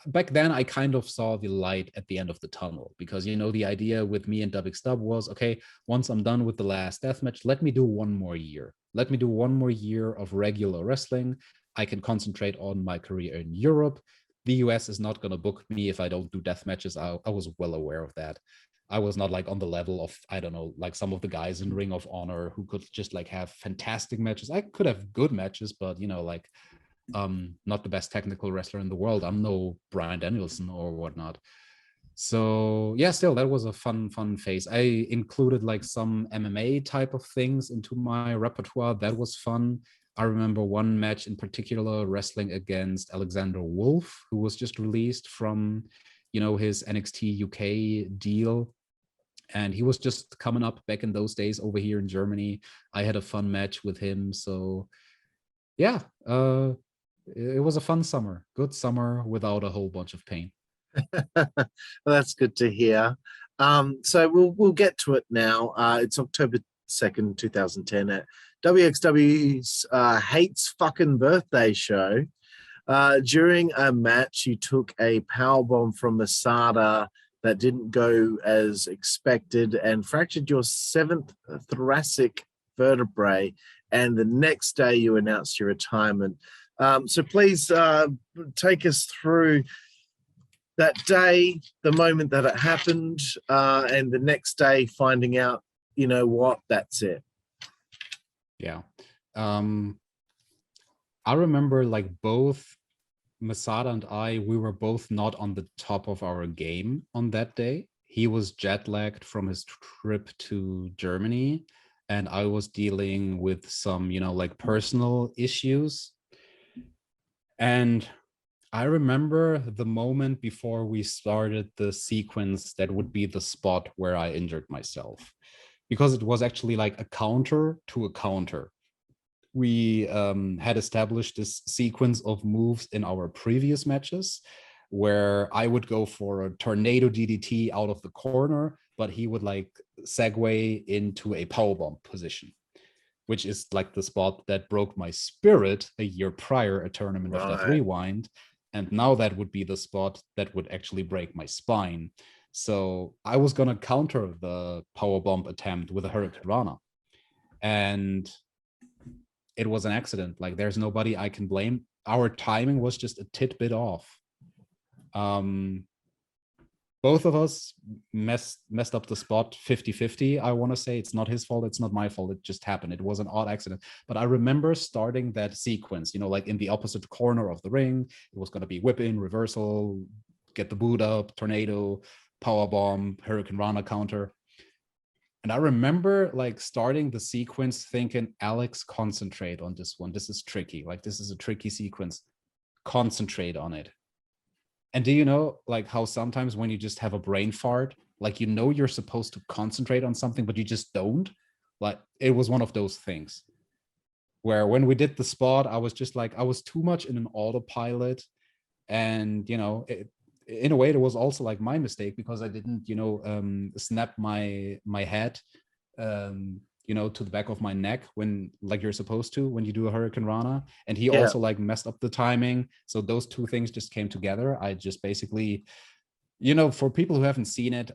back then I kind of saw the light at the end of the tunnel, because, you know, the idea with me and WZWA was, okay, once I'm done with the last deathmatch, let me do one more year. Let me do one more year of regular wrestling. I can concentrate on my career in Europe. The US is not going to book me if I don't do death matches. I was well aware of that. I was not like on the level of, I don't know, like some of the guys in Ring of Honor who could just like have fantastic matches. I could have good matches, but, you know, like, not the best technical wrestler in the world. I'm no Bryan Danielson or whatnot. So yeah, still that was a fun phase. I included like some MMA type of things into my repertoire. That was fun. I remember one match in particular, wrestling against Alexander Wolf, who was just released from, you know, his NXT UK deal. And he was just coming up back in those days over here in Germany. I had a fun match with him. So yeah, it was a fun summer, good summer without a whole bunch of pain. Well, that's good to hear. So we'll get to it now. It's October 2nd, 2010 at WXW's Hates Fucking Birthday show. During a match, you took a powerbomb from MonetMaaate that didn't go as expected and fractured your 7th thoracic vertebrae. And the next day you announced your retirement. So please take us through that day, the moment that it happened, and the next day finding out, you know what, that's it. Yeah. I remember like both MonetMaatte and I, we were both not on the top of our game on that day. He was jet lagged from his trip to Germany, and I was dealing with some, you know, like personal issues. And I remember the moment before we started the sequence that would be the spot where I injured myself, because it was actually like a counter to a counter. We had established this sequence of moves in our previous matches where I would go for a tornado DDT out of the corner, but he would like segue into a powerbomb position, which is like the spot that broke my spirit a year prior, a Tournament of Death Rewind. And now that would be the spot that would actually break my spine. So I was going to counter the powerbomb attempt with a Hurricane Rana. And it was an accident. Like there's nobody I can blame. Our timing was just a tidbit off. Both of us messed up the spot 50-50. I want to say it's not his fault. It's not my fault. It just happened. It was an odd accident. But I remember starting that sequence, you know, like in the opposite corner of the ring. It was going to be whip in, reversal, get the boot up, tornado, power bomb, Hurricane Rana counter. And I remember like starting the sequence thinking, Alex, concentrate on this one. This is tricky. Like this is a tricky sequence. Concentrate on it. And do you know like how sometimes when you just have a brain fart, like, you know, you're supposed to concentrate on something, but you just don't? Like it was one of those things where when we did the spot, I was just like, I was too much in an autopilot. And, you know, in a way, it was also like my mistake because I didn't, you know, snap my head to the back of my neck when like you're supposed to when you do a Hurricane Rana. And he Yeah. also like messed up the timing. So those two things just came together. I just basically, for people who haven't seen it,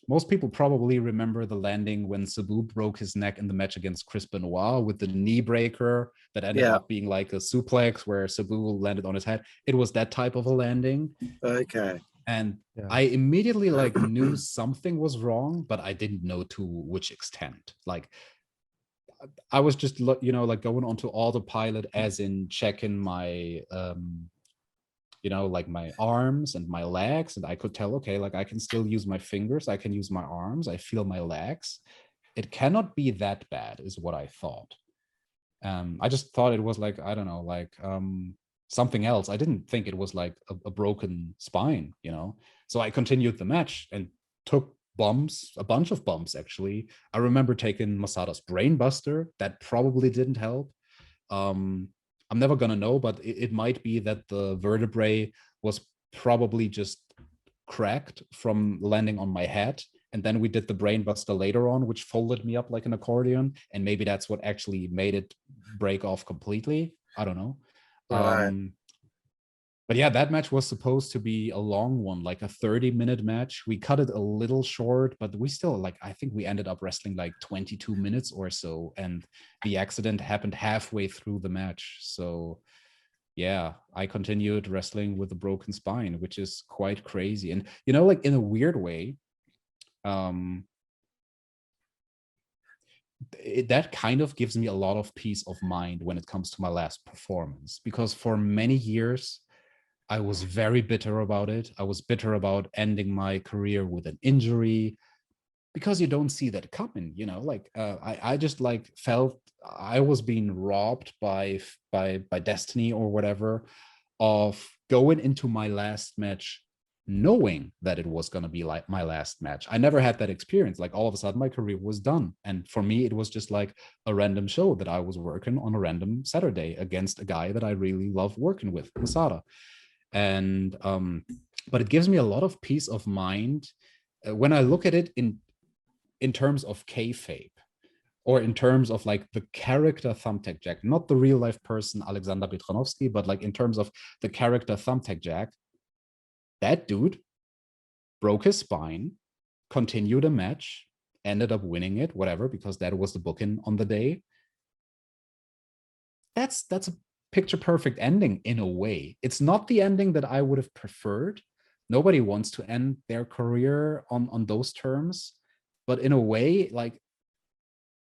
most people probably remember the landing when Sabu broke his neck in the match against Chris Benoit with the knee breaker that ended up being like a suplex where Sabu landed on his head. It was that type of a landing. Okay. And I immediately like knew something was wrong, but I didn't know to which extent. Like I was just, like going onto autopilot as in checking my, like my arms and my legs. And I could tell, okay, like I can still use my fingers. I can use my arms. I feel my legs. It cannot be that bad is what I thought. I just thought it was like, I don't know, like something else. I didn't think it was like a broken spine, So I continued the match and took bumps, a bunch of bumps, actually. I remember taking Masada's brainbuster. That probably didn't help. I'm never gonna know, but it might be that the vertebrae was probably just cracked from landing on my head. And then we did the brainbuster later on, which folded me up like an accordion. And maybe that's what actually made it break off completely. I don't know. Right. But yeah, that match was supposed to be a long one, like a 30-minute match. We cut it a little short, but we still I think we ended up wrestling like 22 minutes or so. And the accident happened halfway through the match. So yeah, I continued wrestling with a broken spine, which is quite crazy. And, like in a weird way, that kind of gives me a lot of peace of mind when it comes to my last performance, because for many years, I was very bitter about it. I was bitter about ending my career with an injury because you don't see that coming, I just felt I was being robbed by destiny or whatever of going into my last match knowing that it was going to be like my last match. I never had that experience. Like all of a sudden my career was done. And for me, it was just like a random show that I was working on a random Saturday against a guy that I really love working with, Masada. And but it gives me a lot of peace of mind when I look at it in terms of kayfabe, or in terms of like the character Thumbtack Jack, not the real life person Alexander Petranovsky, but like in terms of the character Thumbtack Jack. That dude broke his spine, continued a match, ended up winning it, whatever, because that was the booking on the day. That's a picture perfect ending in a way. It's not the ending that I would have preferred. Nobody wants to end their career on those terms, but in a way, like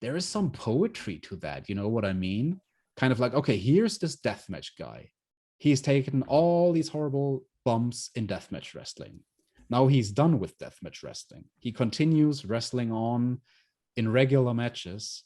there is some poetry to that. You know what I mean? Kind of like, okay, here's this deathmatch guy. He's taken all these horrible bumps in deathmatch wrestling. Now he's done with deathmatch wrestling. He continues wrestling on in regular matches,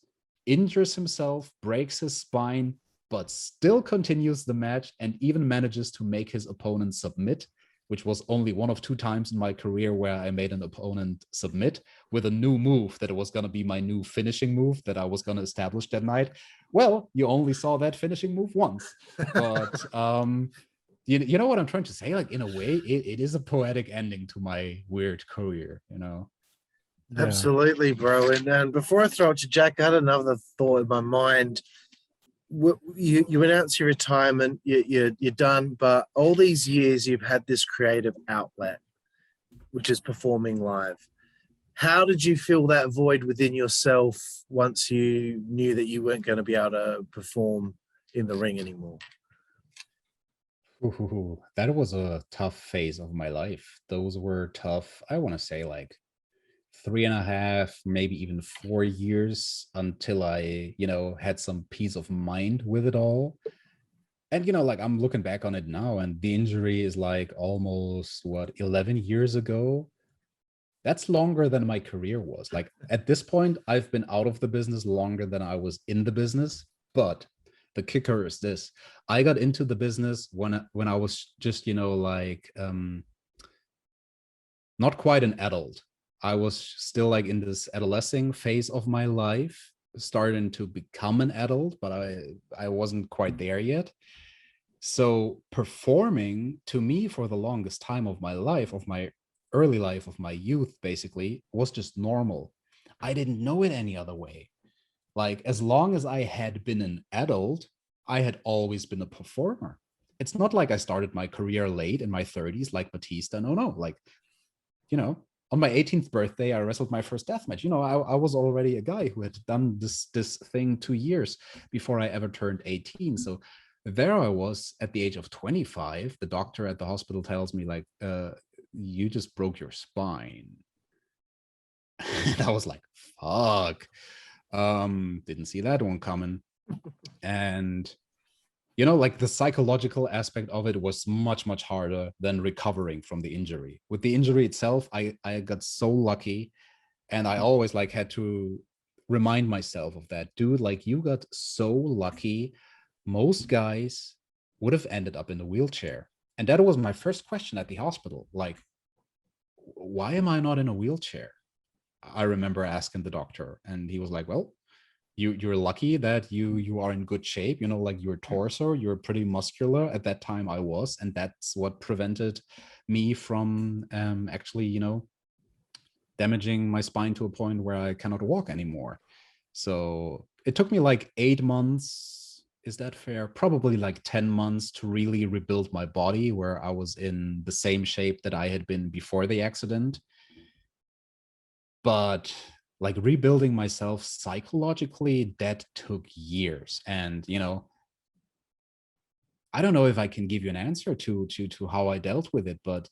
injures himself, breaks his spine, but still continues the match and even manages to make his opponent submit, which was only one of 2 times in my career where I made an opponent submit with a new move that was going to be my new finishing move that I was going to establish that night. Well, you only saw that finishing move once, but you know what I'm trying to say? Like in a way, it is a poetic ending to my weird career, Yeah. Absolutely, bro. And before I throw it to Jack, I had another thought in my mind. You announce your retirement, you're done, but all these years you've had this creative outlet, which is performing live. How did you fill that void within yourself once you knew that you weren't going to be able to perform in the ring anymore? Ooh, that was a tough phase of my life. Those were tough, I want to say like 3.5, maybe even 4 years until I, had some peace of mind with it all. And, like I'm looking back on it now and the injury is like almost 11 years ago. That's longer than my career was. Like at this point, I've been out of the business longer than I was in the business. But the kicker is this: I got into the business when I was just, not quite an adult. I was still like in this adolescent phase of my life, starting to become an adult, but I wasn't quite there yet. So performing to me for the longest time of my life, of my early life, of my youth, basically, was just normal. I didn't know it any other way. Like, as long as I had been an adult, I had always been a performer. It's not like I started my career late in my 30s, like Batista. No. Like, you know, on my 18th birthday, I wrestled my first death match. You know, I was already a guy who had done this thing 2 years before I ever turned 18. So there I was at the age of 25. The doctor at the hospital tells me, like, you just broke your spine. And I was like, fuck. Didn't see that one coming. And you know, like the psychological aspect of it was much, much harder than recovering from the injury. With the injury itself, I got so lucky, and I always like had to remind myself of that. Dude, like, you got so lucky. Most guys would have ended up in a wheelchair. And that was my first question at the hospital. Like, why am I not in a wheelchair? I remember asking the doctor, and he was like, well, you're lucky that you are in good shape. You know, like your torso, you're pretty muscular. At that time I was, and that's what prevented me from actually, you know, damaging my spine to a point where I cannot walk anymore. So it took me like 8 months. Is that fair? Probably like 10 months to really rebuild my body, where I was in the same shape that I had been before the accident. But like rebuilding myself psychologically, that took years. And, you know, I don't know if I can give you an answer to how I dealt with it, but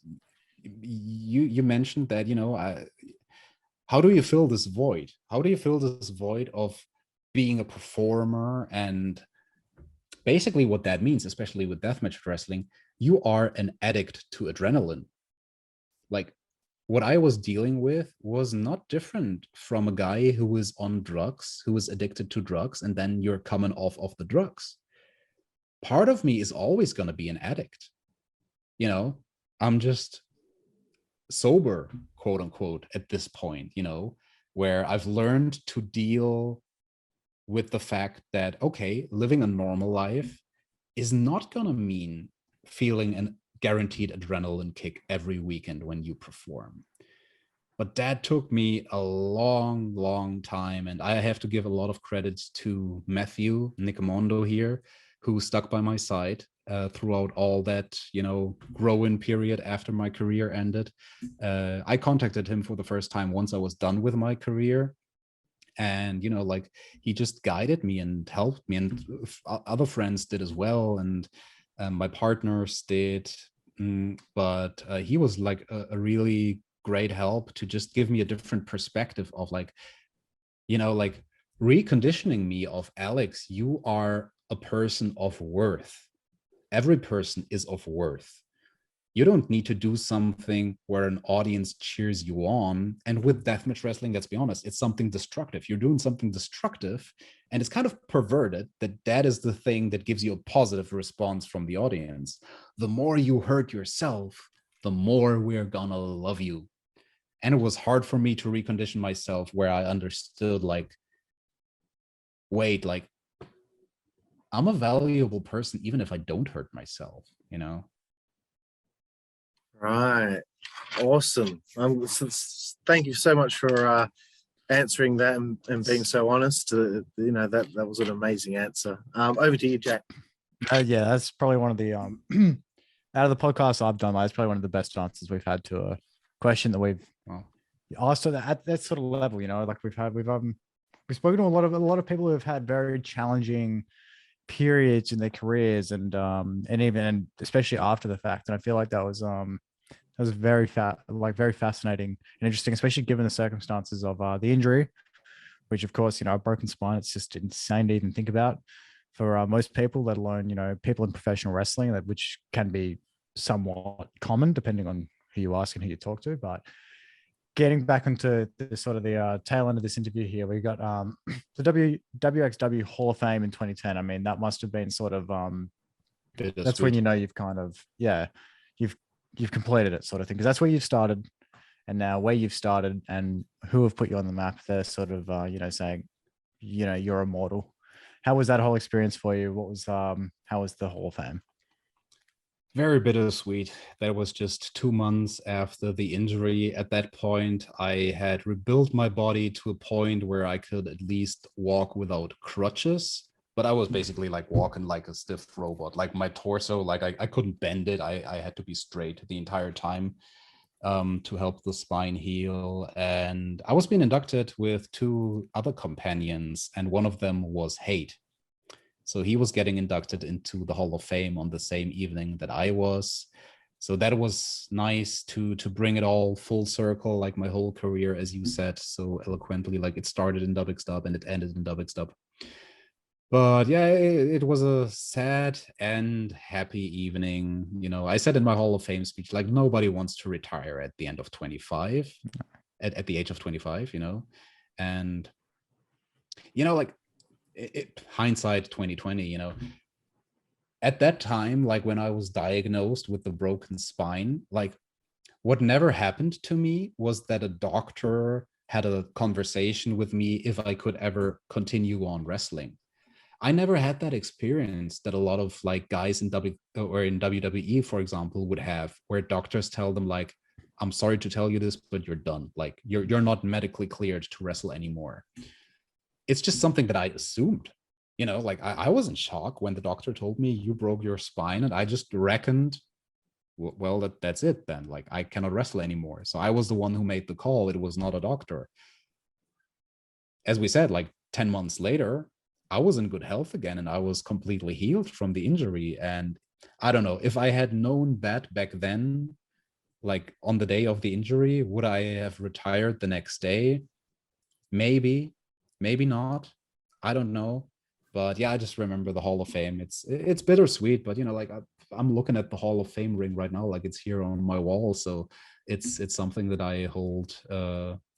you mentioned that, you know, how do you fill this void? How do you fill this void of being a performer? And basically what that means, especially with deathmatch wrestling, you are an addict to adrenaline. Like, what I was dealing with was not different from a guy who was on drugs, who was addicted to drugs, and then you're coming off of the drugs. Part of me is always going to be an addict. You know, I'm just sober, quote unquote, at this point, you know, where I've learned to deal with the fact that, okay, living a normal life is not going to mean feeling an guaranteed adrenaline kick every weekend when you perform. But that took me a long, long time. And I have to give a lot of credits to Matthew Nicomondo here, who stuck by my side throughout all that, you know, growing period after my career ended. I contacted him for the first time once I was done with my career. And, you know, like, he just guided me and helped me, and other friends did as well. And my partners did. But he was like a really great help to just give me a different perspective of, like, you know, like reconditioning me of, Alex, you are a person of worth. Every person is of worth. You don't need to do something where an audience cheers you on. And with deathmatch wrestling, let's be honest, it's something destructive. You're doing something destructive, and it's kind of perverted that is the thing that gives you a positive response from the audience. The more you hurt yourself, the more we're gonna love you. And it was hard for me to recondition myself, where I understood, like, wait, like, I'm a valuable person even if I don't hurt myself, you know? Right. Awesome. Thank you so much for answering that and being so honest. You know, that was an amazing answer. Over to you, Jack. Yeah, that's probably one of the out of the podcasts I've done, that's probably one of the best answers we've had to a question that we've asked at that sort of level. You know, like we've spoken to a lot of people who have had very challenging periods in their careers, and especially after the fact. And I feel like that was very fascinating and interesting, especially given the circumstances of the injury, which, of course, you know, a broken spine, it's just insane to even think about for most people, let alone, you know, people in professional wrestling, which can be somewhat common depending on who you ask and who you talk to. But getting back into the sort of the tail end of this interview here, we got the WXW Hall of Fame in 2010. I mean, that must have been sort of that's when, you know, you've kind of, yeah, you've completed it, sort of thing, because that's where you've started. And now where you've started and who have put you on the map, they're sort of you know, saying, you know, you're immortal. How was that whole experience for you? What was how was the Hall of Fame? Very bittersweet. That was just 2 months after the injury. At that point, I had rebuilt my body to a point where I could at least walk without crutches. But I was basically like walking like a stiff robot. Like my torso, like I couldn't bend it. I had to be straight the entire time to help the spine heal. And I was being inducted with 2 other companions, and one of them was Hate. So he was getting inducted into the Hall of Fame on the same evening that I was. So that was nice to bring it all full circle, like my whole career, as you said so eloquently. Like it started in WXW and it ended in WXW. But yeah, it was a sad and happy evening. You know, I said in my Hall of Fame speech, like nobody wants to retire at the end of 25, at the age of 25, you know, and you know, like hindsight 2020, you know, at that time, like when I was diagnosed with the broken spine, like what never happened to me was that a doctor had a conversation with me if I could ever continue on wrestling. I never had that experience that a lot of like guys in WWE, for example, would have, where doctors tell them like, I'm sorry to tell you this, but you're done. Like you're not medically cleared to wrestle anymore. It's just something that I assumed. You know, like I was in shock when the doctor told me you broke your spine, and I just reckoned, well, that's it then. Like I cannot wrestle anymore. So I was the one who made the call. It was not a doctor. As we said, like 10 months later, I was in good health again, and I was completely healed from the injury. And I don't know, if I had known that back then, like on the day of the injury, would I have retired the next day? Maybe, maybe not. I don't know. But yeah, I just remember the Hall of Fame. It's bittersweet, but you know, like I'm looking at the Hall of Fame ring right now, like it's here on my wall. So it's something that I hold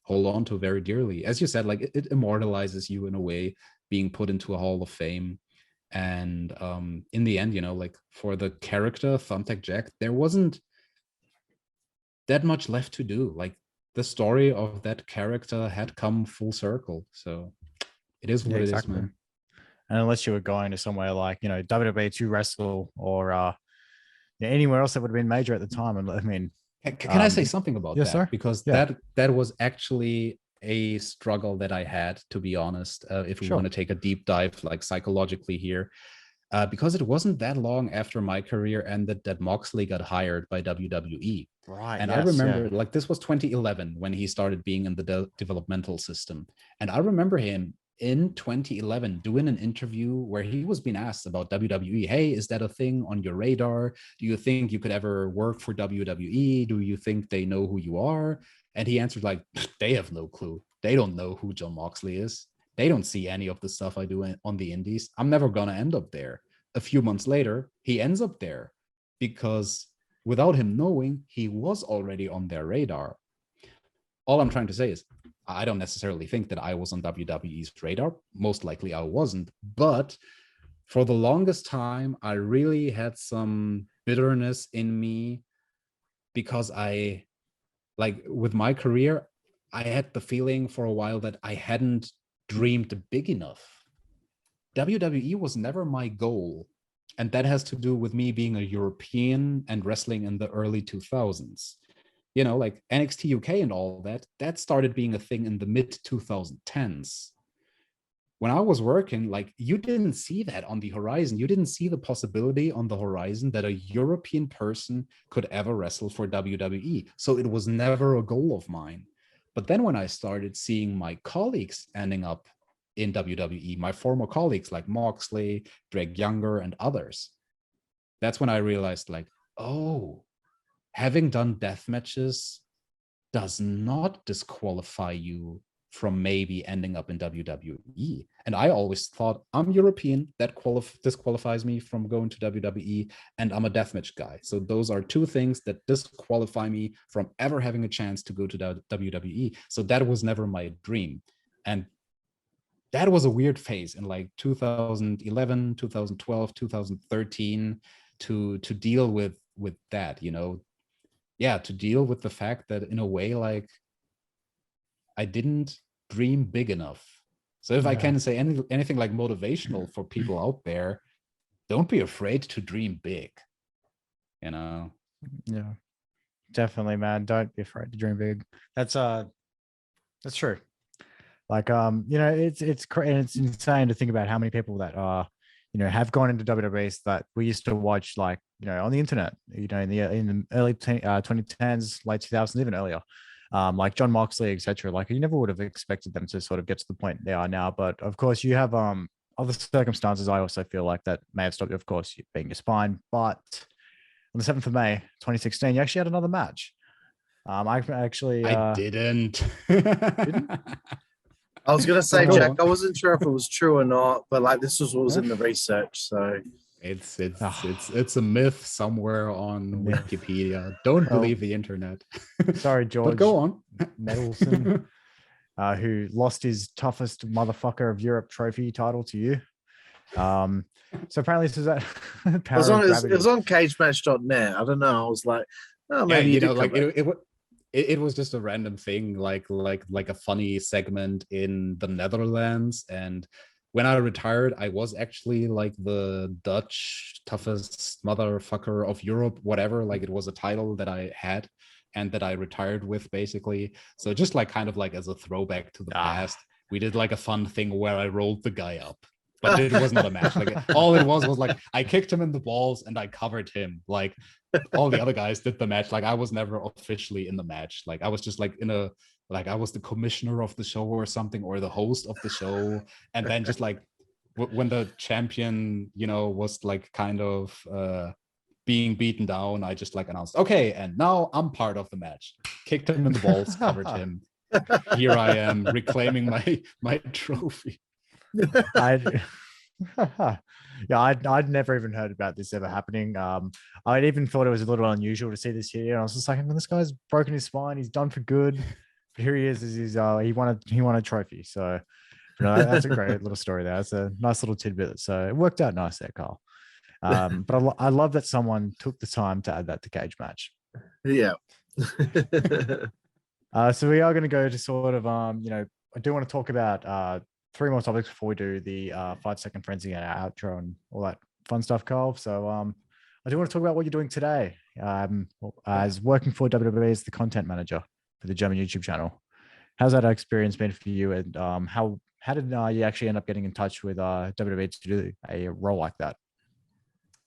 on to very dearly. As you said, like it immortalizes you in a way, being put into a Hall of Fame. And in the end, you know, like for the character Thumbtack Jack, there wasn't that much left to do. Like the story of that character had come full circle. So it is what it is, man. And unless you were going to somewhere like, you know, WWE to wrestle or yeah, anywhere else that would have been major at the time. And I mean, can I say something about that? Sir? Because yeah. that was actually a struggle that I had, to be honest, if we want to take a deep dive, like psychologically here, because it wasn't that long after my career ended that Moxley got hired by WWE. Right. And I remember like this was 2011 when he started being in the developmental system. And I remember him in 2011 doing an interview where he was being asked about WWE. Hey, is that a thing on your radar? Do you think you could ever work for WWE? Do you think they know who you are? And he answered like, they have no clue. They don't know who Jon Moxley is. They don't see any of the stuff I do on the indies. I'm never going to end up there. A few months later, he ends up there because without him knowing, he was already on their radar. All I'm trying to say is, I don't necessarily think that I was on WWE's radar. Most likely I wasn't. But for the longest time, I really had some bitterness in me because I, like with my career, I had the feeling for a while that I hadn't dreamed big enough. WWE was never my goal. And that has to do with me being a European and wrestling in the early 2000s. You know, like NXT UK and all that started being a thing in the mid 2010s. When I was working, like you didn't see that on the horizon. You didn't see the possibility on the horizon that a European person could ever wrestle for WWE. So it was never a goal of mine. But then when I started seeing my colleagues ending up in WWE, my former colleagues like Moxley, Drake Younger, and others, that's when I realized like, oh, having done death matches does not disqualify you from maybe ending up in WWE. And I always thought I'm European, that disqualifies me from going to WWE, and I'm a deathmatch guy. So those are two things that disqualify me from ever having a chance to go to WWE. So that was never my dream. And that was a weird phase in like 2011, 2012, 2013 to deal with that, you know. Yeah, to deal with the fact that in a way, like I didn't dream big enough. So if I can say anything like motivational for people out there, don't be afraid to dream big. you know. Yeah, definitely, man. Don't be afraid to dream big. That's true. Like, and it's insane to think about how many people that are, have gone into WWEs that we used to watch, like, on the internet, in the early 2010s, late 2000s, even earlier, like John Moxley, etc. Like, you never would have expected them to sort of get to the point they are now. But of course, you have other circumstances. I also feel like that may have stopped you, of course, being your spine. But on the 7th of May, 2016, you actually had another match. I actually I didn't. I was gonna say, Oh. Jack, I wasn't sure if it was true or not, but like this was what was in the research. So It's a myth somewhere on Myth. Wikipedia. Don't Well, believe the internet. sorry, George. But go on. Nettleson, who lost his toughest motherfucker of Europe trophy title to you. So apparently this is that. it was on cagematch.net. I don't know. I was like, oh, maybe yeah, you did like come it was just a random thing, like a funny segment in the Netherlands. And when I retired, I was actually like the Dutch toughest motherfucker of Europe, whatever. Like, it was a title that I had and that I retired with, basically. So just like kind of like as a throwback to the past, we did like a fun thing where I rolled the guy up. But it was not a match. Like, all it was like I kicked him in the balls and I covered him. Like, all the other guys did the match. Like, I was never officially in the match. Like, I was just like I was the commissioner of the show or something, or the host of the show. And then just like when the champion, was like kind of being beaten down, I just like announced, okay, and now I'm part of the match. Kicked him in the balls, covered him. Here I am reclaiming my trophy. I'd never even heard about this ever happening. I'd even thought it was a little unusual to see this here. And I was just like, man, this guy's broken his spine. He's done for good. But here he is. He won a trophy. So that's a great little story there. That's a nice little tidbit. So it worked out nice there, Carl. But I love that someone took the time to add that to Cage Match. Yeah. So we are going to go to sort of I do want to talk about 3 more topics before we do the 5-second frenzy and our outro and all that fun stuff, Carl. So I do want to talk about what you're doing today as working for WWE as the content manager for the German YouTube channel. How's that experience been for you? And how did you actually end up getting in touch with WWE to do a role like that?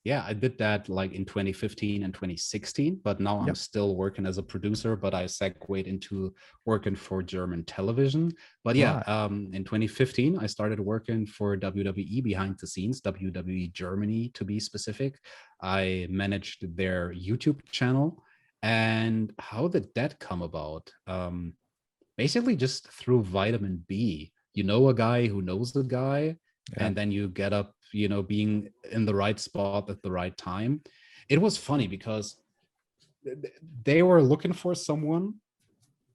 Yeah, I did that like in 2015 and 2016, but now I'm still working as a producer, but I segued into working for German television. But yeah, in 2015, I started working for WWE behind the scenes, WWE Germany to be specific. I managed their YouTube channel. And how did that come about? Basically just through vitamin B. You know a guy who knows the guy, and then you get up, being in the right spot at the right time. It was funny because they were looking for someone,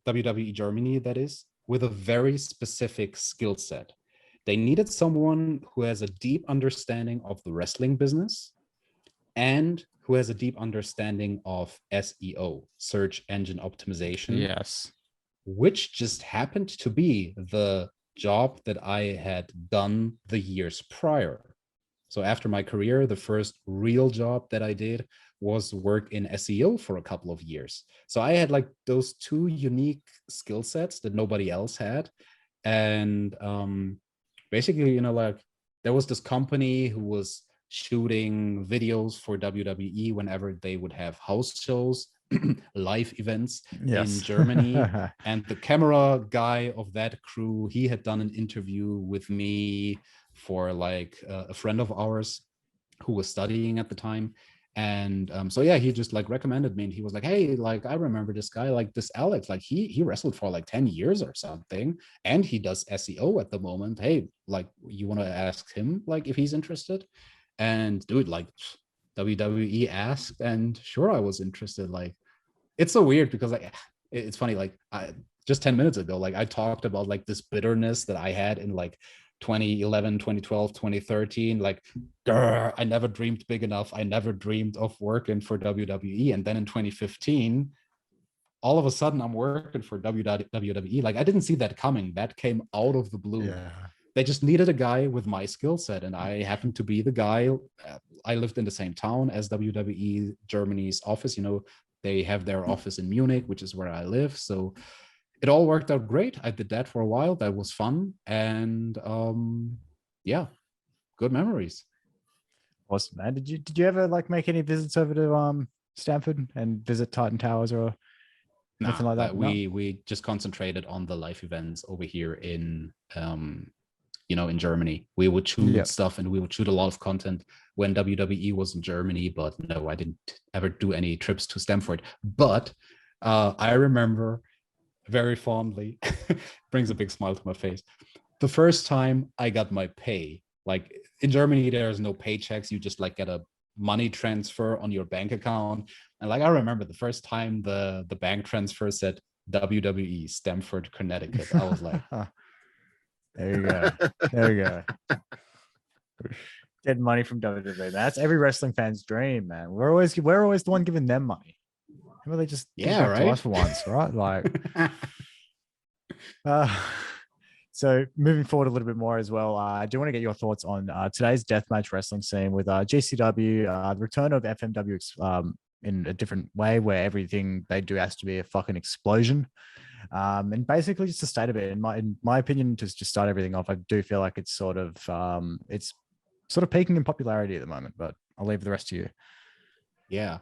WWE Germany, that is, with a very specific skill set. They needed someone who has a deep understanding of the wrestling business and who has a deep understanding of SEO, search engine optimization. Yes. Which just happened to be the job that I had done the years prior. So after my career, the first real job that I did was work in SEO for a couple of years. So I had like those 2 unique skill sets that nobody else had. And basically, like there was this company who was shooting videos for WWE whenever they would have house shows, live events in Germany. And the camera guy of that crew, he had done an interview with me for like a friend of ours who was studying at the time. And so yeah, he just like recommended me, and he was like, hey, like I remember this guy, like this Alex, like he wrestled for like 10 years or something, and he does SEO at the moment. Hey, like you want to ask him like if he's interested? And dude, like WWE asked, and sure, I was interested. Like, it's so weird because like it's funny, like just 10 minutes ago, like I talked about like this bitterness that I had in like 2011, 2012, 2013, like I never dreamed big enough. I never dreamed of working for WWE. And then in 2015, all of a sudden I'm working for WWE. Like I didn't see that coming. That came out of the blue. they just needed a guy with my skill set, and I happened to be the guy. I lived in the same town as WWE Germany's office. They have their office in Munich, which is where I live. So it all worked out great. I did that for a while. That was fun. And yeah, good memories. Awesome, man. Did you ever like make any visits over to Stamford and visit Titan Towers or anything like that? We just concentrated on the live events over here in in Germany. We would shoot stuff, and we would shoot a lot of content when WWE was in Germany, but no, I didn't ever do any trips to Stamford. But I remember very fondly, brings a big smile to my face, the first time I got my pay. Like in Germany, there's no paychecks. You just like get a money transfer on your bank account. And like I remember the first time the bank transfer said WWE Stamford, Connecticut. I was like, there you go. There you go. Getting money from WWE. That's every wrestling fan's dream, man. We're always the one giving them money. How about they just give back to us for once, right? Like so moving forward a little bit more as well, I do want to get your thoughts on today's deathmatch wrestling scene with GCW, the return of FMW in a different way, where everything they do has to be a fucking explosion. And basically just the state of it, in my opinion, to just start everything off, I do feel like it's sort of peaking in popularity at the moment, but I'll leave the rest to you. Yeah.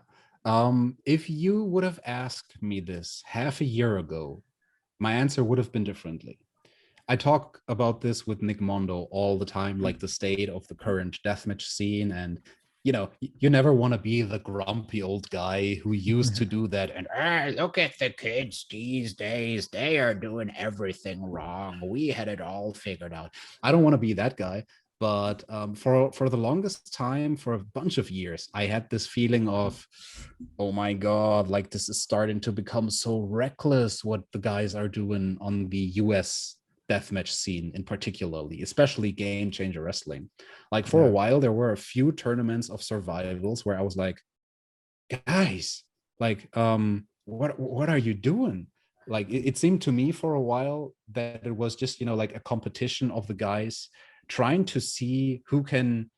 If you would have asked me this half a year ago, my answer would have been differently. I talk about this with Nick Mondo all the time, like the state of the current deathmatch scene. And, you never want to be the grumpy old guy who used to do that. And look at the kids these days. They are doing everything wrong. We had it all figured out. I don't want to be that guy. But for the longest time, for a bunch of years, I had this feeling of, oh my God, like this is starting to become so reckless what the guys are doing on the US deathmatch scene in particularly, especially Game Changer Wrestling. Like for a while, there were a few tournaments of survivals where I was like, guys, like, what are you doing? Like it seemed to me for a while that it was just, like a competition of the guys trying to see who can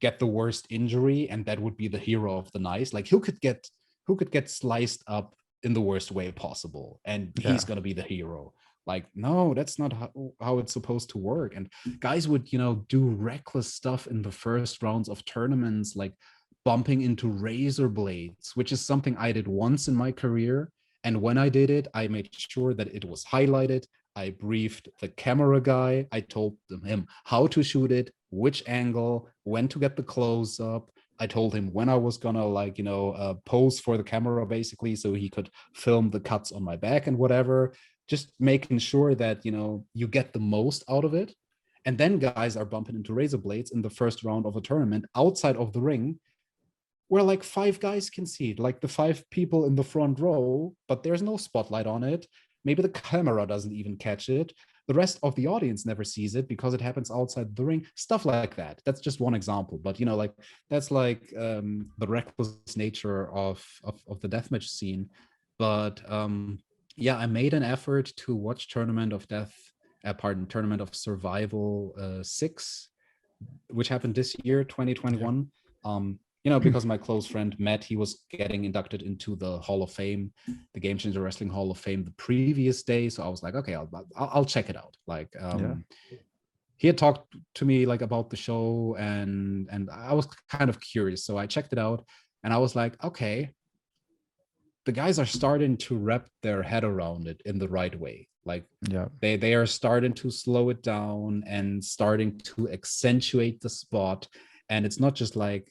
get the worst injury, and that would be the hero of the night. Like who could get sliced up in the worst way possible, and he's gonna be the hero. Like, no, that's not how it's supposed to work. And guys would, do reckless stuff in the first rounds of tournaments, like bumping into razor blades, which is something I did once in my career. And when I did it, I made sure that it was highlighted. I briefed the camera guy. I told him how to shoot it, which angle, when to get the close up. I told him when I was gonna pose for the camera, basically, so he could film the cuts on my back and whatever. Just making sure that, you get the most out of it. And then guys are bumping into razor blades in the first round of a tournament outside of the ring, where like 5 guys can see it, like the 5 people in the front row, but there's no spotlight on it. Maybe the camera doesn't even catch it. The rest of the audience never sees it because it happens outside the ring. Stuff like that. That's just one example. But, that's like the reckless nature of the deathmatch scene. But yeah, I made an effort to watch Tournament of Survival 6, which happened this year, 2021. Because my close friend Matt, he was getting inducted into the Hall of Fame, the Game Changer Wrestling Hall of Fame, the previous day. So I was like, okay, I'll check it out. Like, he had talked to me like about the show, and I was kind of curious. So I checked it out, and I was like, okay, the guys are starting to wrap their head around it in the right way. Like, they are starting to slow it down and starting to accentuate the spot. And it's not just like,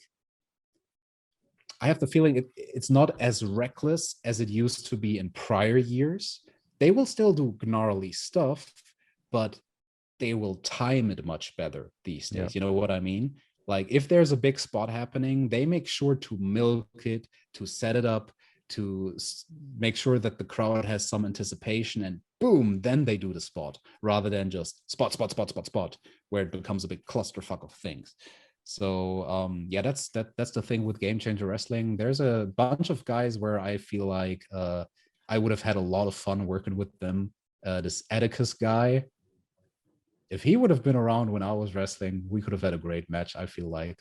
I have the feeling it's not as reckless as it used to be in prior years. They will still do gnarly stuff, but they will time it much better these days. You know what I mean? Like if there's a big spot happening, they make sure to milk it, to set it up, to make sure that the crowd has some anticipation, and boom, then they do the spot, rather than just spot, where it becomes a big clusterfuck of things. So that's the thing with Game Changer Wrestling. There's a bunch of guys where I feel like I would have had a lot of fun working with them. This Atticus guy, if he would have been around when I was wrestling, we could have had a great match, I feel like.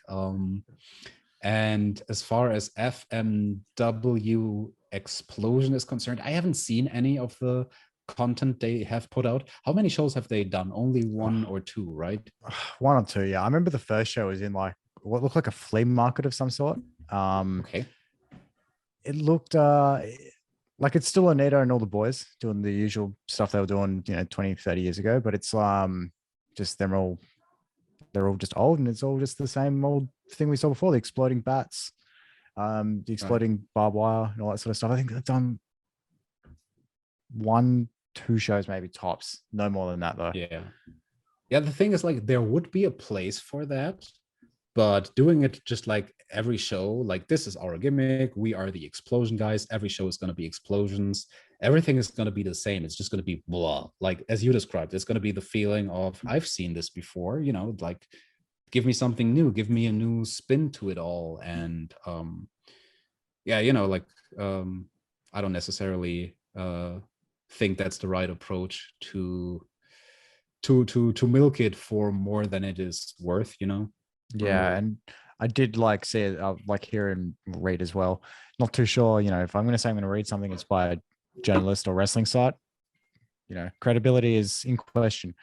And as far as FMW Explosion is concerned, I haven't seen any of the content they have put out. How many shows have they done? Only one or two, right? One or two, yeah. I remember the first show was in like what looked like a flea market of some sort. Okay. It looked like it's still Anita and all the boys doing the usual stuff they were doing, 20, 30 years ago, but it's just they're all just old, and it's all just the same old thing we saw before, the exploding bats, the exploding barbed wire and all that sort of stuff. I think they've done 1-2 shows, maybe tops, no more than that though. Yeah, the thing is, like, there would be a place for that, but doing it just like every show, like, this is our gimmick, we are the explosion guys, every show is going to be explosions, everything is going to be the same, it's just going to be blah, like as you described. It's going to be the feeling of, I've seen this before, like, give me something new, give me a new spin to it all. And I don't necessarily think that's the right approach to milk it for more than it is worth. Yeah, and I did like see it, like hear and read as well. Not too sure, if I'm going to say I'm going to read something, it's by a journalist or wrestling site. Credibility is in question.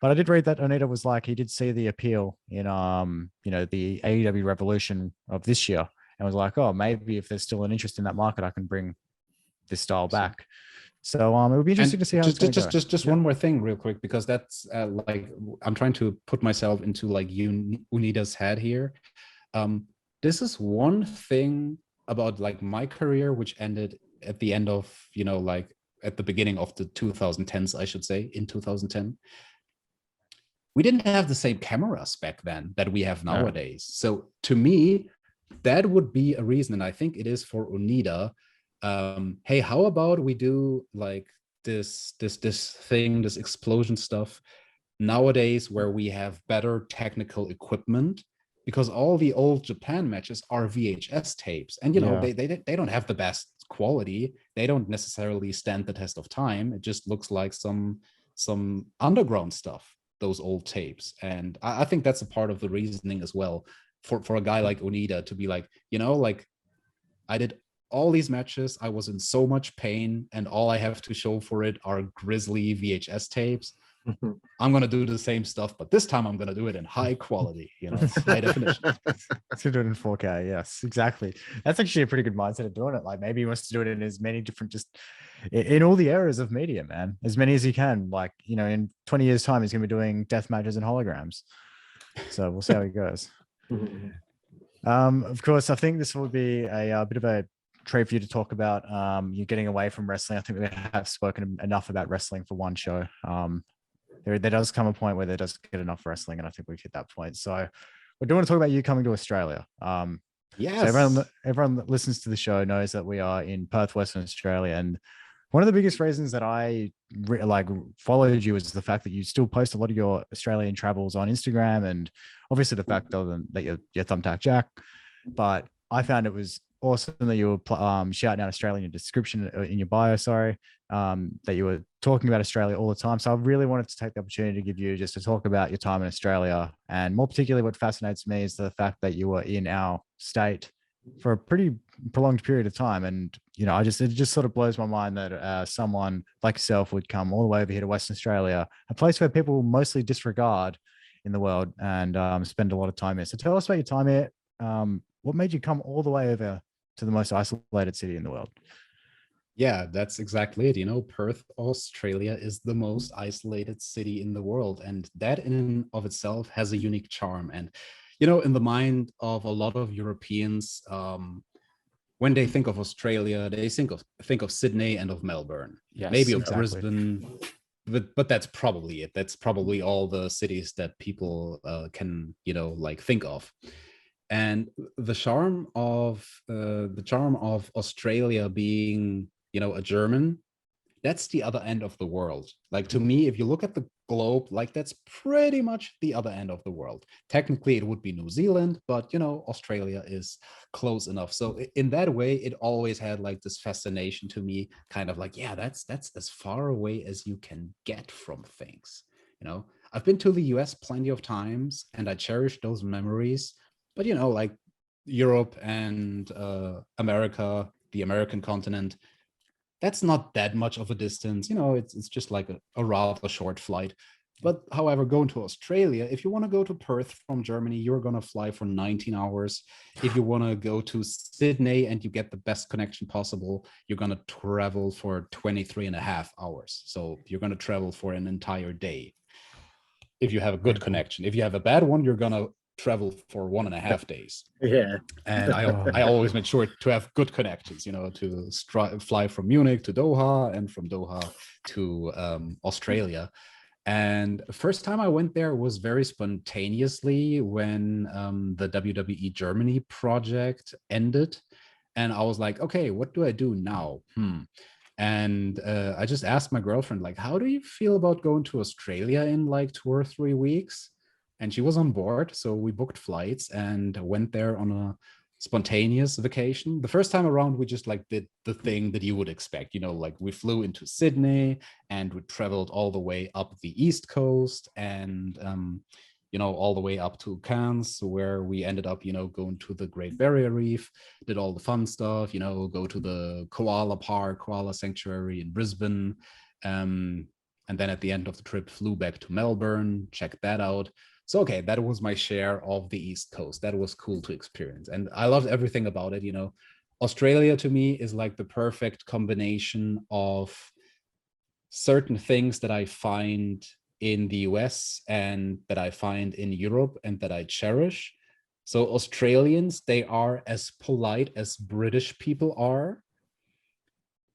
But I did read that Onita was like, he did see the appeal in the AEW Revolution of this year, and was like, oh, maybe if there's still an interest in that market, I can bring this style back. So it would be interesting to see how just one more thing real quick, because that's like, I'm trying to put myself into like Unita's head here. This is one thing about like my career, which ended at the end of, like at the beginning of the 2010s, I should say, in 2010. We didn't have the same cameras back then that we have nowadays. So to me, that would be a reason, and I think it is for Onita. Hey, how about we do like this thing, this explosion stuff nowadays, where we have better technical equipment, because all the old Japan matches are VHS tapes, and they don't have the best quality. They don't necessarily stand the test of time. It just looks like some underground stuff, those old tapes. And I think that's a part of the reasoning as well for a guy like Onita to be like, like, I did all these matches, I was in so much pain, and all I have to show for it are grisly VHS tapes. I'm going to do the same stuff, but this time I'm going to do it in high quality, high definition. Let's do it in 4K. Yes, exactly. That's actually a pretty good mindset of doing it. Like, maybe he wants to do it in as many different, just in all the eras of media, man, as many as he can. Like, in 20 years time, he's going to be doing death matches and holograms. So we'll see how he goes. Of course, I think this would be a bit of a treat for you to talk about. You're getting away from wrestling. I think we have spoken enough about wrestling for one show. There does come a point where there does get enough wrestling, and I think we've hit that point. So we do want to talk about you coming to Australia. Yes. So everyone that listens to the show knows that we are in Perth, Western Australia, and one of the biggest reasons that I followed you is the fact that you still post a lot of your Australian travels on Instagram, and obviously the fact that you're Thumbtack Jack. But I found it was awesome that you were shouting out Australia in your description, in your bio, that you were talking about Australia all the time. So I really wanted to take the opportunity to give you just to talk about your time in Australia. And more particularly, what fascinates me is the fact that you were in our state for a pretty prolonged period of time. And, it just sort of blows my mind that someone like yourself would come all the way over here to Western Australia, a place where people mostly disregard in the world, and spend a lot of time here. So tell us about your time here. What made you come all the way over to the most isolated city in the world? Yeah, that's exactly it. Perth, Australia is the most isolated city in the world, and that in and of itself has a unique charm. And in the mind of a lot of Europeans, when they think of Australia, they think of Sydney and of Melbourne, maybe of Brisbane, but that's probably it. That's probably all the cities that people can think of. And the charm of Australia being a German, that's the other end of the world. Like, to me, if you look at the globe, like, that's pretty much the other end of the world. Technically it would be New Zealand, but Australia is close enough. So in that way, it always had like this fascination to me, kind of like, yeah, that's as far away as you can get from things. I've been to the US plenty of times and I cherish those memories. But, you know, like Europe and America, the American continent, that's not that much of a distance. You know, it's just like a rather short flight. But however, going to Australia, if you want to go to Perth from Germany, you're going to fly for 19 hours. If you want to go to Sydney and you get the best connection possible, you're going to travel for 23 and a half hours. So you're going to travel for an entire day. If you have a good connection. If you have a bad one, you're going to travel for 1.5 days. Yeah. And I always make sure to have good connections, you know, to fly from Munich to Doha and from Doha to Australia. And first time I went there was very spontaneously when the WWE Germany project ended. And I was like, okay, what do I do now? And I just asked my girlfriend, like, how do you feel about going to Australia in like 2 or 3 weeks? And she was on board. So we booked flights and went there on a spontaneous vacation. The first time around, we just like did the thing that you would expect, you know, like we flew into Sydney and we traveled all the way up the East Coast and, you know, all the way up to Cairns, where we ended up, you know, going to the Great Barrier Reef, did all the fun stuff, you know, go to the koala park, koala sanctuary in Brisbane. And then at the end of the trip, flew back to Melbourne, checked that out. So, okay, that was my share of the East Coast. That was cool to experience. And I loved everything about it. You know, Australia to me is like the perfect combination of certain things that I find in the US and that I find in Europe and that I cherish. So Australians, they are as polite as British people are,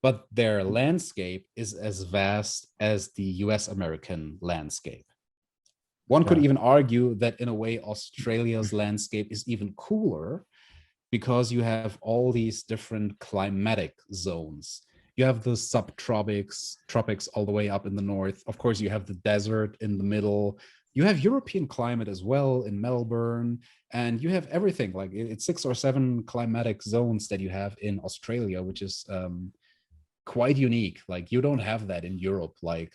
but their landscape is as vast as the US American landscape. One could even argue that in a way, Australia's landscape is even cooler because you have all these different climatic zones. You have the subtropics, tropics all the way up in the north. Of course, you have the desert in the middle. You have European climate as well in Melbourne, and you have everything. Like it's 6 or 7 climatic zones that you have in Australia, which is quite unique. Like you don't have that in Europe. Like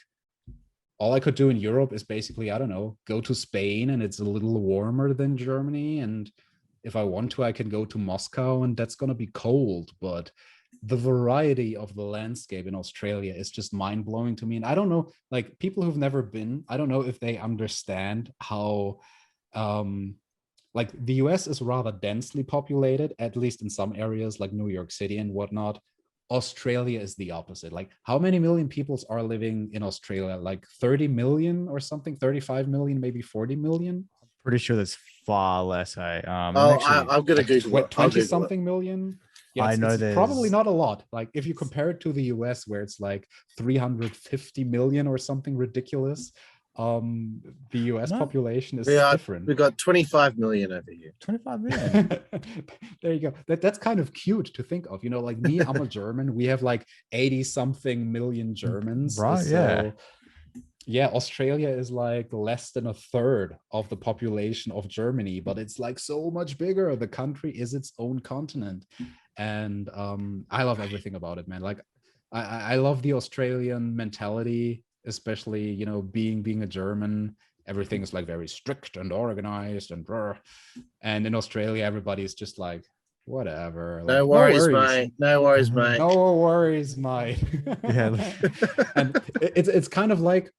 all I could do in Europe is basically, I don't know, go to Spain and it's a little warmer than Germany. And if I want to, I can go to Moscow and that's going to be cold. But the variety of the landscape in Australia is just mind blowing to me. And I don't know, like people who've never been, I don't know if they understand how, like the US is rather densely populated, at least in some areas like New York City and whatnot. Australia is the opposite. Like how many million people are living in Australia? Like 30 million or something, 35 million, maybe 40 million. Pretty sure that's far less. I'm gonna Google it. 20 something million. Yeah, I know it's probably not a lot. Like if you compare it to the US where it's like 350 million or something ridiculous, the US population is different. We've got 25 million over here. 25 million. There you go. That's kind of cute to think of. You know, like me, I'm a German. We have like 80 something million Germans. Right, so, yeah, Australia is like less than a third of the population of Germany, but it's like so much bigger. The country is its own continent. And I love everything about it, man. Like I love the Australian mentality, especially, you know, being a German. Everything is like very strict and organized and in Australia, everybody's just like, whatever. No worries, mate. No worries, mate. No worries, mate. Yeah. And it's kind of like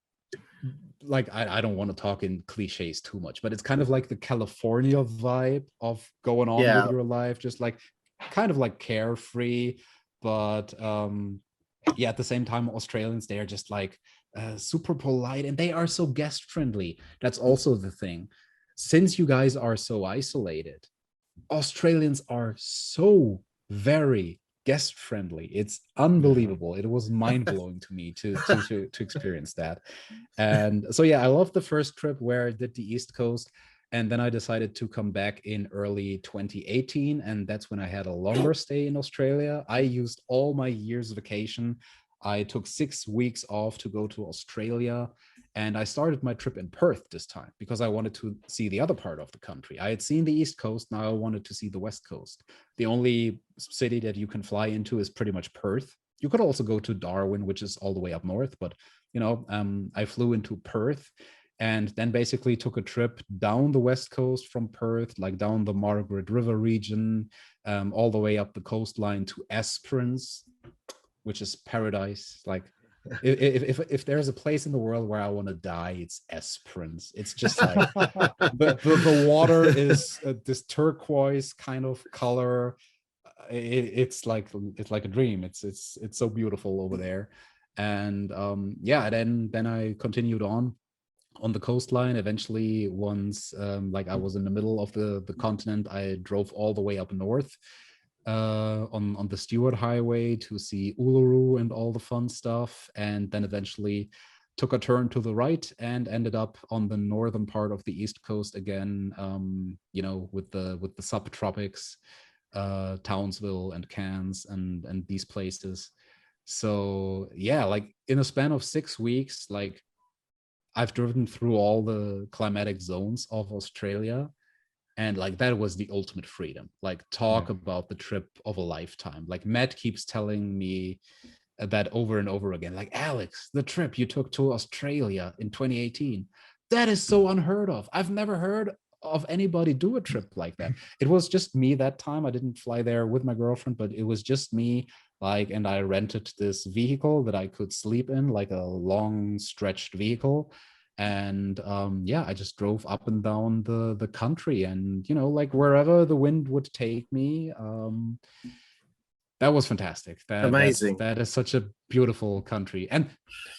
I don't want to talk in cliches too much, but it's kind of like the California vibe of going on with your life, just like kind of like carefree, but at the same time, Australians, they are just like super polite and they are so guest friendly. That's also the thing. Since you guys are so isolated, Australians are so very guest friendly. It's unbelievable. It was mind blowing to me to experience that. And so I love the first trip where I did the East Coast, and then I decided to come back in early 2018, and that's when I had a longer stay in Australia. I used all my year's vacation. I took 6 weeks off to go to Australia, and I started my trip in Perth this time because I wanted to see the other part of the country. I had seen the East Coast, now I wanted to see the West Coast. The only city that you can fly into is pretty much Perth. You could also go to Darwin, which is all the way up north, but you know, I flew into Perth, and then basically took a trip down the west coast from Perth, like down the Margaret River region, all the way up the coastline to Esperance, which is paradise. Like if there's a place in the world where I want to die, it's Esperance. It's just like the water is this turquoise kind of color. It's like a dream. It's so beautiful over there. And yeah, then I continued on the coastline. Eventually, once like I was in the middle of the continent, I drove all the way up north on the Stewart Highway to see Uluru and all the fun stuff, and then eventually took a turn to the right and ended up on the northern part of the East Coast again, you know, with the subtropics, Townsville and Cairns and these places. So yeah, like in a span of 6 weeks, like I've driven through all the climatic zones of Australia, and like that was the ultimate freedom. Like talk about the trip of a lifetime. Like Matt keeps telling me that over and over again, like, Alex, the trip you took to Australia in 2018, that is so unheard of. I've never heard of anybody do a trip like that. It was just me that time. I didn't fly there with my girlfriend, but it was just me. Like, and I rented this vehicle that I could sleep in, like a long stretched vehicle. And yeah, I just drove up and down the country, and you know, like wherever the wind would take me. That was fantastic. Amazing. That is such a beautiful country. And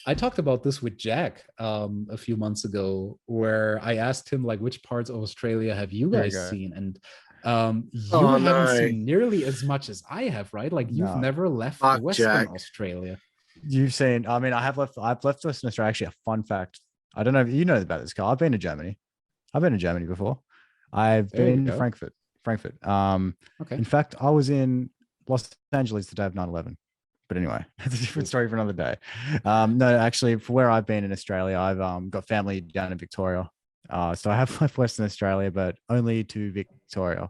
I talked about this with Jack a few months ago, where I asked him, like, which parts of Australia have you guys seen? And you haven't seen nearly as much as I have, right? Like, you've never left Western Australia. You've seen, I mean, I've left Western Australia. Actually, a fun fact. I don't know if you know about this, Carl. I've been to Germany. I've been to Germany before. I've been to Frankfurt. Okay. In fact, I was in Los Angeles the day of 9/11. But anyway, it's a different story for another day. No, actually, for where I've been in Australia, I've got family down in Victoria. So I have left Western Australia, but only to Victoria.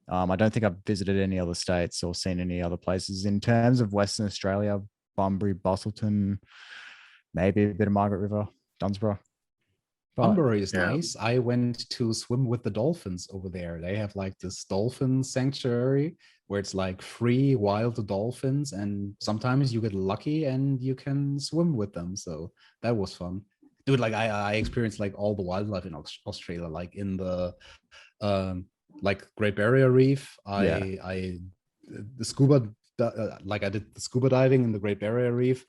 I don't think I've visited any other states or seen any other places. In terms of Western Australia, Bunbury, Bostleton, maybe a bit of Margaret River, Dunsborough. Bunbury is nice. I went to swim with the dolphins over there. They have like this dolphin sanctuary where it's like free wild dolphins, and sometimes you get lucky and you can swim with them. So that was fun. Dude, like I experienced like all the wildlife in Australia, like in the like Great Barrier Reef. I the scuba like I did the scuba diving in the Great Barrier Reef,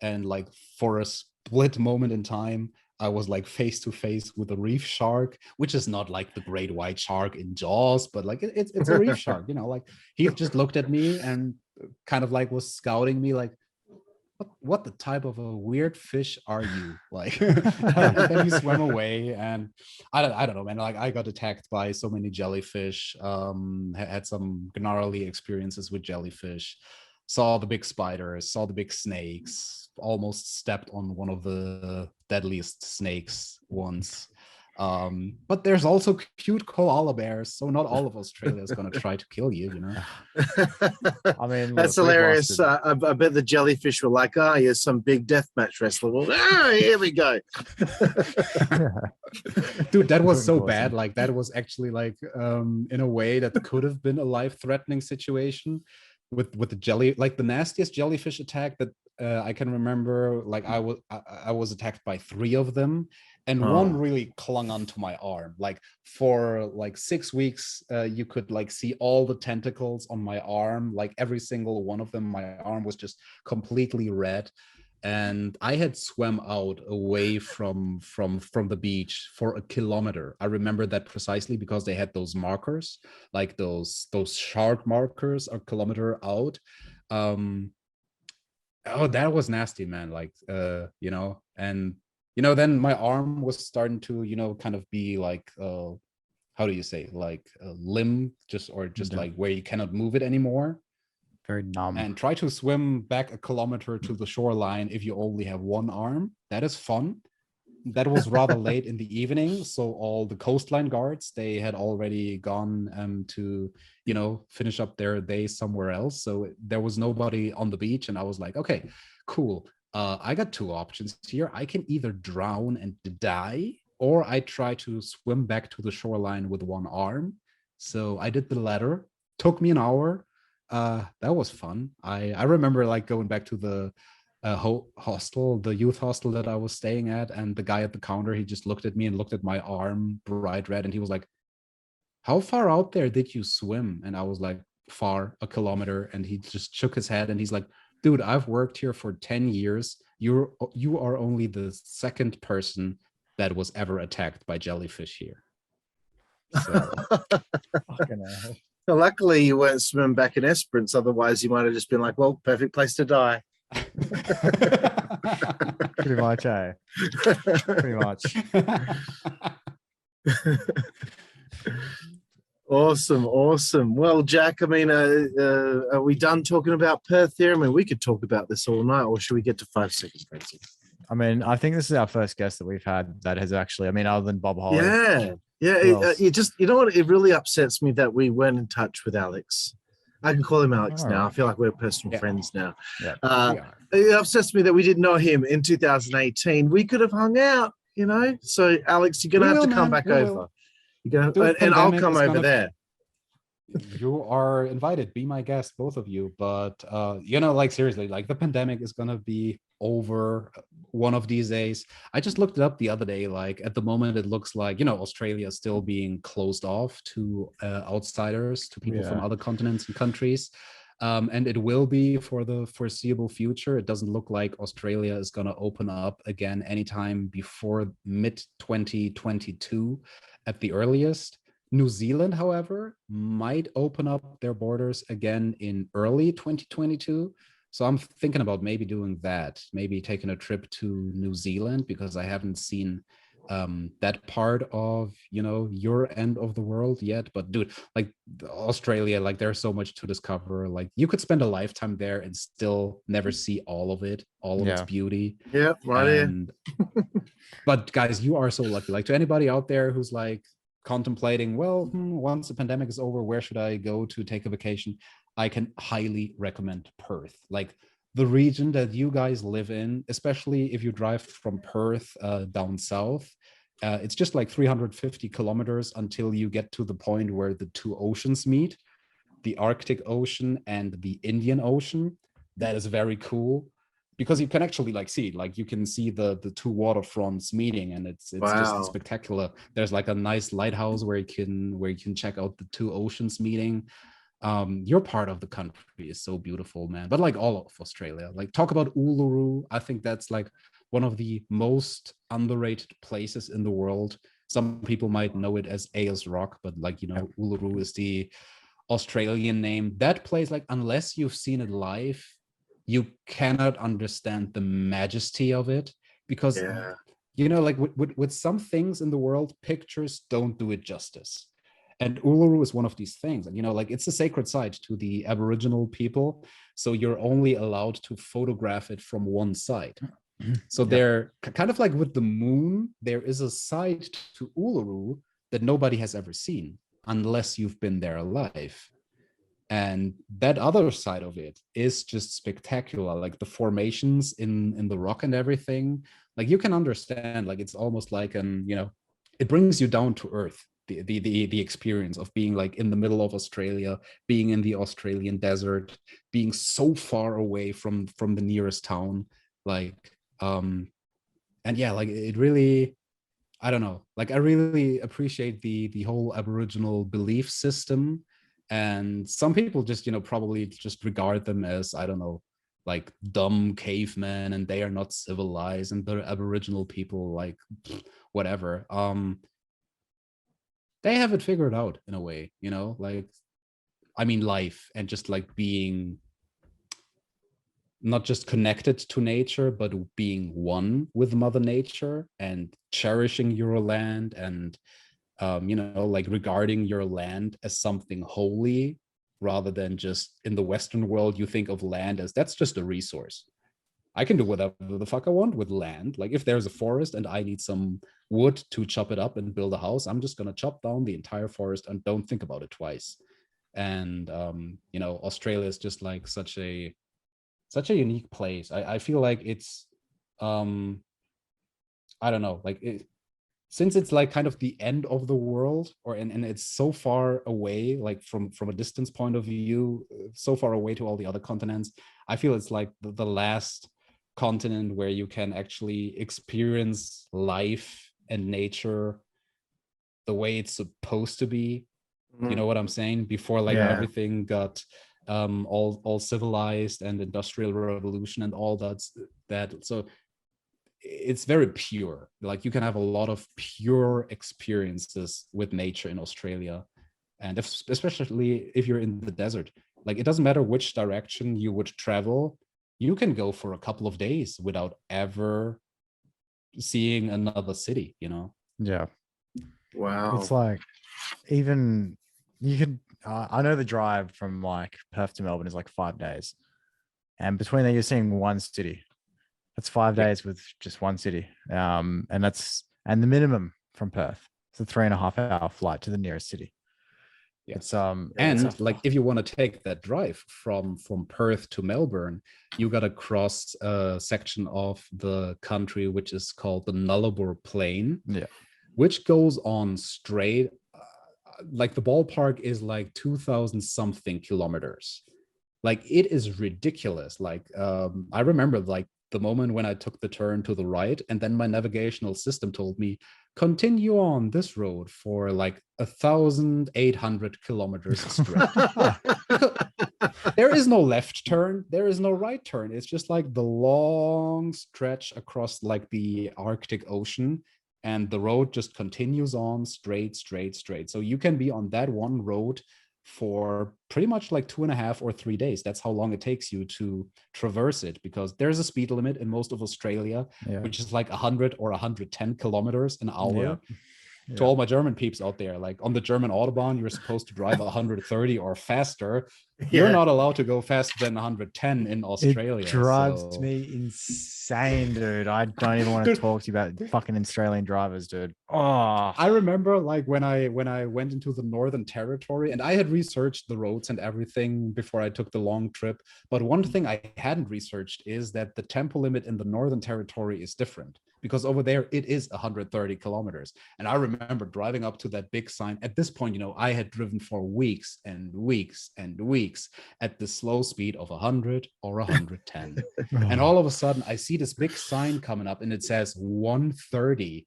and like for a split moment in time, I was like face to face with a reef shark, which is not like the great white shark in Jaws, but like it's a reef shark, you know, like he just looked at me and kind of like was scouting me like, what the type of a weird fish are you? Like, and then he swam away, and I don't know, man, like I got attacked by so many jellyfish, had some gnarly experiences with jellyfish, saw the big spiders, saw the big snakes, almost stepped on one of the deadliest snakes once. But there's also cute koala bears, so not all of Australia is going to try to kill you, you know. I mean, that's hilarious. I bet the jellyfish were like, you're some big deathmatch wrestler. Well, here we go. Dude, that was so bad. Like that was actually like in a way that could have been a life-threatening situation with the jelly, like the nastiest jellyfish attack that I can remember. Like I was attacked by 3 of them, and one really clung onto my arm. Like for like 6 weeks, you could like see all the tentacles on my arm, like every single one of them. My arm was just completely red, and I had swam out away from the beach for 1 kilometer. I remember that precisely because they had those markers, like those shark markers, 1 kilometer out. Oh, that was nasty, man. Like you know, and you know, then my arm was starting to, you know, kind of be like how do you say, like limb, just like where you cannot move it anymore. Very numb. And try to swim back 1 kilometer to the shoreline if you only have one arm. That is fun. That was rather late in the evening, so all the coastline guards, they had already gone to, you know, finish up their day somewhere else. So there was nobody on the beach, and I was like, okay, cool. I got 2 options here. I can either drown and die, or I try to swim back to the shoreline with one arm. So I did the latter. Took me an hour. That was fun. I remember like going back to the hostel, the youth hostel that I was staying at, and the guy at the counter, he just looked at me and looked at my arm bright red, and he was like, "How far out there did you swim?" And I was like, "Far, a kilometer." And he just shook his head and he's like, "Dude, I've worked here for 10 years. You are only the second person that was ever attacked by jellyfish here." So Fucking hell. Well, luckily you weren't swimming back in Esperance, otherwise you might have just been like, well, perfect place to die. Pretty much, eh? Pretty much. Awesome. Well, Jack, I mean, are we done talking about Perth here? I mean, we could talk about this all night, or should we get to 5 seconds, Francie? I mean, I think this is our first guest that we've had that has actually, I mean, other than Bob Holly. Yeah. You know what? It really upsets me that we weren't in touch with Alex. I can call him Alex All now. right. I feel like we're personal friends now. Yeah. It upsets me that we didn't know him in 2018. We could have hung out, you know? So, Alex, you're going to have to come back over. You're gonna, and I'll come over there. You are invited. Be my guest, both of you. But you know, like seriously, like the pandemic is gonna be over one of these days. I just looked it up the other day. Like at the moment, it looks like, you know, Australia is still being closed off to outsiders, to people from other continents and countries. And it will be for the foreseeable future. It doesn't look like Australia is going to open up again anytime before mid 2022 at the earliest. New Zealand, however, might open up their borders again in early 2022. So I'm thinking about maybe doing that, maybe taking a trip to New Zealand, because I haven't seen that part of, you know, your end of the world yet. But dude, like Australia, like there's so much to discover. Like you could spend a lifetime there and still never see all of it, all of its beauty. Yeah, right and but guys, you are so lucky. Like to anybody out there who's like contemplating, well, once the pandemic is over, where should I go to take a vacation? I can highly recommend Perth. Like the region that you guys live in, especially if you drive from Perth down south, it's just like 350 kilometers until you get to the point where the two oceans meet, the Arctic Ocean and the Indian Ocean. That is very cool, because you can actually like see, like you can see the two waterfronts meeting, and it's just spectacular. There's like a nice lighthouse where you can check out the two oceans meeting. Your part of the country is so beautiful, man. But like all of Australia, like talk about Uluru. I think that's like one of the most underrated places in the world. Some people might know it as Ayers Rock, but like, you know, Uluru is the Australian name. That place, like unless you've seen it live, you cannot understand the majesty of it, because you know, like with some things in the world, pictures don't do it justice. And Uluru is one of these things. And, you know, like it's a sacred site to the Aboriginal people. So you're only allowed to photograph it from one side. So they're kind of like with the moon, there is a side to Uluru that nobody has ever seen unless you've been there alive. And that other side of it is just spectacular. Like the formations in the rock and everything, like you can understand, like it's almost like you know, it brings you down to earth. The experience of being like in the middle of Australia, being in the Australian desert, being so far away from the nearest town, like and yeah, like it really, I don't know, like I really appreciate the whole Aboriginal belief system. And some people just, you know, probably just regard them as, I don't know, like dumb cavemen, and they are not civilized, and the Aboriginal people, like whatever. They have it figured out in a way, you know, like, I mean, life and just like being not just connected to nature, but being one with Mother Nature and cherishing your land and, you know, like regarding your land as something holy, rather than just in the Western world, you think of land as that's just a resource. I can do whatever the fuck I want with land. Like if there's a forest and I need some wood to chop it up and build a house, I'm just going to chop down the entire forest and don't think about it twice. And, you know, Australia is just like such a unique place. I feel like it's, I don't know, like since it's like kind of the end of the world, and it's so far away, like from a distance point of view, so far away to all the other continents, I feel it's like the last continent where you can actually experience life and nature the way it's supposed to be. You know what I'm saying? Before like everything got all civilized and industrial revolution and all that. So it's very pure. Like you can have a lot of pure experiences with nature in Australia, and especially if you're in the desert. Like it doesn't matter which direction you would travel, you can go for a couple of days without ever seeing another city. Yeah. Wow. It's like even you could. I know the drive from like Perth to Melbourne is like 5 days, and between there you're seeing one city. That's 5 days with just one city. And the minimum from Perth. It's a 3.5 hour flight to the nearest city. Yes. It's like if you want to take that drive from Perth to Melbourne, you got to cross a section of the country which is called the Nullarbor Plain. Yeah. Which goes on straight. Like the ballpark is like 2,000 something kilometers. Like it is ridiculous. Like I remember like the moment when I took the turn to the right, and then my navigational system told me continue on this road for like 1,800 kilometers straight. There is no left turn, there is no right turn. It's just like the long stretch across like the Arctic Ocean, and the road just continues on straight. So you can be on that one road for pretty much like 2.5 or 3 days. That's how long it takes you to traverse it, because there's a speed limit in most of Australia, which is like 100 or 110 kilometers an hour. To all my German peeps out there, like on the German Autobahn, you're supposed to drive 130 or faster. You're not allowed to go faster than 110 in Australia. It drives me insane, dude. I don't even want to talk to you about fucking Australian drivers, dude. Oh, I remember like when I went into the Northern Territory, and I had researched the roads and everything before I took the long trip. But one thing I hadn't researched is that the tempo limit in the Northern Territory is different, because over there it is 130 kilometers. And I remember driving up to that big sign. At this point, I had driven for weeks and weeks and weeks at the slow speed of 100 or 110. And all of a sudden I see this big sign coming up and it says 130.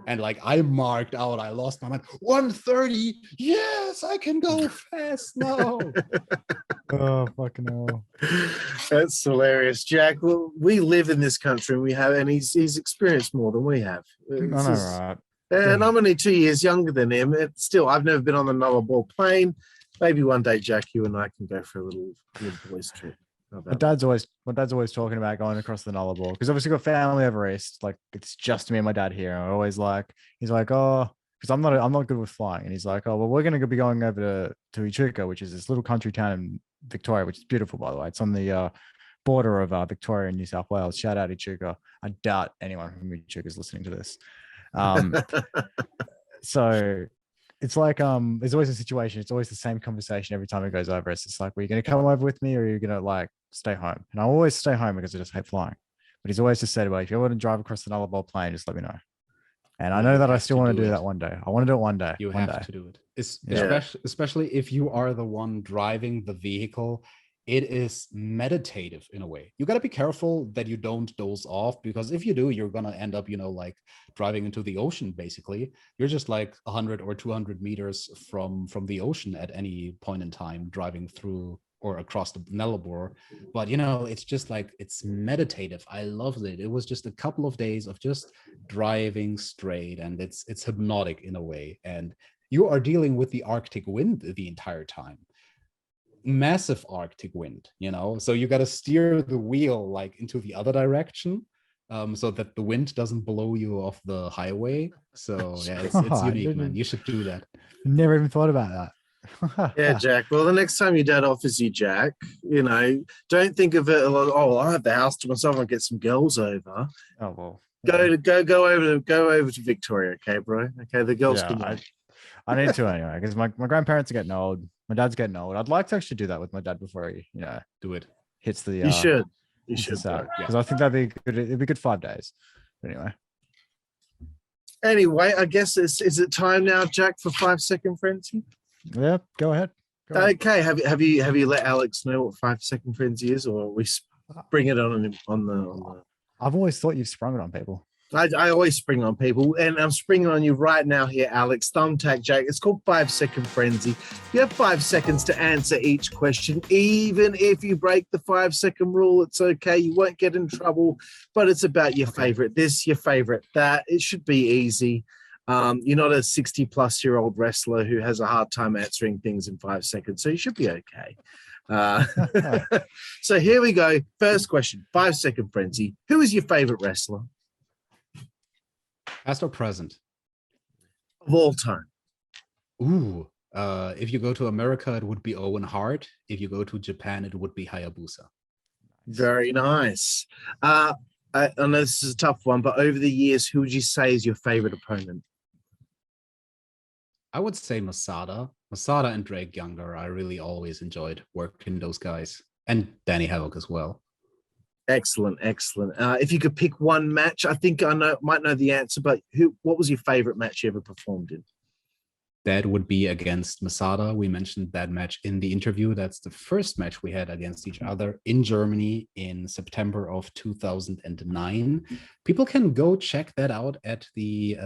And like I marked out, I lost my mind. 130, yes, I can go fast now. Oh, fucking hell. That's hilarious, Jack. Well, we live in this country, and he's experienced more than we have. Right. And I'm only 2 years younger than him. Still, I've never been on the Nullarbor Plain. Maybe one day, Jack, you and I can go for a little boys trip. My dad's always talking about going across the Nullarbor, because obviously got family over east. Like it's just me and my dad here. And I always he's like, oh, because I'm not good with flying, and he's like, oh, well, we're gonna be going over to Echuca, which is this little country town in Victoria, which is beautiful, by the way. It's on the border of Victoria and New South Wales. Shout out Echuca. I doubt anyone from Echuca is listening to this. So it's like there's always a situation. It's always the same conversation every time it goes over. It's just like, well, you gonna come over with me, or are you gonna like stay home? And I always stay home because I just hate flying. But he's always just said, well, if you want to drive across the Nullarbor Plain, just let me know. And I know that I still want to do that one day. I want to do it one day. You have to do it. Especially if you are the one driving the vehicle. It is meditative in a way. You got to be careful that you don't doze off, because if you do, you're going to end up, like driving into the ocean. Basically, you're just like 100 or 200 meters from the ocean at any point in time, driving through or across the Nullarbor. But, it's just like, it's meditative. I loved it. It was just a couple of days of just driving straight, and it's hypnotic in a way. And you are dealing with the Arctic wind the entire time. Massive Arctic wind, so you got to steer the wheel like into the other direction, so that the wind doesn't blow you off the highway. So yeah, it's unique, man. You should do that. Never even thought about that. Yeah, Jack. Well, the next time your dad offers you Jack, don't think of it like, oh, well, I have the house to myself and get some girls over. Oh well. Go over to Victoria, okay, bro? Okay, the girls can. I need to anyway, because my grandparents are getting old. My dad's getting old. I'd like to actually do that with my dad before he, do it. Hits the. You should. Because I think that'd be good. It'd be good 5 days. But anyway. Anyway, I guess is it time now, Jack, for 5-second frenzy? Yeah, go ahead. Go ahead. Okay, have you let Alex know what 5-second frenzy is, or we bring it on the I've always thought you've sprung it on people. I always spring on people, and I'm springing on you right now here, Alex. Thumbtack Jack. It's called 5-second frenzy. You have 5 seconds to answer each question. Even if you break the 5-second rule, it's okay. You won't get in trouble, but it's about your favorite this, your favorite that. It should be easy. You're not a 60-plus-year-old wrestler who has a hard time answering things in 5 seconds, so you should be okay. So here we go. First question, 5-second frenzy. Who is your favorite wrestler? Past or present? Of all time. Ooh, if you go to America, it would be Owen Hart. If you go to Japan, it would be Hayabusa. Very nice. I know this is a tough one, but over the years, who would you say is your favorite opponent? I would say Masada. Masada and Drake Younger. I really always enjoyed working those guys. And Danny Havoc as well. Excellent, excellent. If you could pick one match, I think I might know the answer, but what was your favorite match you ever performed in? That would be against Masada. We mentioned that match in the interview. That's the first match we had against each other in Germany in September of 2009. People can go check that out at the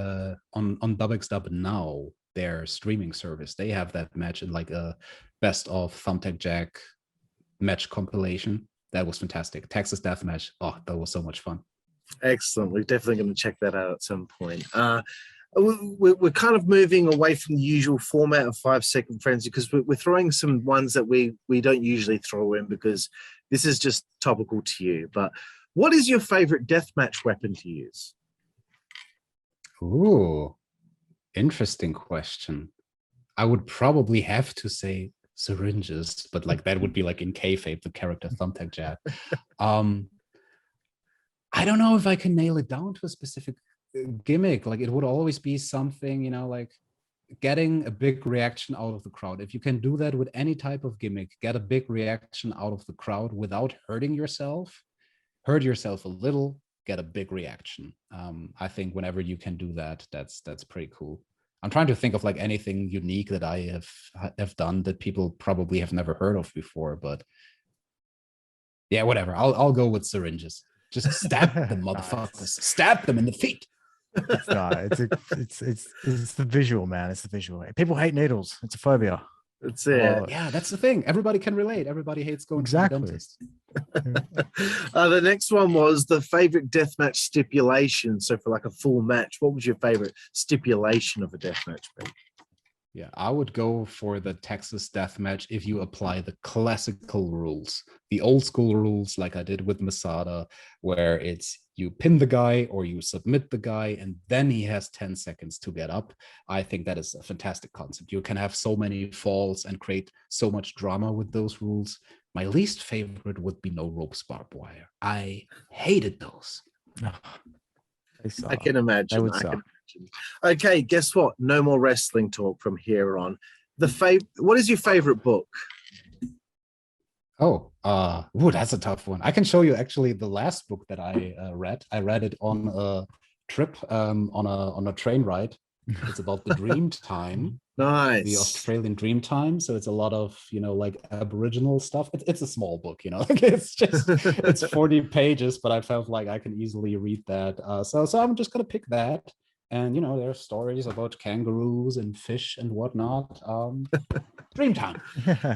on WZWA Now, their streaming service. They have that match in like a best of Thumbtack Jack match compilation. That was fantastic. Texas Deathmatch. Oh, that was so much fun. Excellent. We're definitely going to check that out at some point. We're kind of moving away from the usual format of 5-second frenzy because we're throwing some ones that we don't usually throw in because this is just topical to you. But what is your favorite deathmatch weapon to use? Ooh, interesting question. I would probably have to say syringes, but like that would be like in kayfabe, the character Thumbtack Jack. I don't know if I can nail it down to a specific gimmick. Like it would always be something, you know, like getting a big reaction out of the crowd. If you can do that with any type of gimmick, get a big reaction out of the crowd without hurting yourself, hurt yourself a little, get a big reaction. I think whenever you can do that, that's pretty cool. I'm trying to think of like anything unique that I have done that people probably have never heard of before, but yeah, whatever. I'll go with syringes. Just stab them, motherfuckers. Nice. Stab them in the feet. It's not. It's the visual, man. It's the visual. People hate needles. It's a phobia. That's it. Oh, Yeah, that's the thing. Everybody can relate. Everybody hates going to the exactly. dentist. The next one was the favorite deathmatch stipulation. So for like a full match, what was your favorite stipulation of a deathmatch be? Yeah, I would go for the Texas Deathmatch if you apply the classical rules, the old school rules like I did with Masada, where it's you pin the guy or you submit the guy and then he has 10 seconds to get up. I think that is a fantastic concept. You can have so many falls and create so much drama with those rules. My least favorite would be no ropes barbed wire. I hated those. I can imagine. They would I can suck. imagine. Okay, guess what? No more wrestling talk from here on. What is your favorite book? Oh, that's a tough one. I can show you actually the last book that I read. I read it on a trip, on a train ride. It's about the dream time. Nice. The Australian dream time. So it's a lot of, you know, like Aboriginal stuff. It's a small book, you know, like it's 40 pages, but I felt like I can easily read that. So I'm just gonna pick that. And you know, there are stories about kangaroos and fish and whatnot. Dream time.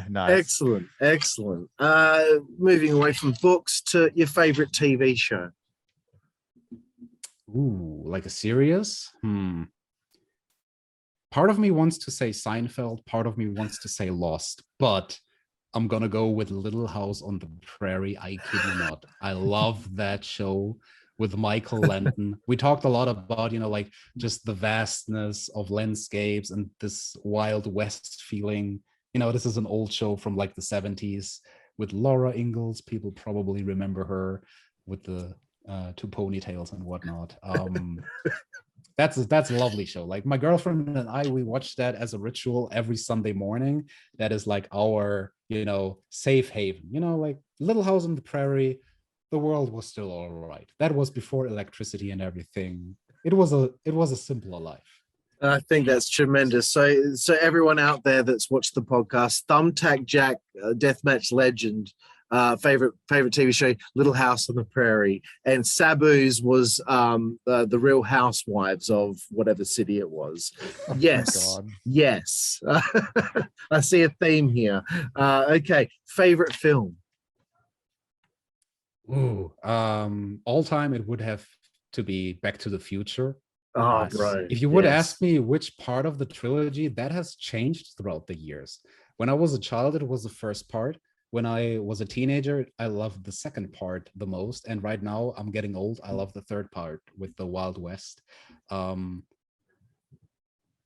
Nice. Excellent. Moving away from books to your favorite TV show. Ooh, like a series? Part of me wants to say Seinfeld, part of me wants to say Lost, but I'm gonna go with Little House on the Prairie. I kid you not. I love that show with Michael Landon. We talked a lot about, you know, like just the vastness of landscapes and this Wild West feeling. You know, this is an old show from like the 70s with Laura Ingalls. People probably remember her with the two ponytails and whatnot. That's a lovely show. Like my girlfriend and I, we watch that as a ritual every Sunday morning. That is like our, you know, safe haven. You know, like Little House on the Prairie. The world was still all right. That was before electricity and everything. it was a simpler life. I think that's tremendous. So everyone out there that's watched the podcast, Thumbtack Jack, Deathmatch legend, favorite TV show, Little House on the Prairie, and Sabu's was the Real Housewives of whatever city it was. Oh, Yes, God. yes. I see a theme here. Okay, favorite film. Ooh, all time it would have to be Back to the Future. Oh, Nice. bro. If you would yes. ask me which part of the trilogy, that has changed throughout the years. When I was a child, it was the first part. When I was a teenager, I loved the second part the most. And right now, I'm getting old. I love the third part with the Wild West.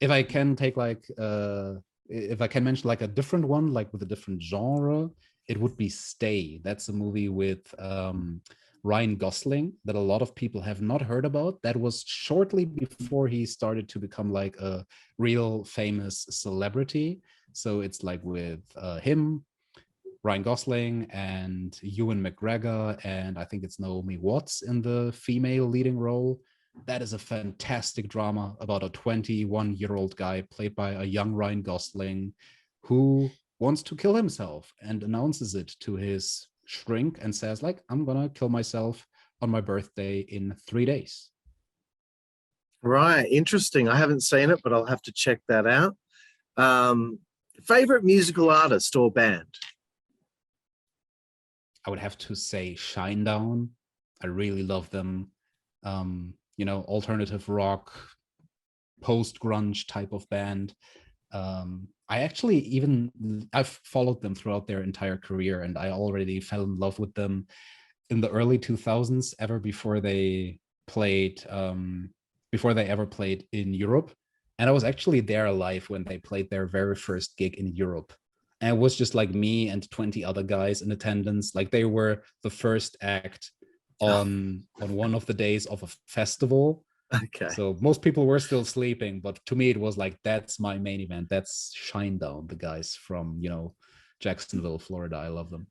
If I can take if I can mention like a different one, like with a different genre, it would be Stay. That's a movie with Ryan Gosling that a lot of people have not heard about. That was shortly before he started to become like a real famous celebrity. So it's like with him, Ryan Gosling, and Ewan McGregor, and I think it's Naomi Watts in the female leading role. That is a fantastic drama about a 21-year-old guy played by a young Ryan Gosling who wants to kill himself and announces it to his shrink and says, like, I'm gonna kill myself on my birthday in 3 days. Right, interesting. I haven't seen it, but I'll have to check that out. Favorite musical artist or band? I would have to say Shinedown. I really love them. Alternative rock, post-grunge type of band. I've followed them throughout their entire career, and I already fell in love with them in the early 2000s, ever before they ever played in Europe. And I was actually there live when they played their very first gig in Europe. And it was just like me and 20 other guys in attendance. Like they were the first act on one of the days of a festival. Okay. So most people were still sleeping, but to me it was like, that's my main event. That's Shinedown, the guys from Jacksonville, Florida. I love them,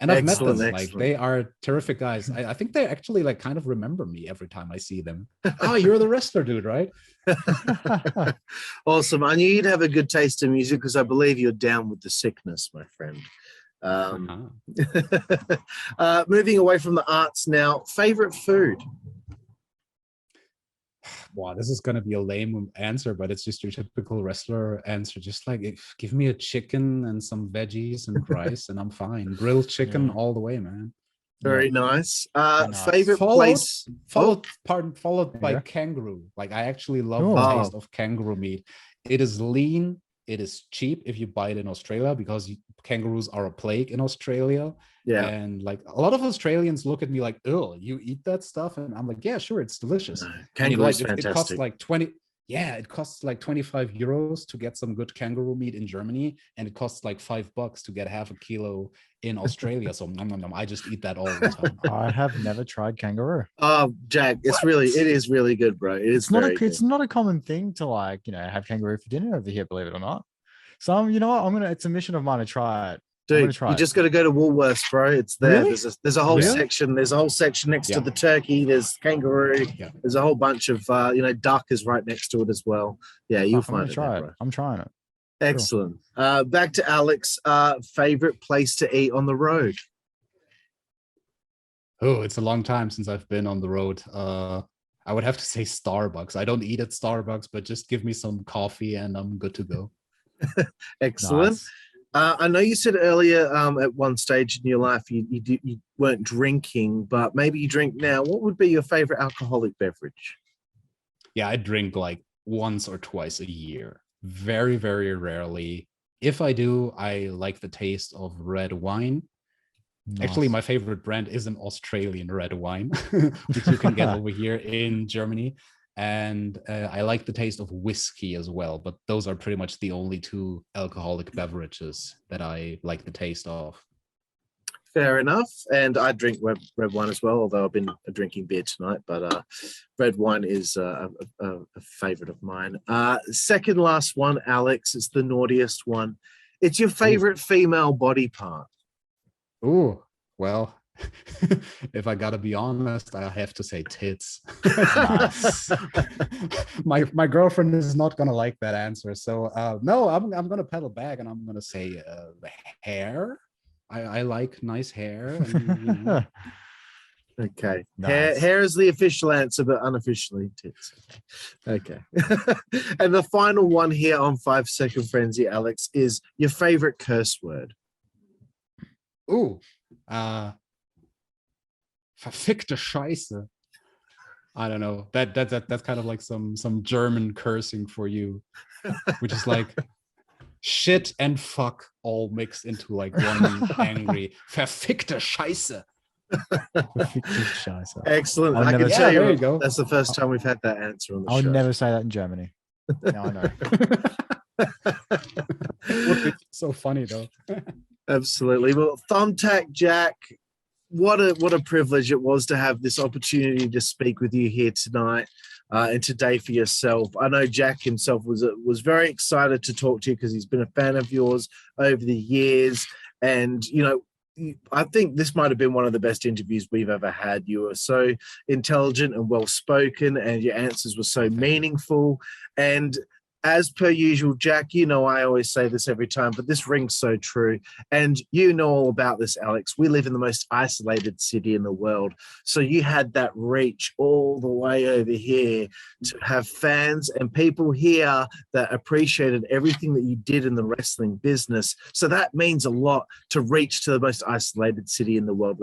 and I've met them. Like they are terrific guys. I think they actually like kind of remember me every time I see them. Oh, you're the wrestler dude, right? Awesome. I knew you'd have a good taste in music because I believe you're down with the sickness, my friend. Moving away from the arts now, favorite food? Wow, this is going to be a lame answer, but it's just your typical wrestler answer. Just like, give me a chicken and some veggies and rice and I'm fine. Grilled chicken all the way, man. Very nice. nice. Favorite place? Followed by kangaroo. Like I actually love the taste of kangaroo meat. It is lean. It is cheap if you buy it in Australia because kangaroos are a plague in Australia. Yeah. And like a lot of Australians look at me like, oh, you eat that stuff? And I'm like, yeah, sure, it's delicious. No, kangaroo is fantastic. It costs like 25 euros to get some good kangaroo meat in Germany, and it costs like $5 to get half a kilo in Australia. So I just eat that all the time. I have never tried kangaroo. Oh, Jack, it is really good, bro. It's not a common thing to have kangaroo for dinner over here, believe it or not. So it's a mission of mine to try it. Dude, you just got to go to Woolworths, bro. It's there. Really? There's a whole section. There's a whole section next to the turkey. There's kangaroo. Yeah. There's a whole bunch of duck is right next to it as well. Yeah, you'll find it. Bro. I'm trying it. Excellent. Cool. Back to Alex. Favorite place to eat on the road? Oh, it's a long time since I've been on the road. I would have to say Starbucks. I don't eat at Starbucks, but just give me some coffee and I'm good to go. Excellent. Nice. I know you said earlier at one stage in your life you weren't drinking, but maybe you drink now. What would be your favorite alcoholic beverage? Yeah, I drink like once or twice a year. Very, very rarely. If I do, I like the taste of red wine. Nice. Actually, my favorite brand is an Australian red wine, which you can get over here in Germany. And I like the taste of whiskey as well, but those are pretty much the only two alcoholic beverages that I like the taste of. Fair enough. And I drink red wine as well, although I've been drinking beer tonight, but red wine is a favorite of mine. Second last one, Alex, it's the naughtiest one. It's your favorite female body part. Oh, well, if I gotta be honest, I have to say tits. Nice. My girlfriend is not gonna like that answer. So no, I'm gonna pedal back and I'm gonna say hair. I like nice hair. And, you know. Okay. Nice. Hair is the official answer, but unofficially tits. Okay. And the final one here on 5 Second Frenzy, Alex, is your favorite curse word. Ooh, verfickte Scheiße. I don't know. That's kind of like some German cursing for you, which is like shit and fuck all mixed into like one angry verfickte Scheiße. Excellent. I'll I never can say- tell there you you go. that's the first time we've had that answer on the I would show. never say that in Germany. Now I know. Would be so funny though. Absolutely. Well, Thumbtack Jack, what a privilege it was to have this opportunity to speak with you here tonight and today for yourself. I know Jack himself was very excited to talk to you because he's been a fan of yours over the years. And, you know, I think this might have been one of the best interviews we've ever had. You were so intelligent and well-spoken, and your answers were so meaningful. And as per usual, Jack, you know I always say this every time, but this rings so true. And you know all about this, Alex. We live in the most isolated city in the world. So you had that reach all the way over here to have fans and people here that appreciated everything that you did in the wrestling business. So that means a lot to reach to the most isolated city in the world,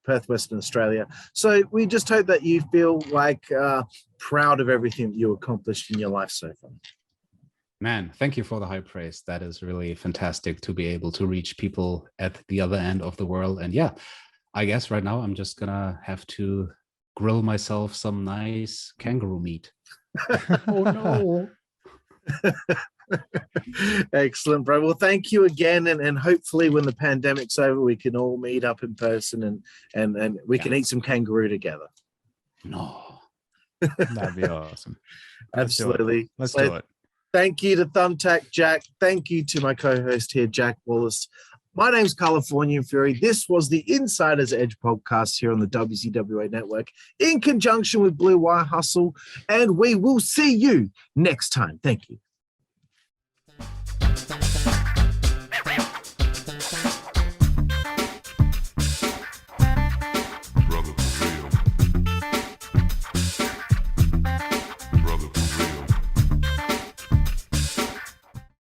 Perth, Western Australia. So we just hope that you feel like proud of everything that you accomplished in your life so far. Man, thank you for the high praise. That is really fantastic to be able to reach people at the other end of the world. And yeah, I guess right now I'm just gonna have to grill myself some nice kangaroo meat. Oh no. Excellent, bro. Well, thank you again. And hopefully when the pandemic's over, we can all meet up in person and we can eat some kangaroo together. No. That'd be awesome. Absolutely. Let's do it. Thank you to Thumbtack Jack. Thank you to my co-host here, Jack Wallace. My name's Karlifornia Fury. This was the Insider's Edge podcast here on the WZWA Network in conjunction with Blue Wire Hustle. And we will see you next time. Thank you.